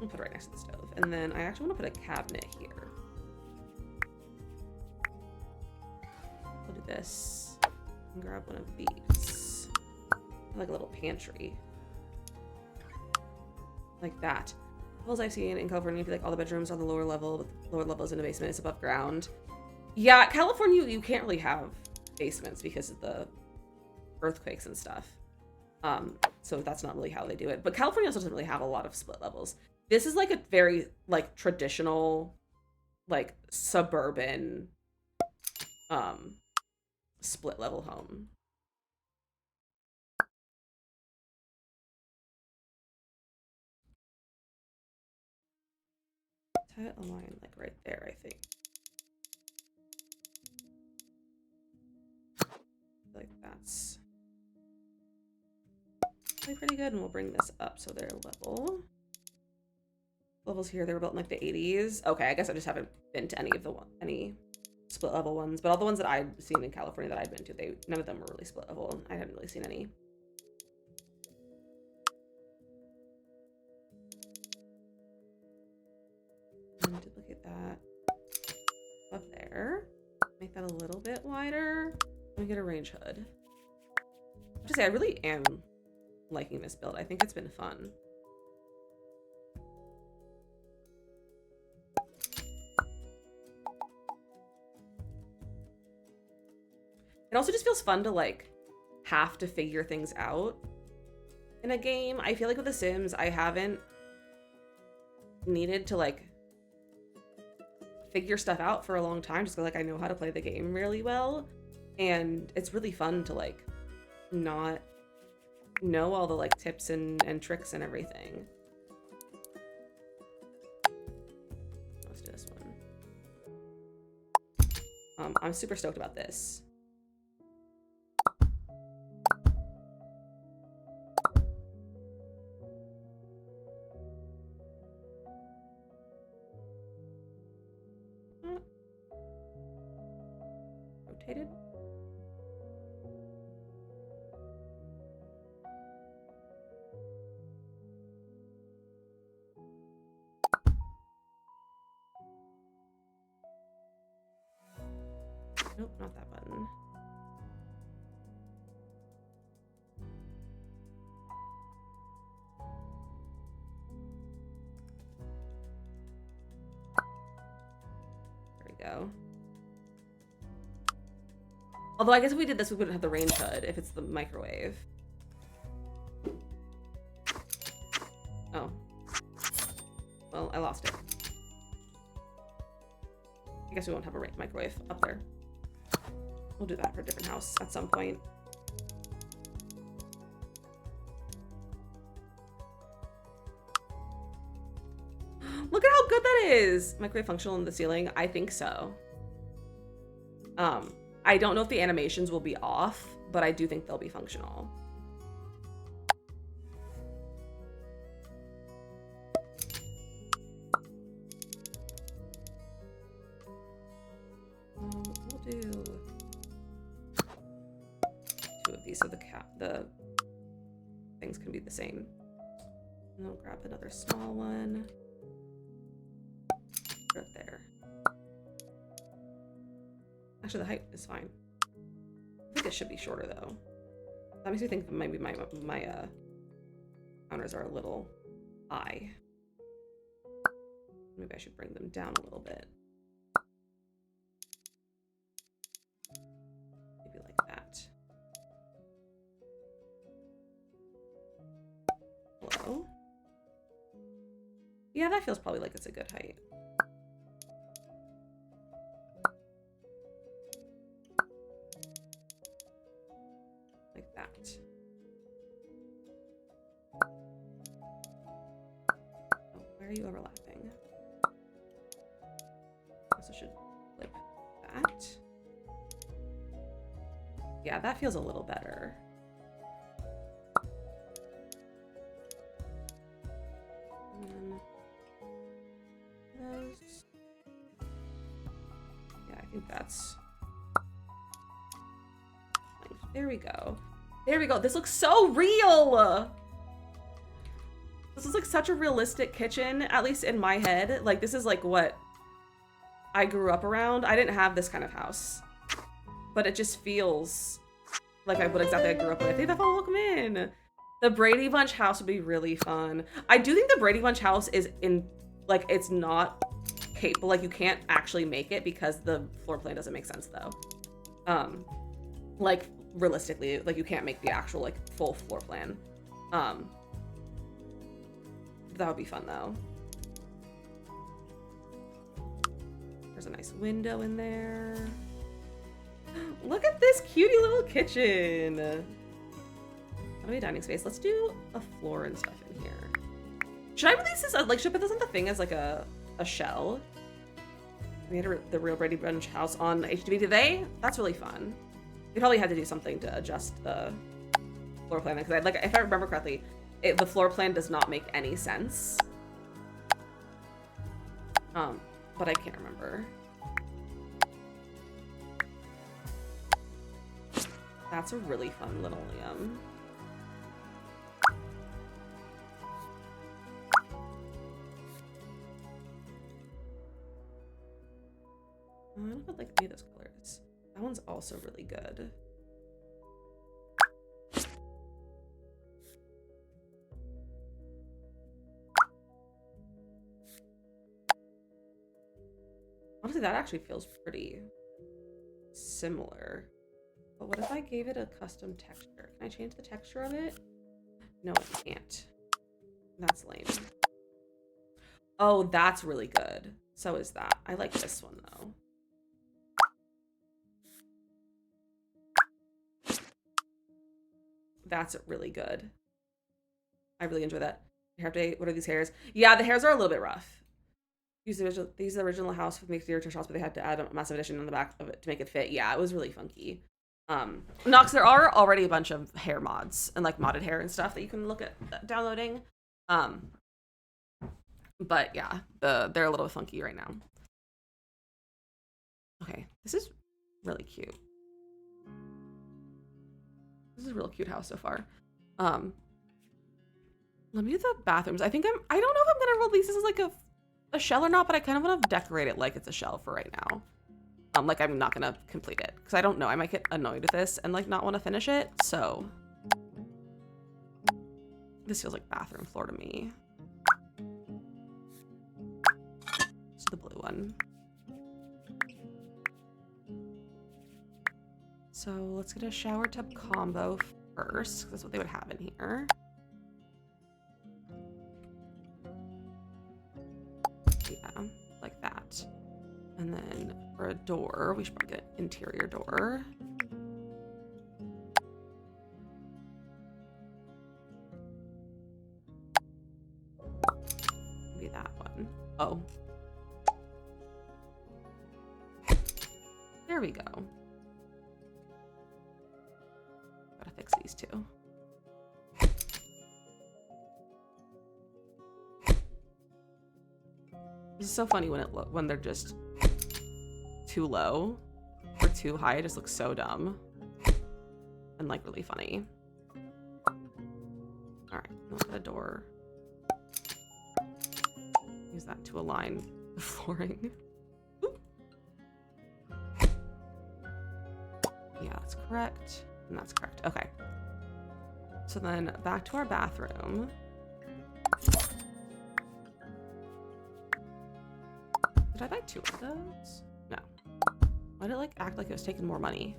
I'll put it right next to the stove. And then I actually want to put a cabinet here. We'll do this and grab one of these. Like a little pantry. Like that. As I've seen in California, I feel like all the bedrooms are on the lower level, but the lower level is in the basement, it's above ground. Yeah, California, you can't really have basements because of the earthquakes and stuff. So that's not really how they do it. But California also doesn't really have a lot of split levels. This is like a very like traditional, like suburban, split level home. Tie it a line like right there, I think. Like that's really pretty good, and we'll bring this up so they're level. Levels here, they were built in like the 80s. Okay, I guess I just haven't been to any of the any split level ones, but all the ones that I've seen in California that I've been to, none of them were really split level. I hadn't really seen any. And duplicate that up there. Make that a little bit wider. Let me get a range hood. Just say I really am liking this build. I think it's been fun. It also just feels fun to like have to figure things out in a game. I feel like with The Sims, I haven't needed to like figure stuff out for a long time just because like I know how to play the game really well, and it's really fun to like not know all the like tips and tricks and everything. Let's do this one. I'm super stoked about this. Rotated. Nope, not that button. go. Although I guess if we did this, we wouldn't have the range hood if it's the microwave. Oh. Well, I lost it. I guess we won't have a microwave up there. We'll do that for a different house at some point. Look at how good that is! Microwave functional in the ceiling? I think so. I don't know if the animations will be off, but I do think they'll be functional. We'll do 2 of these so the things can be the same. And I'll grab another small one. Right there. Actually, the height is fine. I think it should be shorter though. That makes me think maybe my counters are a little high. Maybe I should bring them down a little bit. Maybe like that. Hello? Yeah, that feels probably like it's a good height. Like that. Oh, where are you overlapping? Also should flip that. Yeah, that feels a little better. Those. Yeah, I think that's. There we go. There we go. This looks so real. This is like such a realistic kitchen, at least in my head. Like this is like what I grew up around. I didn't have this kind of house, but it just feels like what exactly I grew up with. Hey, Bethel, welcome in. The Brady Bunch house would be really fun. I do think the Brady Bunch house is like, it's not capable. Like you can't actually make it because the floor plan doesn't make sense though. Like realistically, like you can't make the actual like full floor plan. That would be fun though. There's a nice window in there. Look at this cutie little kitchen. How many dining space? Let's do a floor and stuff in here. Should I release this? Like, should I put this on the thing as like a shell? We had the real Brady Bunch house on HTV today. That's really fun. We probably had to do something to adjust the floor plan because like, if I remember correctly, the floor plan does not make any sense. But I can't remember. That's a really fun linoleum. I don't know if I'd like any of those colors. That one's also really good. Honestly, that actually feels pretty similar. But what if I gave it a custom texture? Can I change the texture of it? No, I can't. That's lame. Oh, that's really good. So is that. I like this one though. That's really good. I really enjoy that. Hair update. What are these hairs? Yeah, the hairs are a little bit rough. These are the original house with mixed exterior shots, but they had to add a massive addition on the back of it to make it fit. Yeah, it was really funky. Nox, there are already a bunch of hair mods and like modded hair and stuff that you can look at downloading. But yeah, they're a little funky right now. Okay, this is really cute. This is a real cute house so far. Let me do the bathrooms. I don't know if I'm gonna release this as like a shell or not, but I kind of want to decorate it like it's a shell for right now. Like I'm not gonna complete it because I don't know. I might get annoyed with this and like not want to finish it. So this feels like bathroom floor to me. It's the blue one. So let's get a shower tub combo first, 'cause that's what they would have in here. Yeah, like that. And then for a door, we should probably get an interior door. Maybe that one. Oh. There we go. Gotta fix these two. This is so funny when they're just too low or too high. It just looks so dumb and like really funny. All right, let's get a door. Use that to align the flooring. Yeah, that's correct. And that's correct. Okay. So then back to our bathroom. Did I buy 2 of those? No. Why did it like act like it was taking more money?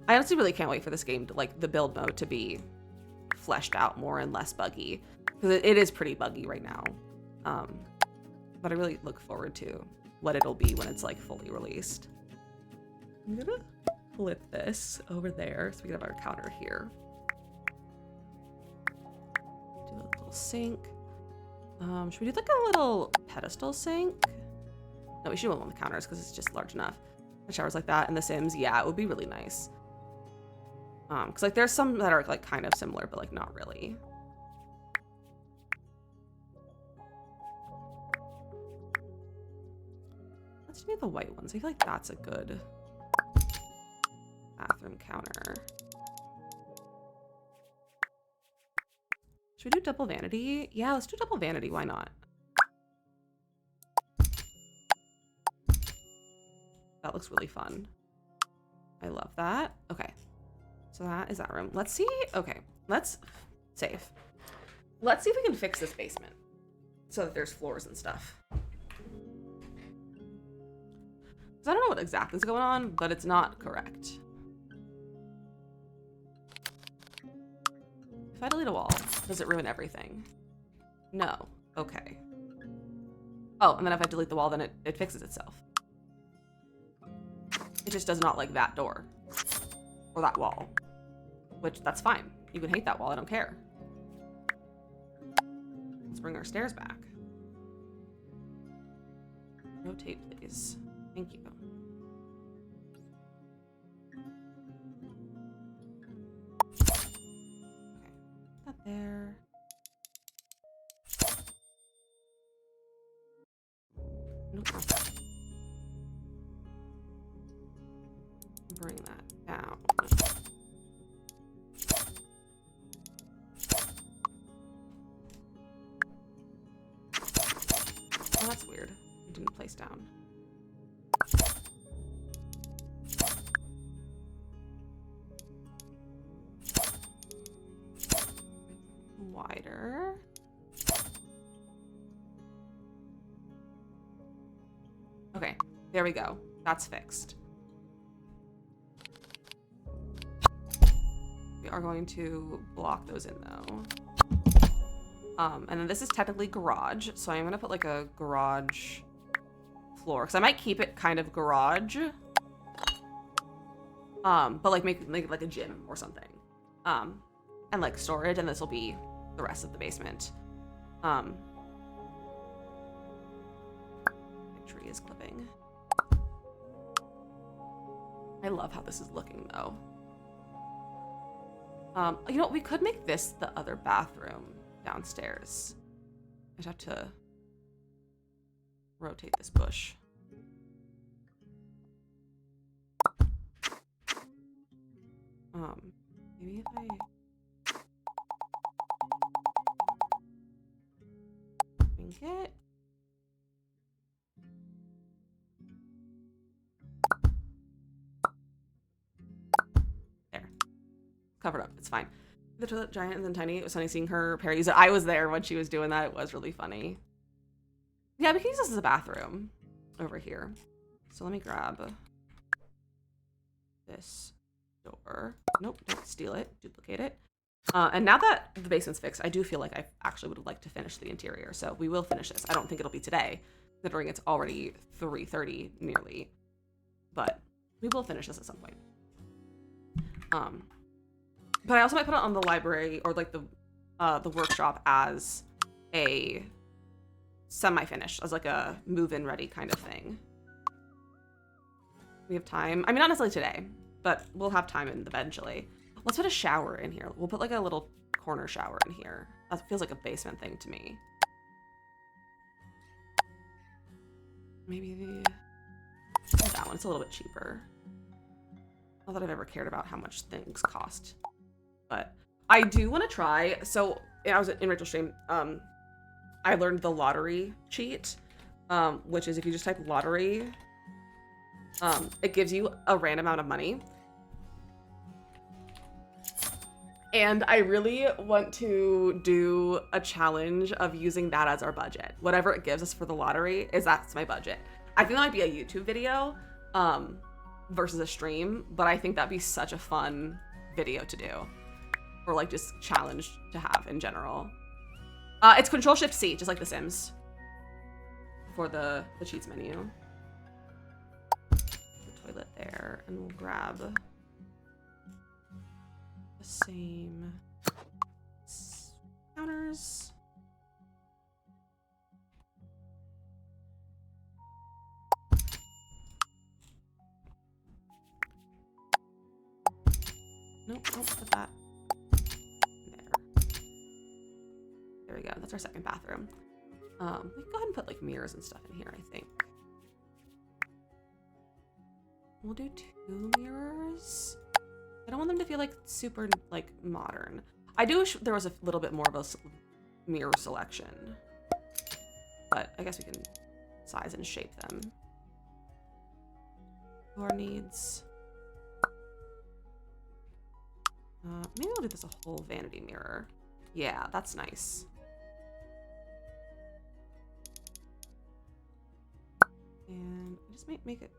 I honestly really can't wait for this game to like the build mode to be fleshed out more and less buggy. Because it is pretty buggy right now. But I really look forward to what it'll be when it's like fully released. I'm gonna flip this over there so we can have our counter here. Do a little sink. Should we do like a little pedestal sink? No, we should do one on the counters because it's just large enough. The showers like that in The Sims, yeah, it would be really nice. Because like there's some that are like kind of similar, but like not really. Let's do the white ones. I feel like that's a good bathroom counter. Should we do double vanity? Yeah, let's do double vanity. Why not? That looks really fun. I love that. Okay. So that is that room. Let's see. Okay. Let's save. Let's see if we can fix this basement so that there's floors and stuff. I don't know what exactly is going on, but it's not correct. If I delete a wall, does it ruin everything? No. Okay. Oh, and then if I delete the wall, then it fixes itself. It just does not like that door. Or that wall. Which, that's fine. You can hate that wall, I don't care. Let's bring our stairs back. Rotate, please. Thank you. Okay, that there. Nope, not that. Bring that down. Oh, that's weird. It didn't place down. Wider. Okay, there we go. That's fixed. We are going to block those in though. And then this is technically garage, so I'm gonna put like a garage floor because I might keep it kind of garage. But like make it like a gym or something. And like storage, and this will be the rest of the basement. My tree is clipping. I love how this is looking though. You know, we could make this the other bathroom downstairs. I'd have to rotate this bush. Maybe if I think it. There. Covered up. It's fine. The toilet giant and then tiny. It was funny seeing her pair use it. I was there when she was doing that. It was really funny. Yeah, we can use this as a bathroom over here. So let me grab this door. Nope, don't steal it. Duplicate it. And now that the basement's fixed, I do feel like I actually would like to finish the interior. So we will finish this. I don't think it'll be today, considering it's already 3:30 nearly. But we will finish this at some point. But I also might put it on the library or like the workshop as a semi-finished, as like a move-in ready kind of thing. We have time. I mean, not necessarily today, but we'll have time eventually. Let's put a shower in here. We'll put like a little corner shower in here. That feels like a basement thing to me. Maybe that one. It's a little bit cheaper. Not that I've ever cared about how much things cost, but I do want to try. So I was in Rachel's stream. I learned the lottery cheat, which is if you just type lottery, it gives you a random amount of money. And I really want to do a challenge of using that as our budget. Whatever it gives us for the lottery that's my budget. I think that might be a YouTube video versus a stream, but I think that'd be such a fun video to do. Or like just challenge to have in general. It's Control-Shift-C, just like The Sims. For the cheats menu. The toilet there, and we'll grab the same counters. Nope, don't put that there. There we go. That's our second bathroom. We can go ahead and put like mirrors and stuff in here, I think. We'll do 2 mirrors. I don't want them to feel like super like modern. I do wish there was a little bit more of a mirror selection, but I guess we can size and shape them to our needs. Maybe I'll do this a whole vanity mirror. Yeah, that's nice. And I just might make it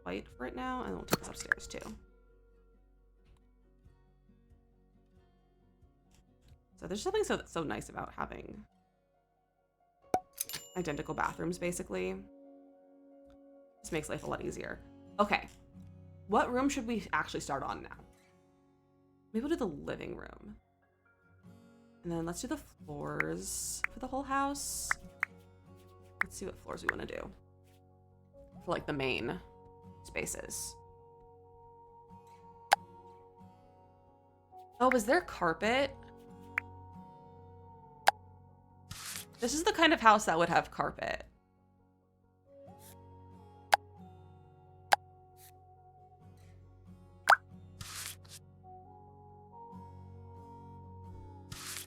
white for right now, and then we'll take this upstairs too. So there's something so nice about having identical bathrooms, basically. This makes life a lot easier. Okay, what room should we actually start on now? Maybe we'll do the living room. And then let's do the floors for the whole house. Let's see what floors we want to do for like the main spaces. Oh, is there carpet? This is the kind of house that would have carpet.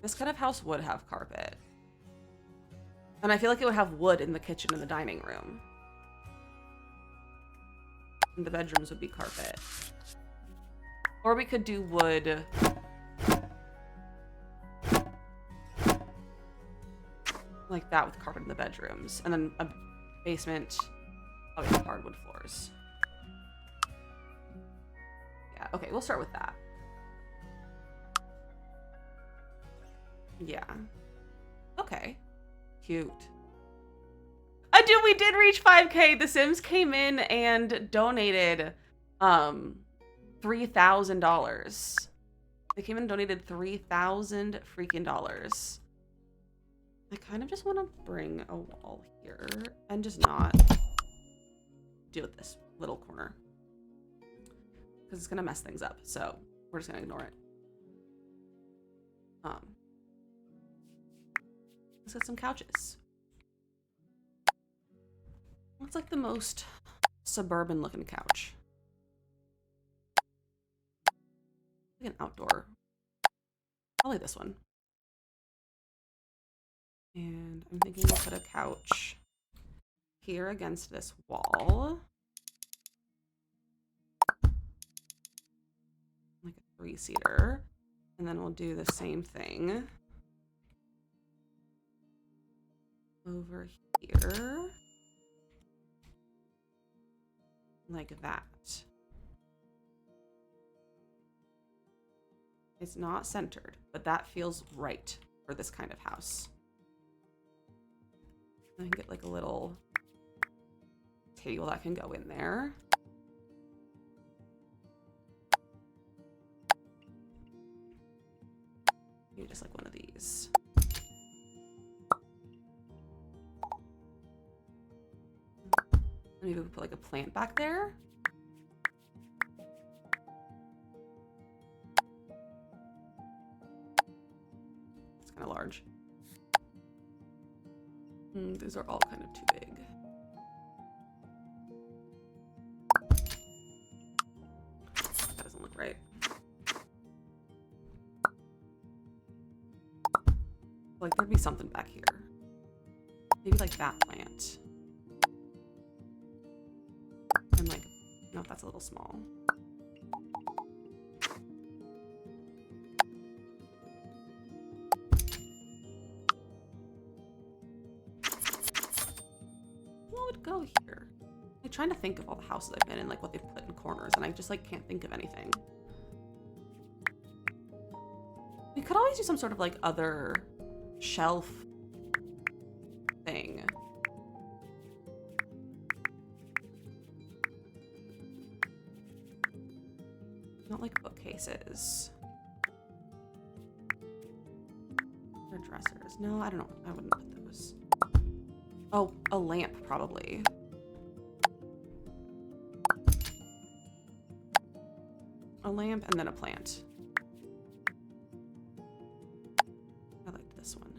This kind of house would have carpet. And I feel like it would have wood in the kitchen and the dining room. And the bedrooms would be carpet. Or we could do wood. Like that with carpet in the bedrooms. And then a basement, obviously hardwood floors. Yeah, okay, we'll start with that. Yeah. Okay. Cute. We did reach 5K. The Sims came in and donated $3,000. They came in and donated $3,000 freaking dollars. I kind of just want to bring a wall here and just not deal with this little corner because it's gonna mess things up. So we're just gonna ignore it. Let's get some couches. What's like the most suburban looking couch? Like an outdoor. Probably this one. And I'm thinking we'll put a couch here against this wall. Like a 3-seater. And then we'll do the same thing over here. Like that. It's not centered, but that feels right for this kind of house. I can get like a little table that can go in there. Maybe just like one of these. Maybe we can put like a plant back there. It's kind of large. These are all kind of too big. That doesn't look right. Like there'd be something back here. Maybe like that plant. And like, no, that's a little small. What would go here? I'm trying to think of all the houses I've been in, like what they've put in corners, and I just like can't think of anything. We could always do some sort of like other shelf thing. Not like bookcases. Or dressers. No, I don't know. I wouldn't put those. Oh, a lamp probably. A lamp and then a plant. I liked this one.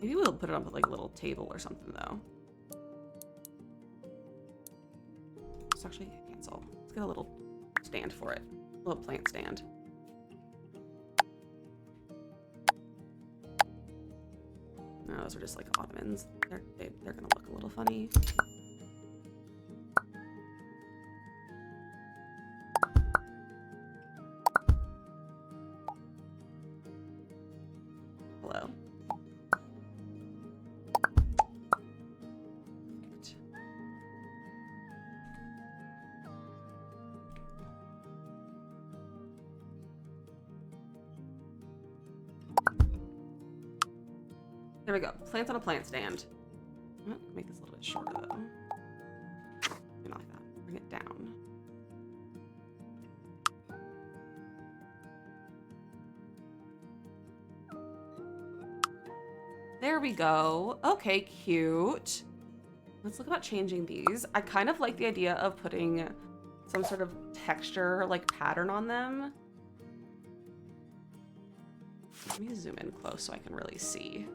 Maybe we'll put it up with like a little table or something though. Let's actually cancel. Let's get a little stand for it. A little plant stand. No, those are just like ottomans. They're gonna look a little funny. Hello. Perfect. There we go. Plants on a plant stand. I'm gonna make this a little bit shorter though. Maybe not like that. Bring it down. There we go. Okay, cute. Let's look about changing these. I kind of like the idea of putting some sort of texture, like pattern on them. Let me zoom in close so I can really see.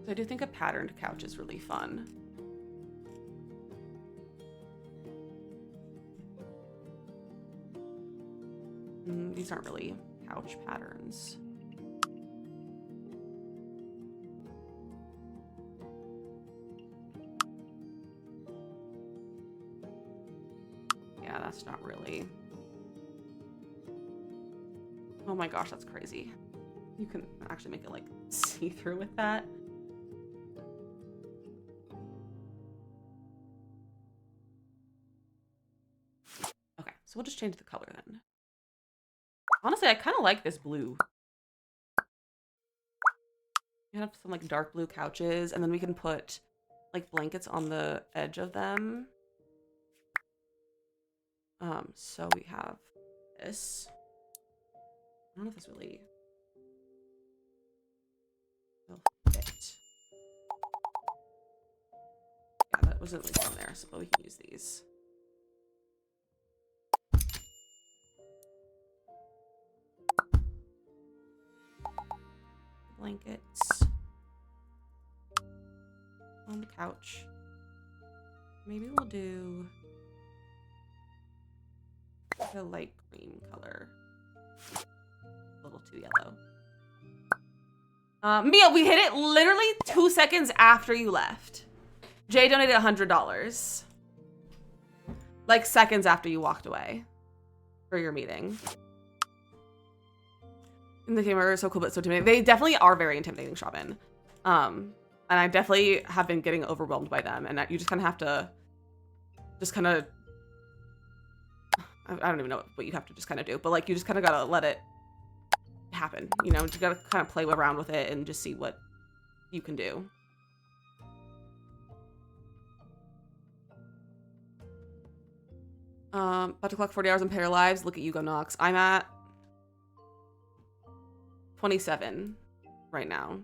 So I do think a patterned couch is really fun. These aren't really couch patterns. Yeah, that's not really. Oh my gosh, that's crazy. You can actually make it like see-through with that. Okay, so we'll just change the color then. Honestly, I kind of like this blue. We have some like dark blue couches, and then we can put like blankets on the edge of them. So we have this. I don't know if this really will fit. Yeah, that wasn't like on there, so we can use these. Blankets on the couch. Maybe we'll do the light cream color. A little too yellow. Mia, we hit it literally 2 seconds after you left. Jay donated $100. Like seconds after you walked away for your meeting. And the camera is so cool, but so intimidating. They definitely are very intimidating, Shabin. And I definitely have been getting overwhelmed by them, and that you just kind of have to just kind of, I don't even know what you have to just kind of do, but like you just kind of gotta let it happen, you know, you gotta kind of play around with it and just see what you can do. About to clock 40 hours in pair lives. Look at you go, Nox. I'm at 27 right now.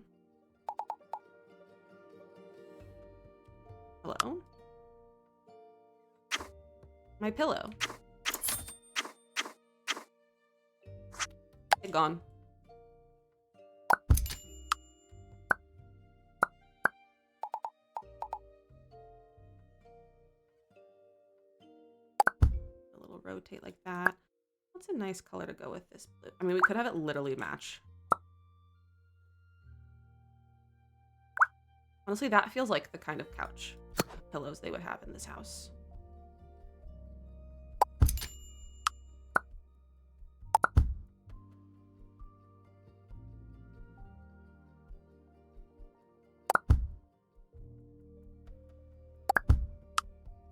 Hello? My pillow. It's gone. A little rotate like that. What's a nice color to go with this blue? I mean, we could have it literally match. Honestly, that feels like the kind of couch pillows they would have in this house.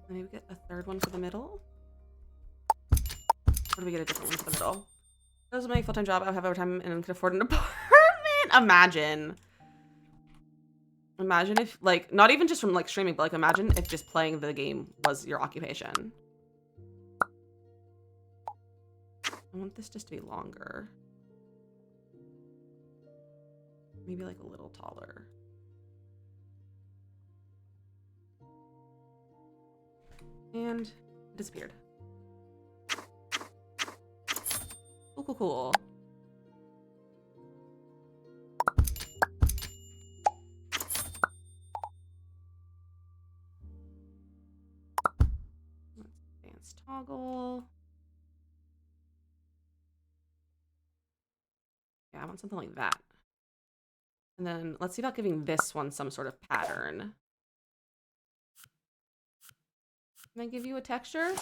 Maybe get a third one for the middle. Or do we get a different one for the middle? This is my full-time job. I have overtime and can afford an apartment. Imagine. Imagine if, like, not even just from, like, streaming, but, like, imagine if just playing the game was your occupation. I want this just to be longer. Maybe, like, a little taller. And it disappeared. Cool, cool, cool. Advanced toggle. Yeah, I want something like that. And then let's see about giving this one some sort of pattern. Can I give you a texture?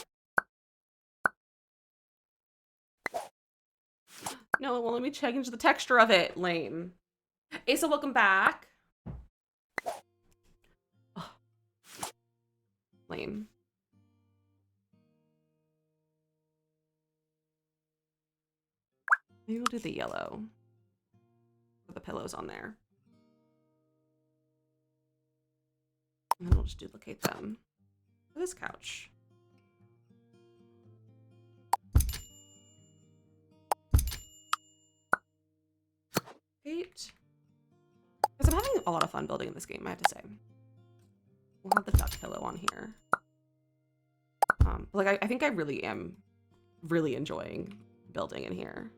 No, it won't let me change the texture of it. Lame. Asa, welcome back. Oh. Lame. Maybe we'll do the yellow. Put the pillows on there. And then we'll just duplicate them for this couch. Great. Because I'm having a lot of fun building this game, I have to say. We'll have the duck pillow on here. Like I think I really am really enjoying building in here.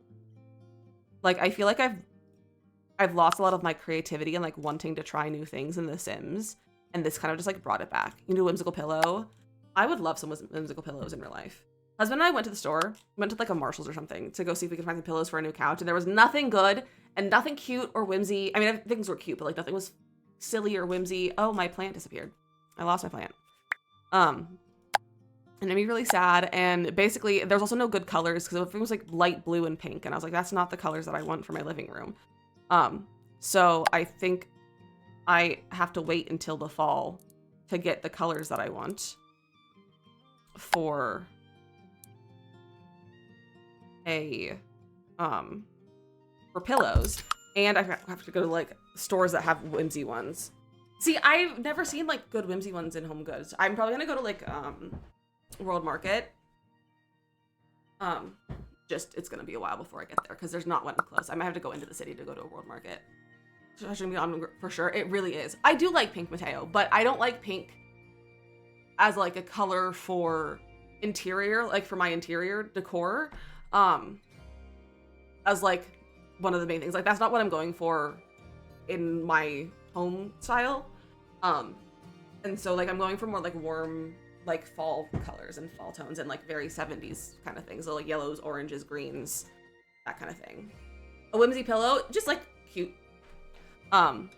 Like I feel like I've lost a lot of my creativity and like wanting to try new things in The Sims, and this kind of just like brought it back. You know, whimsical pillow. I would love some whimsical pillows in real life. Husband and I went to the store, went to like a Marshall's or something to go see if we could find some pillows for a new couch, and there was nothing good and nothing cute or whimsy. I mean, things were cute, but like nothing was silly or whimsy. Oh, my plant disappeared. I lost my plant. And it made me really sad. And basically, there's also no good colors because everything was like light blue and pink, and I was like, that's not the colors that I want for my living room. So I think I have to wait until the fall to get the colors that I want for for pillows. And I have to go to like stores that have whimsy ones. See, I've never seen like good whimsy ones in Home Goods. I'm probably gonna go to like World Market. Just it's gonna be a while before I get there because there's not one close. I might have to go into the city to go to a World Market. So that's gonna be on for sure. It really is. I do like pink, Mateo, but I don't like pink as like a color for interior, like for my interior decor. As like one of the main things. Like that's not what I'm going for in my home style. And so like I'm going for more like warm, like fall colors and fall tones and like very 70s kind of things. So like yellows, oranges, greens, that kind of thing. A whimsy pillow, just like cute. I'm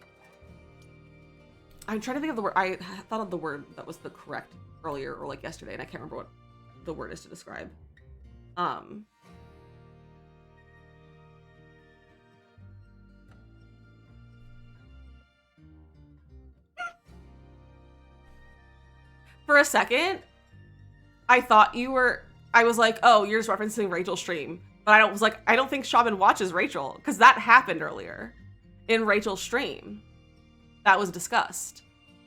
trying to think of the word. I thought of the word that was the correct earlier or like yesterday, and I can't remember what the word is to describe. For a second, I thought I was like, oh, you're just referencing Rachel's stream. But I was like, I don't think Shaman watches Rachel, because that happened earlier in Rachel's stream. That was discussed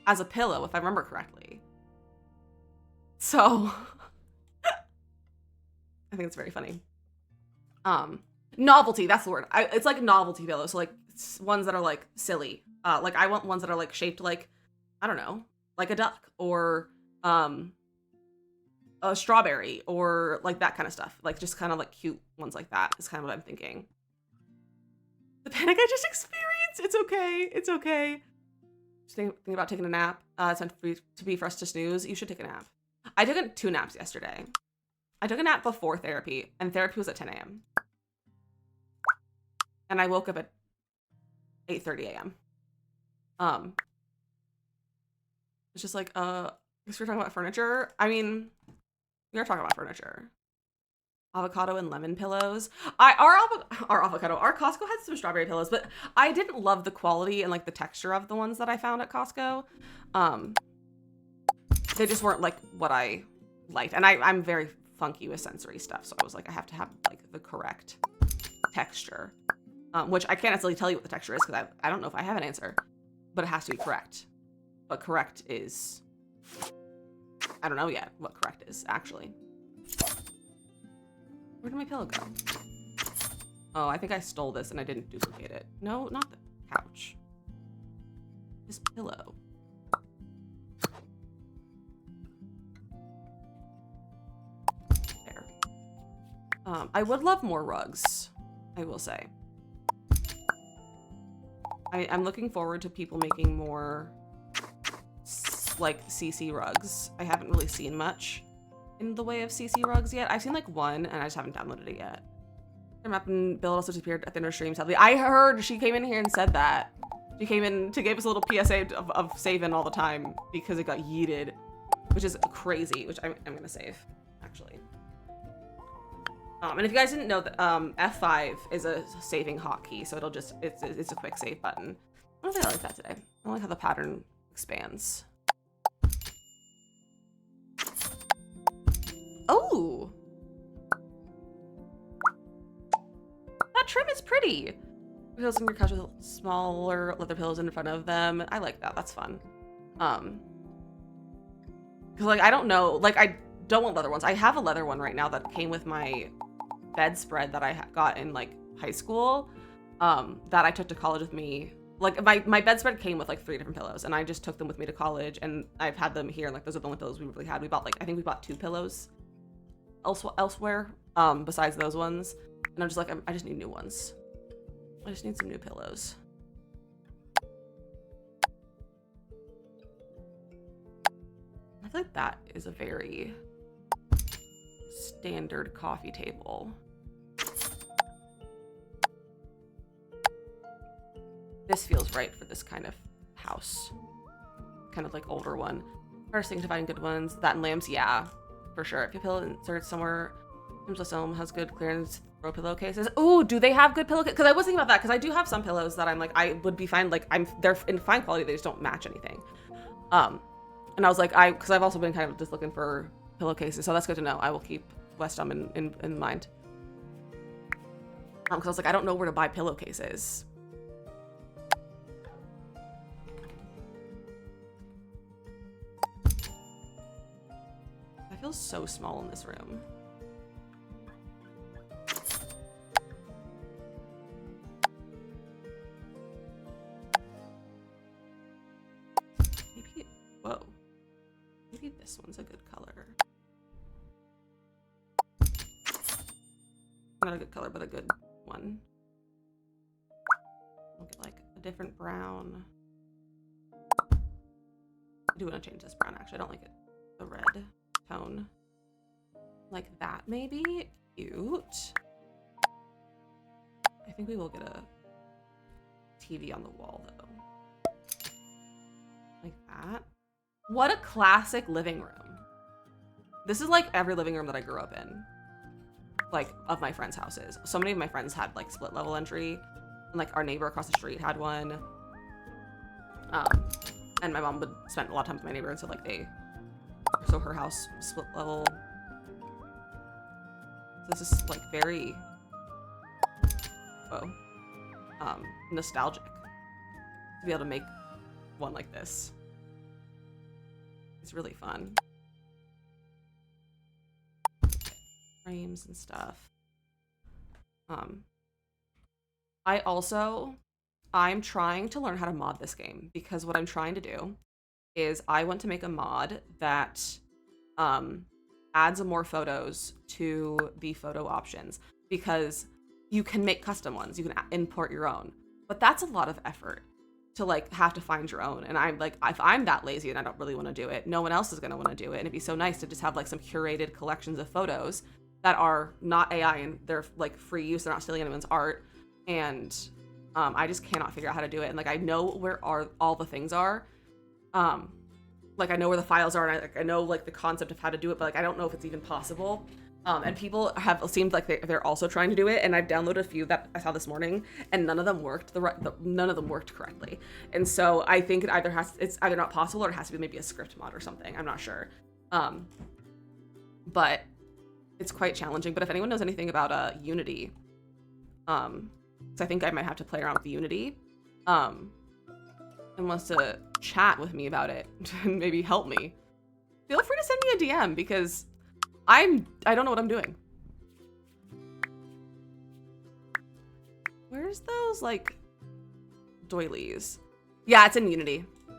as a pillow, if I remember correctly. So, I think it's very funny. Novelty, that's the word. It's like novelty pillows, so like ones that are like silly. Like I want ones that are like shaped like, I don't know, like a duck or a strawberry or like that kind of stuff. Like just kind of like cute ones like that is kind of what I'm thinking. The panic I just experienced. It's okay. It's okay. Just thinking about taking a nap. It's meant to be for us to snooze. You should take a nap. I took 2 naps yesterday. I took a nap before therapy, and therapy was at 10 a.m. And I woke up at 8:30 a.m. It's just like, I guess we're talking about furniture. I mean, we are talking about furniture. Avocado and lemon pillows. Our Costco had some strawberry pillows, but I didn't love the quality and like the texture of the ones that I found at Costco. They just weren't like what I liked. And I'm very funky with sensory stuff. So I was like, I have to have like the correct texture, which I can't necessarily tell you what the texture is because I don't know if I have an answer, but it has to be correct. But correct is, I don't know yet what correct is actually. Where did my pillow go? Oh, I think I stole this and I didn't duplicate it. No, not the couch. This pillow. There. I would love more rugs, I will say. I'm looking forward to people making more like CC rugs. I haven't really seen much in the way of CC rugs yet. I've seen like one and I just haven't downloaded it yet. And Bill also disappeared at the end of stream, sadly. I heard she came in here and said that. She came in to give us a little PSA of saving all the time because it got yeeted, which is crazy, which I'm gonna save, actually. And if you guys didn't know, that F5 is a saving hotkey, so it'll just, it's a quick save button. I don't think I like that today. I like how the pattern expands. Oh! That trim is pretty! Pillows on your couch with smaller leather pillows in front of them. I like that, that's fun. Cause like, I don't know, like I don't want leather ones. I have a leather one right now that came with my bedspread that I got in like high school, that I took to college with me. Like my bedspread came with like 3 different pillows and I just took them with me to college and I've had them here and like those are the only pillows we really had. We bought like, I think we bought 2 pillows elsewhere, besides those ones. And I'm just like, I just need new ones. I just need some new pillows. I feel like that is a very standard coffee table. This feels right for this kind of house. Kind of like older one. First thing to find good ones. That and lamps, yeah, for sure. If your pillow inserts somewhere, home has good clearance, throw pillowcases. Oh, do they have good pillowcases? Because I was thinking about that, because I do have some pillows that I'm like, I would be fine, like they're in fine quality, they just don't match anything. And I was like, because I've also been kind of just looking for pillowcases, so that's good to know. I will keep Westham in mind. Because I was like, I don't know where to buy pillowcases. I feel so small in this room. Maybe, whoa. Maybe this one's a good color. Not a good color, but a good one. I'll get like a different brown. I do want to change this brown, actually. I don't like it. The red tone. Like that, maybe? Cute. I think we will get a TV on the wall, though. Like that. What a classic living room. This is like every living room that I grew up in. Like, of my friends' houses. So many of my friends had like split level entry. And like our neighbor across the street had one. And my mom would spend a lot of time with my neighbor, and so like they so her house split level. This is like very, whoa, nostalgic to be able to make one like this. It's really fun. Frames and stuff. I'm trying to learn how to mod this game because what I'm trying to do is I want to make a mod that adds more photos to the photo options because you can make custom ones. You can import your own, but that's a lot of effort to like have to find your own. And I'm like, if I'm that lazy and I don't really want to do it, no one else is going to want to do it. And it'd be so nice to just have like some curated collections of photos that are not AI and they're like free use. They're not stealing anyone's art. And I just cannot figure out how to do it. And like, I know where all the things are. Like I know where the files are and I know like the concept of how to do it, but like, I don't know if it's even possible. And people have seemed like they're also trying to do it. And I've downloaded a few that I saw this morning and none of them worked. None of them worked correctly. And so I think it's either not possible or it has to be maybe a script mod or something. I'm not sure. But it's quite challenging. But if anyone knows anything about Unity, so I think I might have to play around with Unity, and wants to chat with me about it and maybe help me, feel free to send me a DM because I don't know what I'm doing. Where's those like doilies? Yeah, it's in Unity. There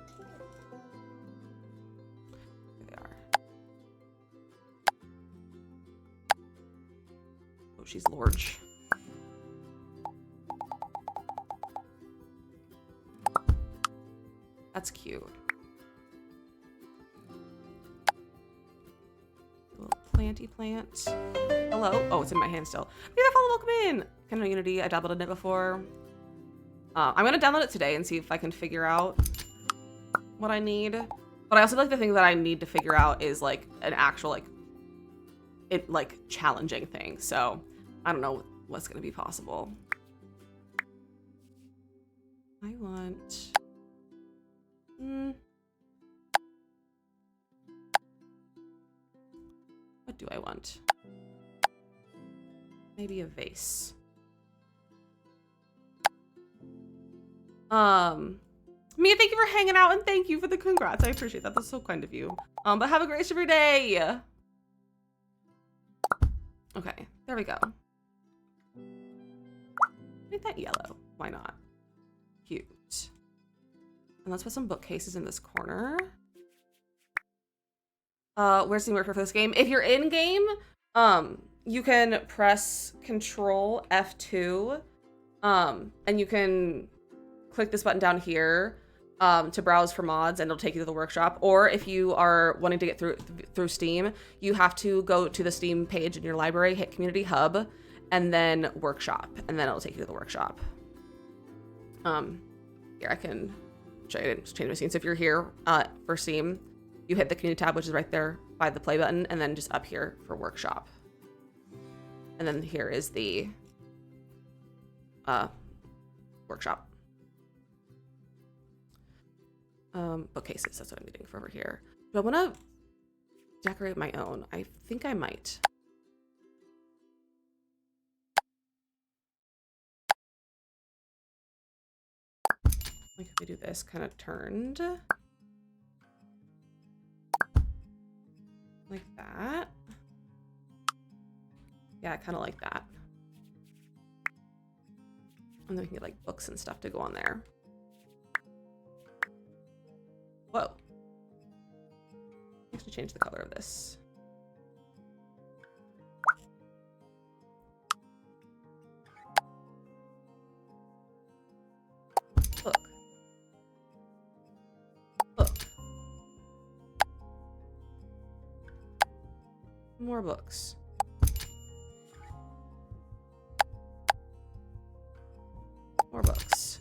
they are. Oh, she's large. That's cute. Little planty plant. Hello. Oh, it's in my hand still. Beautiful, welcome in. Kind of Unity. I downloaded it before. I'm gonna download it today and see if I can figure out what I need. But I also like the thing that I need to figure out is like an actual like challenging thing. So I don't know what's gonna be possible. I want. What do I want? Maybe a vase. Mia, thank you for hanging out and thank you for the congrats. I appreciate that. That's so kind of you. But have a great rest of your day. Okay, there we go. Make that yellow. Why not? Cute. And let's put some bookcases in this corner. Where's the worker for this game? If you're in game, you can press Control F2, and you can click this button down here to browse for mods, and it'll take you to the workshop. Or if you are wanting to get through Steam, you have to go to the Steam page in your library, hit Community Hub, and then Workshop, and then it'll take you to the workshop. Here I can. I didn't change my scene. So if you're here for Steam, you hit the community tab, which is right there by the play button, and then just up here for workshop. And then here is the workshop. Bookcases, that's what I'm getting for over here. Do I want to decorate my own? I think I might. Like if we do this kind of turned like that. Yeah, I kind of like that. And then we can get like books and stuff to go on there. Whoa. Actually change the color of this. Book. Book. More books. More books.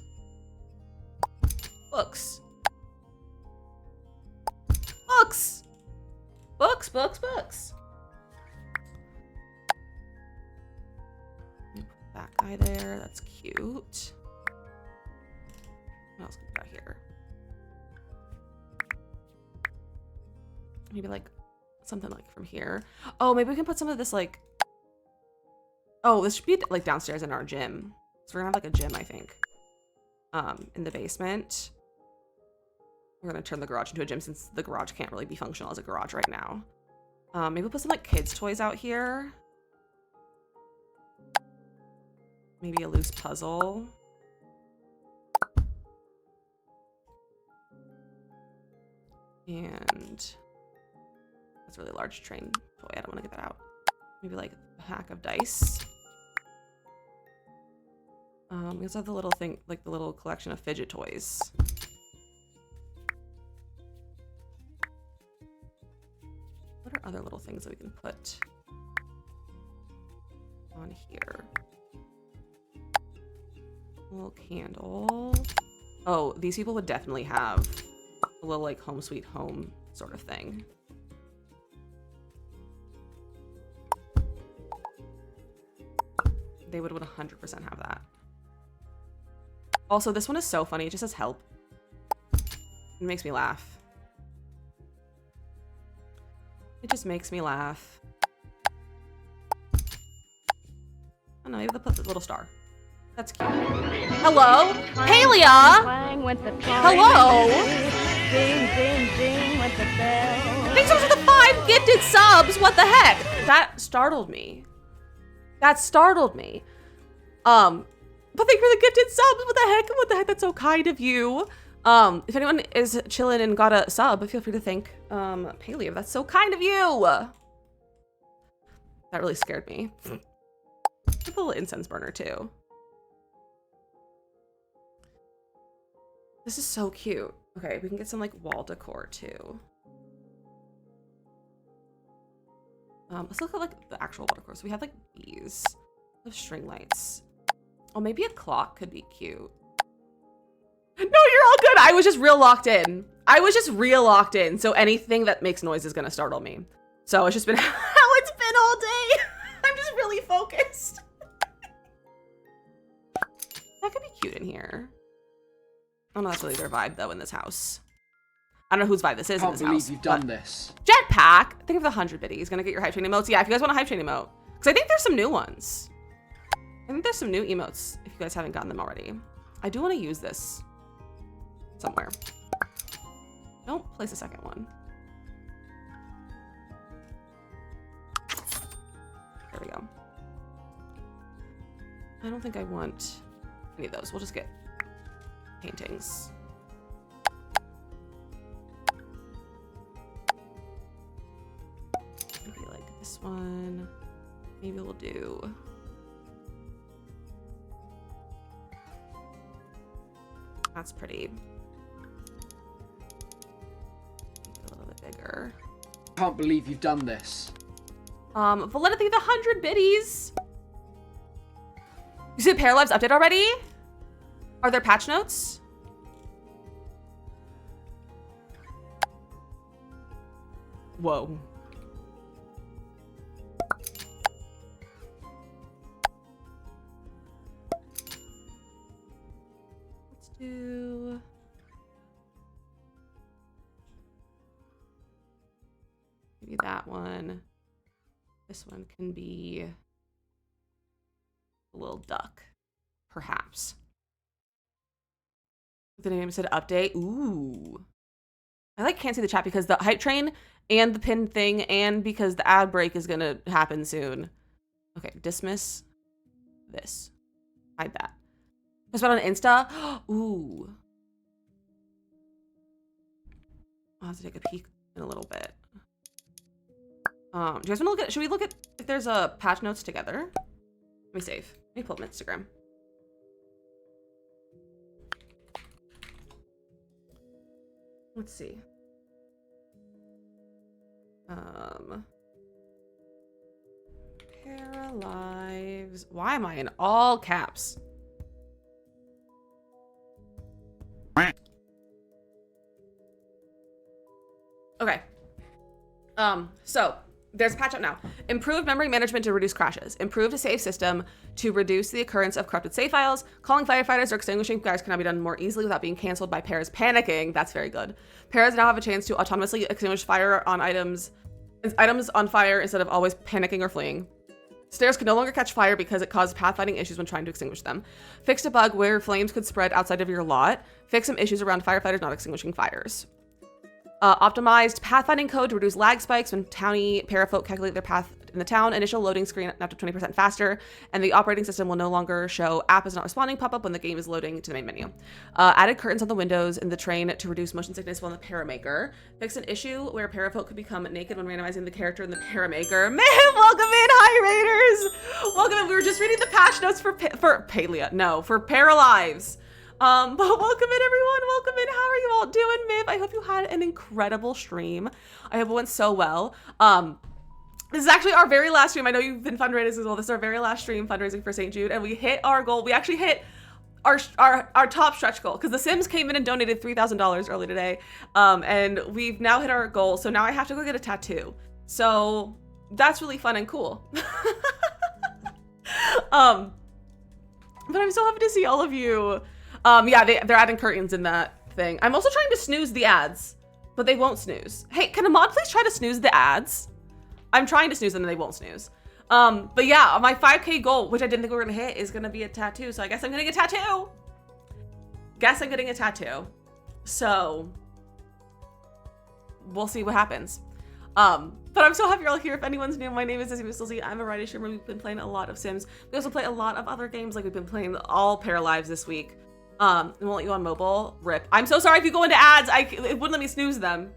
Books. Books. Books, books, books. Put that guy there. That's cute. What else can we got here? Maybe like something like from here. Oh, maybe we can put some of this like, oh, this should be like downstairs in our gym. So we're gonna have like a gym, I think, in the basement. We're gonna turn the garage into a gym since the garage can't really be functional as a garage right now. Maybe we'll put some like kids toys out here. Maybe a loose puzzle. And that's a really large train toy. I don't want to get that out. Maybe like a pack of dice. We also have the little thing, like the little collection of fidget toys. What are other little things that we can put on here? A little candle. Oh, these people would definitely have a little like home sweet home sort of thing. They would 100% have that. Also, this one is so funny. It just says help. It makes me laugh. It just makes me laugh. Oh no, you have to put the little star. That's cute. Hello? Palia! Hello? Thanks so much for the 5 gifted subs! What the heck? That startled me. That startled me. But thank you for the gifted subs. What the heck? What the heck? That's so kind of you. If anyone is chilling and got a sub, feel free to thank Paleo. That's so kind of you. That really scared me. Get a little incense burner too. This is so cute. Okay, we can get some like wall decor too. Let's look at like the actual wall decor. So we have like these. We have string lights. Oh, maybe a clock could be cute. No, you're all good. I was just real locked in. I was just real locked in. So anything that makes noise is gonna startle me. So it's just been how it's been all day. I'm just really focused. That could be cute in here. Oh no, that's really their vibe though in this house. I don't know whose vibe this is in this house. I can't believe you've done this. Jetpack. Think of the 100 biddies. Gonna get your hype train emotes. Yeah, if you guys want a hype train emote. Because I think there's some new ones. I think there's some new emotes if you guys haven't gotten them already. I do want to use this somewhere. Don't place a second one. There we go. I don't think I want any of those. We'll just get paintings. Maybe like this one. Maybe we'll do... That's pretty. A little bit bigger. I can't believe you've done this. Validity the 100 biddies. You see the Paralives update already? Are there patch notes? Whoa. Let's do... maybe that one. This one can be a little duck, perhaps. The name said update. Ooh. I like can't see the chat because the hype train and the pin thing and because the ad break is gonna happen soon. Okay, dismiss this. Hide that. Post about on Insta. Ooh. I'll have to take a peek in a little bit. Do you guys want to look at, should we look at if there's a patch notes together? Let me save. Let me pull up Instagram. Let's see. Paralives. Why am I in all caps? Okay. So there's a patch up now. Improved memory management to reduce crashes. Improved a save system to reduce the occurrence of corrupted save files. Calling firefighters or extinguishing fires can now be done more easily without being canceled by pairs panicking. That's very good. Pairs now have a chance to autonomously extinguish fire on items Items on fire instead of always panicking or fleeing. Stairs can no longer catch fire because it caused pathfinding issues when trying to extinguish them. Fixed a bug where flames could spread outside of your lot. Fix some issues around firefighters not extinguishing fires. Optimized pathfinding code to reduce lag spikes when townie parafolk calculate their path in the town. Initial loading screen up to 20% faster, and the operating system will no longer show app is not responding pop-up when the game is loading to the main menu. Added curtains on the windows in the train to reduce motion sickness while in the paramaker. Fix an issue where parafolk could become naked when randomizing the character in the paramaker. Man, welcome in, hi Raiders! Welcome in. We were just reading the patch notes for Palia. No, for Paralives. But welcome in everyone, welcome in. How are you all doing, Miv? I hope you had an incredible stream. I hope it went so well. This is actually our very last stream. I know you've been fundraising as well. This is our very last stream fundraising for St. Jude, and we hit our goal. We actually hit our top stretch goal because the Sims came in and donated $3,000 early today, and we've now hit our goal. So now I have to go get a tattoo. So that's really fun and cool. But I'm so happy to see all of you. Yeah, they're adding curtains in that thing. I'm also trying to snooze the ads, but they won't snooze. Hey, can a mod please try to snooze the ads? I'm trying to snooze them and they won't snooze. But yeah, my 5K goal, which I didn't think we were gonna hit, is gonna be a tattoo. So I guess I'm getting a tattoo. So we'll see what happens. But I'm so happy you're all here. If anyone's new, my name is DizzyMissLizzy. I'm a writer streamer. We've been playing a lot of Sims. We also play a lot of other games, like we've been playing all Paralives this week. It won't let you on mobile. Rip. I'm so sorry if you go into ads. It wouldn't let me snooze them.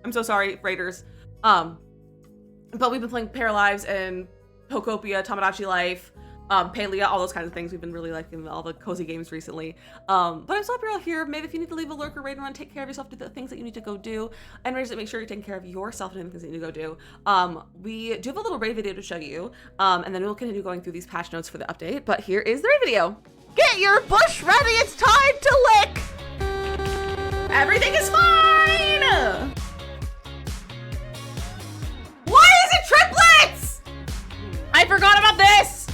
I'm so sorry, Raiders. But we've been playing Paralives and Pokopia, Tamagotchi Life, Palia, all those kinds of things. We've been really liking all the cozy games recently. But I'm so happy you're all here. Maybe if you need to leave a lurker raid run, take care of yourself, do the things that you need to go do, and Raiders, make sure you're taking care of yourself and the things that you need to go do. We do have a little raid video to show you, and then we'll continue going through these patch notes for the update. But here is the raid video. Get your bush ready. It's time to lick. Everything is fine. Why is it triplets? I forgot about this.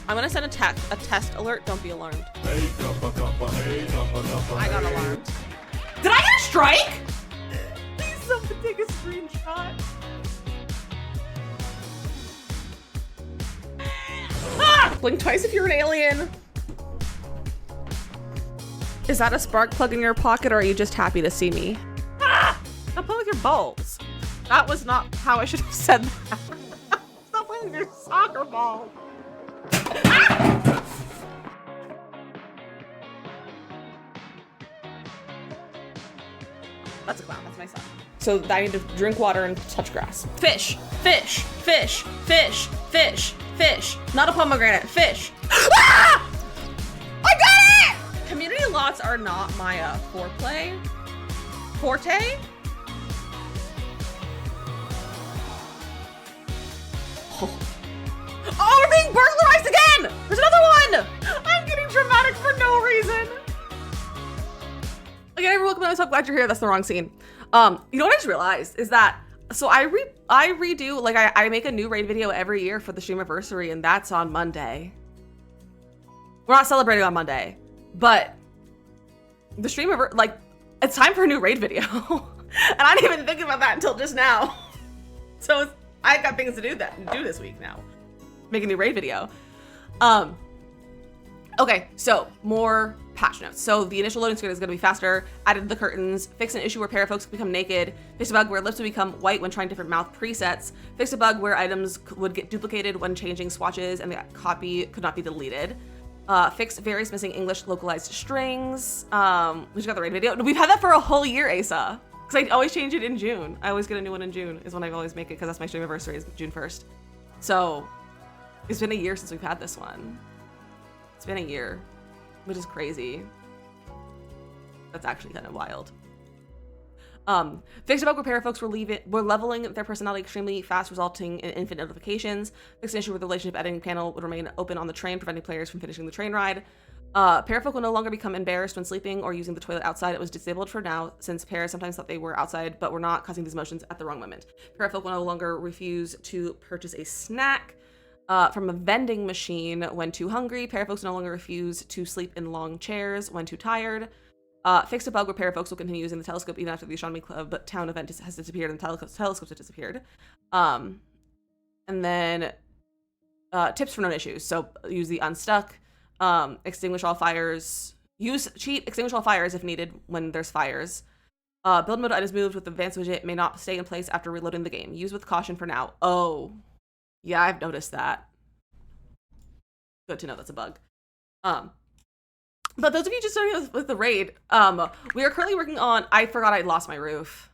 I'm gonna send a test alert. Don't be alarmed. I got alarmed. Did I get a strike? Please someone take a screenshot. Ah! Blink twice if you're an alien. Is that a spark plug in your pocket, or are you just happy to see me? Ah! Stop playing with your balls. That was not how I should have said that. Stop playing with your soccer ball. Ah! That's a clown. That's my son. So I need to drink water and touch grass. Fish, fish, fish, fish, fish, fish. Not a pomegranate. Fish. Ah! I got it! Community lots are not my forte. Oh, we're being burglarized again! There's another one! I'm getting dramatic for no reason. Again, welcome. I'm so glad you're here. That's the wrong scene. You know what I just realized is that, so I redo, like I make a new raid video every year for the streamiversary, and that's on Monday. We're not celebrating on Monday, but the streamiversary, like, it's time for a new raid video. And I didn't even think about that until just now. So I got things to do this week now. Make a new raid video. Okay, so more patch notes. So the initial loading screen is going to be faster, added the curtains, fixed an issue where parafolks become naked, fixed a bug where lips would become white when trying different mouth presets, fixed a bug where items would get duplicated when changing swatches and the copy could not be deleted, fixed various missing English localized strings. We just got the raid video. We've had that for a whole year, Asa, because I always change it in June. I always get a new one in June is when I always make it, because that's my stream anniversary is June 1st. So it's been a year since we've had this one. It's been a year, which is crazy. That's actually kind of wild. Fixed a bug where parafolks were leveling their personality extremely fast, resulting in infinite notifications. Fixed an issue where the relationship editing panel would remain open on the train, preventing players from finishing the train ride. Parafolk will no longer become embarrassed when sleeping or using the toilet outside. It was disabled for now, since pairs sometimes thought they were outside, but were not, causing these motions at the wrong moment. Parafolk will no longer refuse to purchase a snack from a vending machine when too hungry. Parafolks no longer refuse to sleep in long chairs when too tired. Fixed a bug repair. Folks will continue using the telescope even after the Astronomy Club town event has disappeared and the telescopes have disappeared. And then tips for known issues. So use the unstuck, extinguish all fires, extinguish all fires if needed when there's fires. Build mode items moved with advanced widget may not stay in place after reloading the game. Use with caution for now. Oh, yeah, I've noticed that. Good to know that's a bug. But those of you just starting with the raid, we are currently working on, I forgot I lost my roof.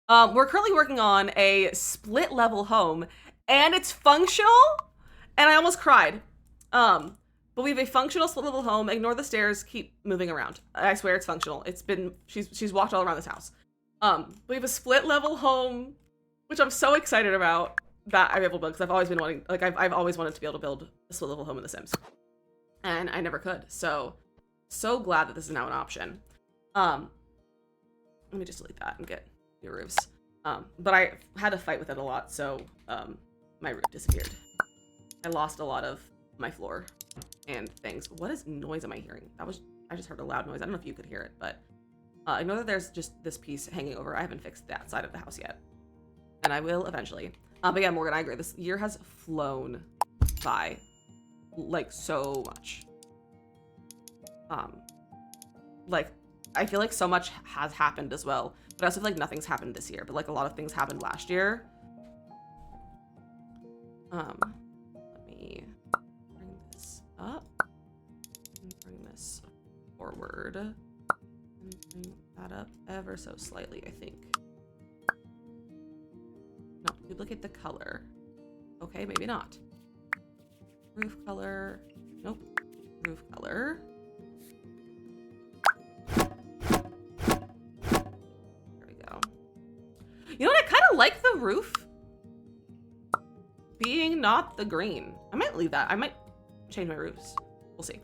We're currently working on a split level home and it's functional and I almost cried. But we have a functional split level home. Ignore the stairs, keep moving around. I swear it's functional. It's been, she's walked all around this house. We have a split level home, which I'm so excited about that I'm able to build because I've always been wanting, like I've always wanted to be able to build a split level home in The Sims. And I never could. So glad that this is now an option. Let me just delete that and get new roofs. But I had to fight with it a lot, so my roof disappeared. I lost a lot of my floor and things. What is noise am I hearing? I just heard a loud noise. I don't know if you could hear it, but I know that there's just this piece hanging over. I haven't fixed that side of the house yet. And I will eventually. But yeah, Morgan, I agree. This year has flown by like so much. Like I feel like so much has happened as well, but I also feel like nothing's happened this year, but like a lot of things happened last year. Let me bring this up and bring this forward and bring that up ever so slightly, I think. No, duplicate the color. Okay, maybe not. Roof color. Nope. Roof color. You know what? I kind of like the roof being not the green. I might leave that. I might change my roofs. We'll see.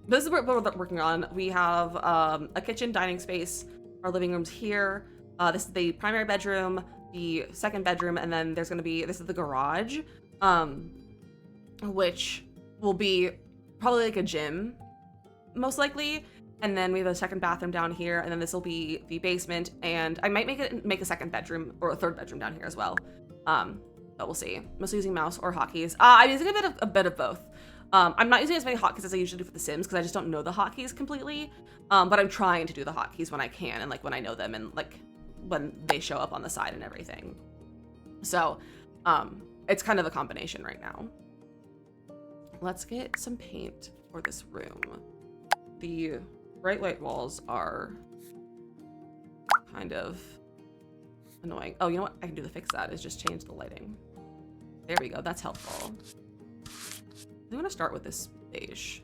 This is what we're working on. We have a kitchen, dining space. Our living room's here. This is the primary bedroom, the second bedroom, and then there's gonna be, this is the garage, which will be probably like a gym, most likely. And then we have a second bathroom down here, and then this will be the basement, and I might make a second bedroom or a third bedroom down here as well. But we'll see. I'm mostly using mouse or hotkeys. I'm using a bit of both. I'm not using as many hotkeys as I usually do for The Sims because I just don't know the hotkeys completely. But I'm trying to do the hotkeys when I can and like when I know them and like when they show up on the side and everything. So it's kind of a combination right now. Let's get some paint for this room. The bright white walls are kind of annoying. Oh, you know what? I can do to fix that is just change the lighting. There we go. That's helpful. I'm gonna start with this beige.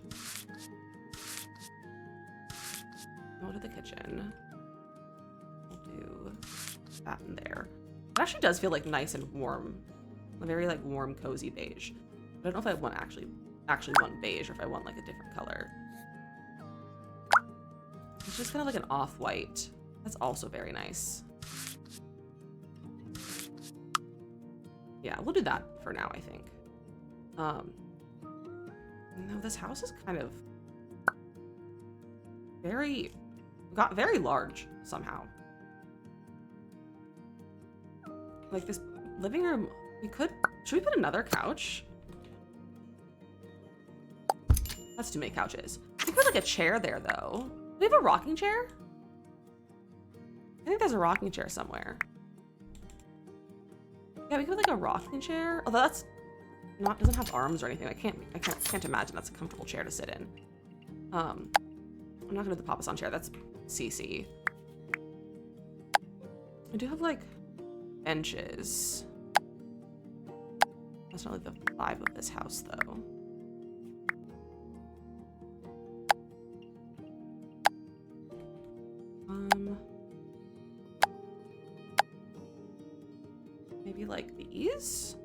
Go to the kitchen. We'll do that in there. It actually does feel like nice and warm. A very like warm, cozy beige. But I don't know if I want actually want beige or if I want like a different color. It's just kind of like an off-white. That's also very nice. Yeah, we'll do that for now, I think. No, this house is kind of got very large somehow. Like this living room, should we put another couch? That's too many couches. We put like a chair there though. Do we have a rocking chair? I think there's a rocking chair somewhere. Yeah, we could put like a rocking chair. Although that's doesn't have arms or anything. I can't imagine that's a comfortable chair to sit in. I'm not gonna do the Papa-san chair. That's CC. I do have like benches. That's not like the vibe of this house though. Maybe like these?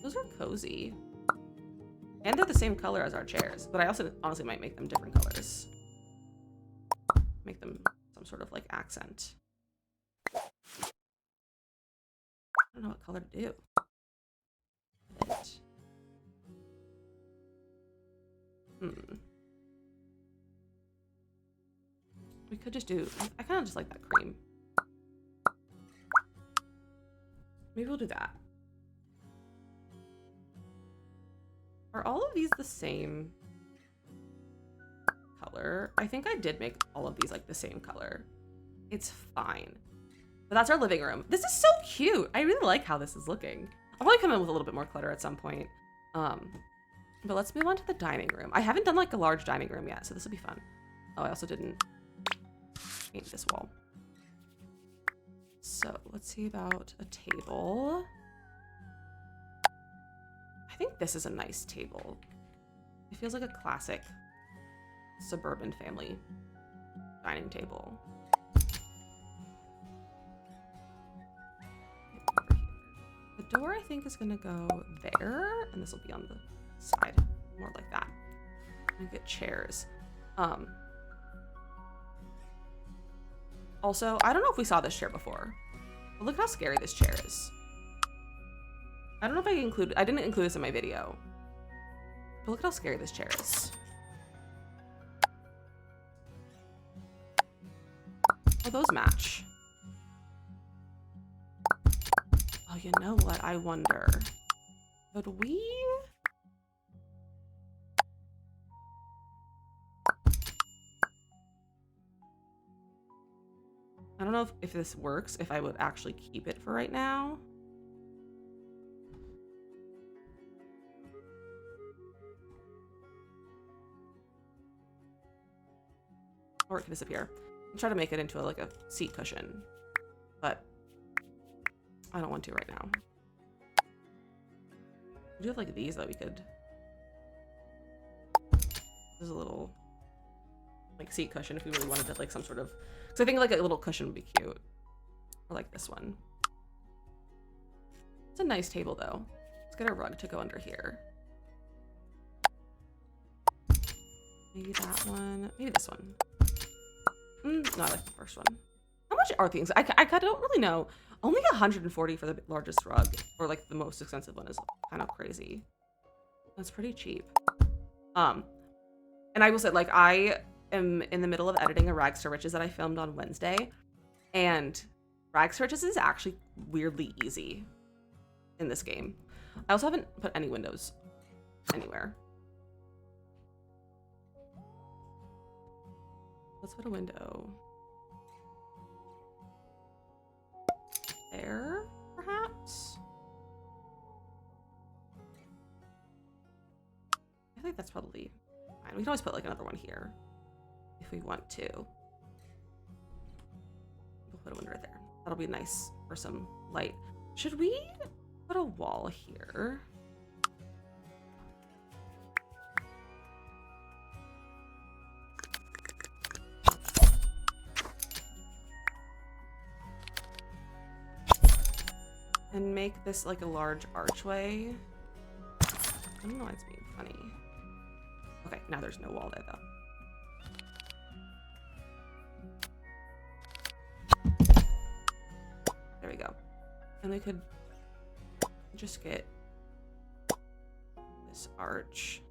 Those are cozy. And they're the same color as our chairs, but I also honestly might make them different colors. Make them some sort of like accent. I don't know what color to do. We could just do, I kind of just like that cream. Maybe we'll do that. Are all of these the same color? I think I did make all of these like the same color. It's fine. But that's our living room. This is so cute. I really like how this is looking. I'll probably come in with a little bit more clutter at some point. But let's move on to the dining room. I haven't done like a large dining room yet, so this will be fun. Oh, I also didn't paint this wall. So let's see about a table. I think this is a nice table. It feels like a classic suburban family dining table. The door, I think, is gonna go there, and this will be on the side, more like that. And get chairs. Also, I don't know if we saw this chair before, but look how scary this chair is. I don't know if I didn't include this in my video, but look at how scary this chair is. Oh, those match. Oh, you know what? I wonder. Could we? I don't know if this works, if I would actually keep it for right now. Or it can disappear. I'll try to make it into like a seat cushion, but I don't want to right now. We do have like these that we could. There's a little like seat cushion if we really wanted to like some sort of. Because I think like a little cushion would be cute. Or like this one. It's a nice table though. Let's get a rug to go under here. Maybe that one. Maybe this one. No, I like the first one. How much are things? I don't really know. Only 140 for the largest rug, or like the most expensive one is kind of crazy. That's pretty cheap. And I will say, like, I am in the middle of editing a Rags to Riches that I filmed on Wednesday, and Rags to Riches is actually weirdly easy in this game. I also haven't put any windows anywhere. Let's put a window there, perhaps? I think that's probably fine. We can always put like another one here if we want to. We'll put a window right there. That'll be nice for some light. Should we put a wall here? And make this like a large archway. I don't know why it's being funny. Okay, now there's no wall there though. There we go. And we could just get this arch.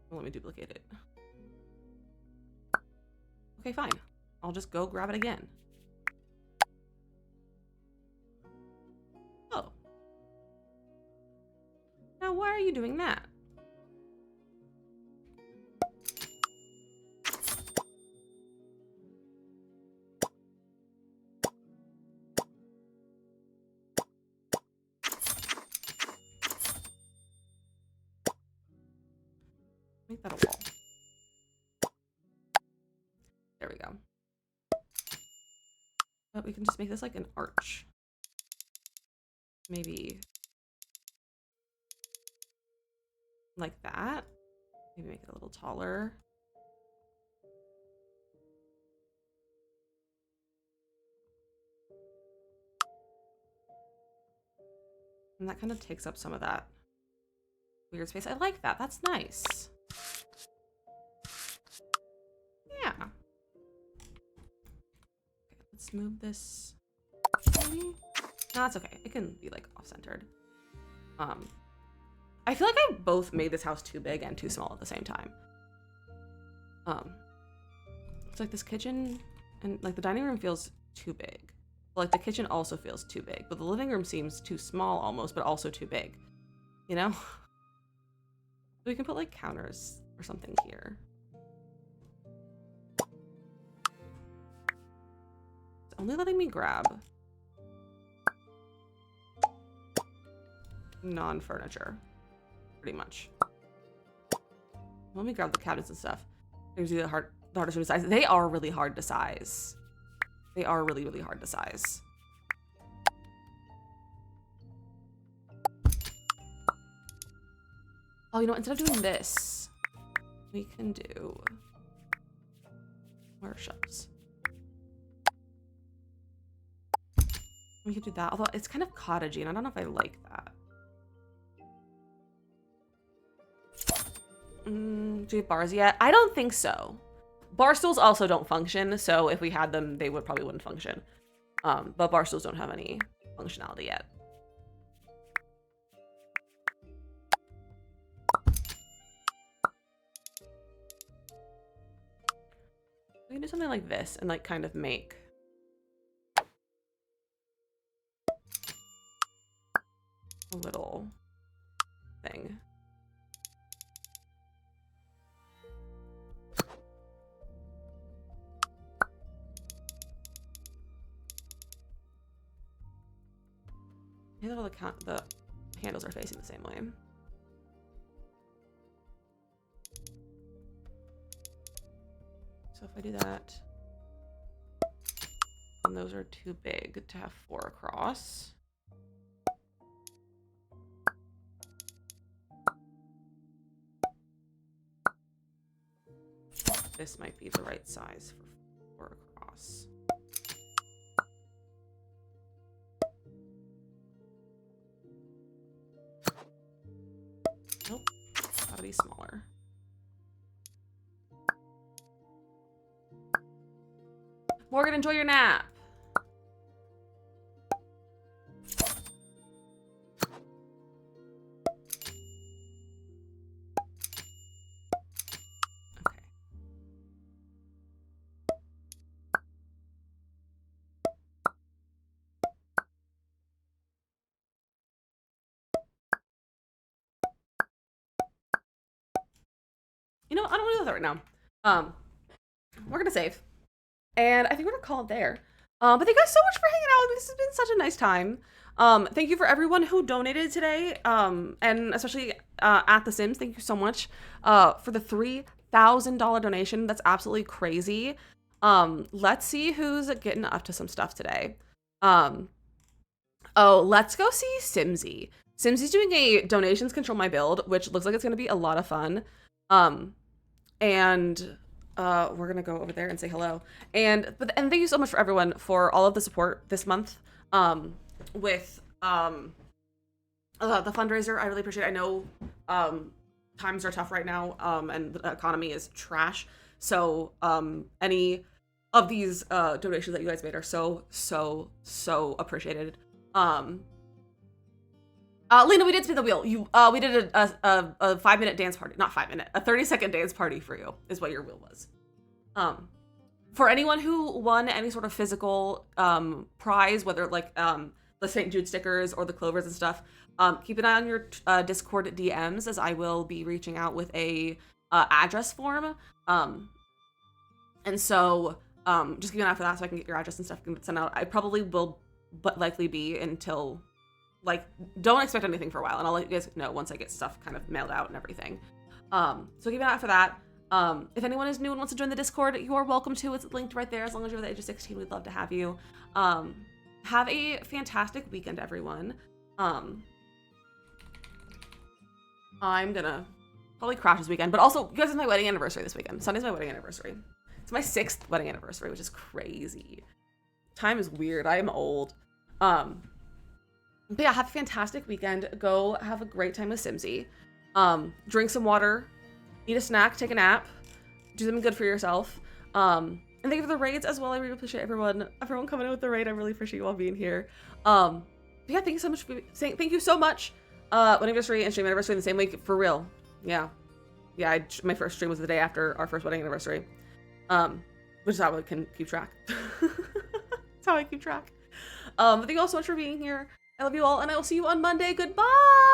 Well, let me duplicate it. Okay, fine. I'll just go grab it again. Oh. Now, why are you doing that? Make that a wall. There we go. But we can just make this like an arch. Maybe like that. Maybe make it a little taller. And that kind of takes up some of that weird space. I like that. That's nice. Yeah. Okay, let's move this. Maybe? No, that's okay. It can be like off-centered. I feel like I both made this house too big and too small at the same time. It's like this kitchen and like the dining room feels too big. Like the kitchen also feels too big, but the living room seems too small almost, but also too big. You know? We can put like counters or something here. It's only letting me grab non-furniture, pretty much. Let me grab the cabinets and stuff. Gives you the hardest to size. They are really hard to size. They are really, really hard to size. Oh, you know what? Instead of doing this, we can do workshops. We could do that, although it's kind of cottagey, and I don't know if I like that. Do we have bars yet? I don't think so. Bar stools also don't function, so if we had them, they probably wouldn't function. But bar stools don't have any functionality yet. We can do something like this and like kind of make a little thing. The handles are facing the same way. So if I do that, and those are too big to have 4 across. This might be the right size for 4 across. Nope, gotta be smaller. Morgan, enjoy your nap. Okay. You know, I don't want to do that right now. We're gonna save. And I think we're gonna call it there. But thank you guys so much for hanging out with me. This has been such a nice time. Thank you for everyone who donated today. And especially at The Sims, thank you so much for the $3,000 donation. That's absolutely crazy. Let's see who's getting up to some stuff today. Oh, let's go see Simsy. Simsy's doing a donations control my build, which looks like it's gonna be a lot of fun. We're gonna go over there and say hello. And thank you so much for everyone for all of the support this month with the fundraiser. I really appreciate it. I know times are tough right now and the economy is trash. So any of these donations that you guys made are so appreciated. Lena, we did spin the wheel. We did a 5-minute dance party. Not 5 minute, a 30-second dance party for you is what your wheel was. For anyone who won any sort of physical prize, whether like the St. Jude stickers or the clovers and stuff, keep an eye on your Discord DMs as I will be reaching out with a address form. And so just keep an eye for that so I can get your address and stuff and send out. I probably will but likely be until like, don't expect anything for a while, and I'll let you guys know once I get stuff kind of mailed out and everything. So keep an eye out for that. If anyone is new and wants to join the Discord, you are welcome to. It's linked right there. As long as you're the age of 16, we'd love to have you. Have a fantastic weekend, everyone. I'm gonna probably crash this weekend, but also, you guys, it's my wedding anniversary this weekend. Sunday's my wedding anniversary. It's my 6th wedding anniversary, which is crazy. Time is weird. I am old. But yeah, have a fantastic weekend. Go have a great time with Simsy. Drink some water, eat a snack, take a nap, do something good for yourself. And thank you for the raids as well. I really appreciate everyone coming in with the raid. I really appreciate you all being here. But yeah, thank you so much. Thank you so much. Wedding anniversary and stream anniversary in the same week, for real. Yeah. yeah, my first stream was the day after our first wedding anniversary. Which is how I can keep track. That's how I keep track. Thank you all so much for being here. I love you all, and I will see you on Monday. Goodbye!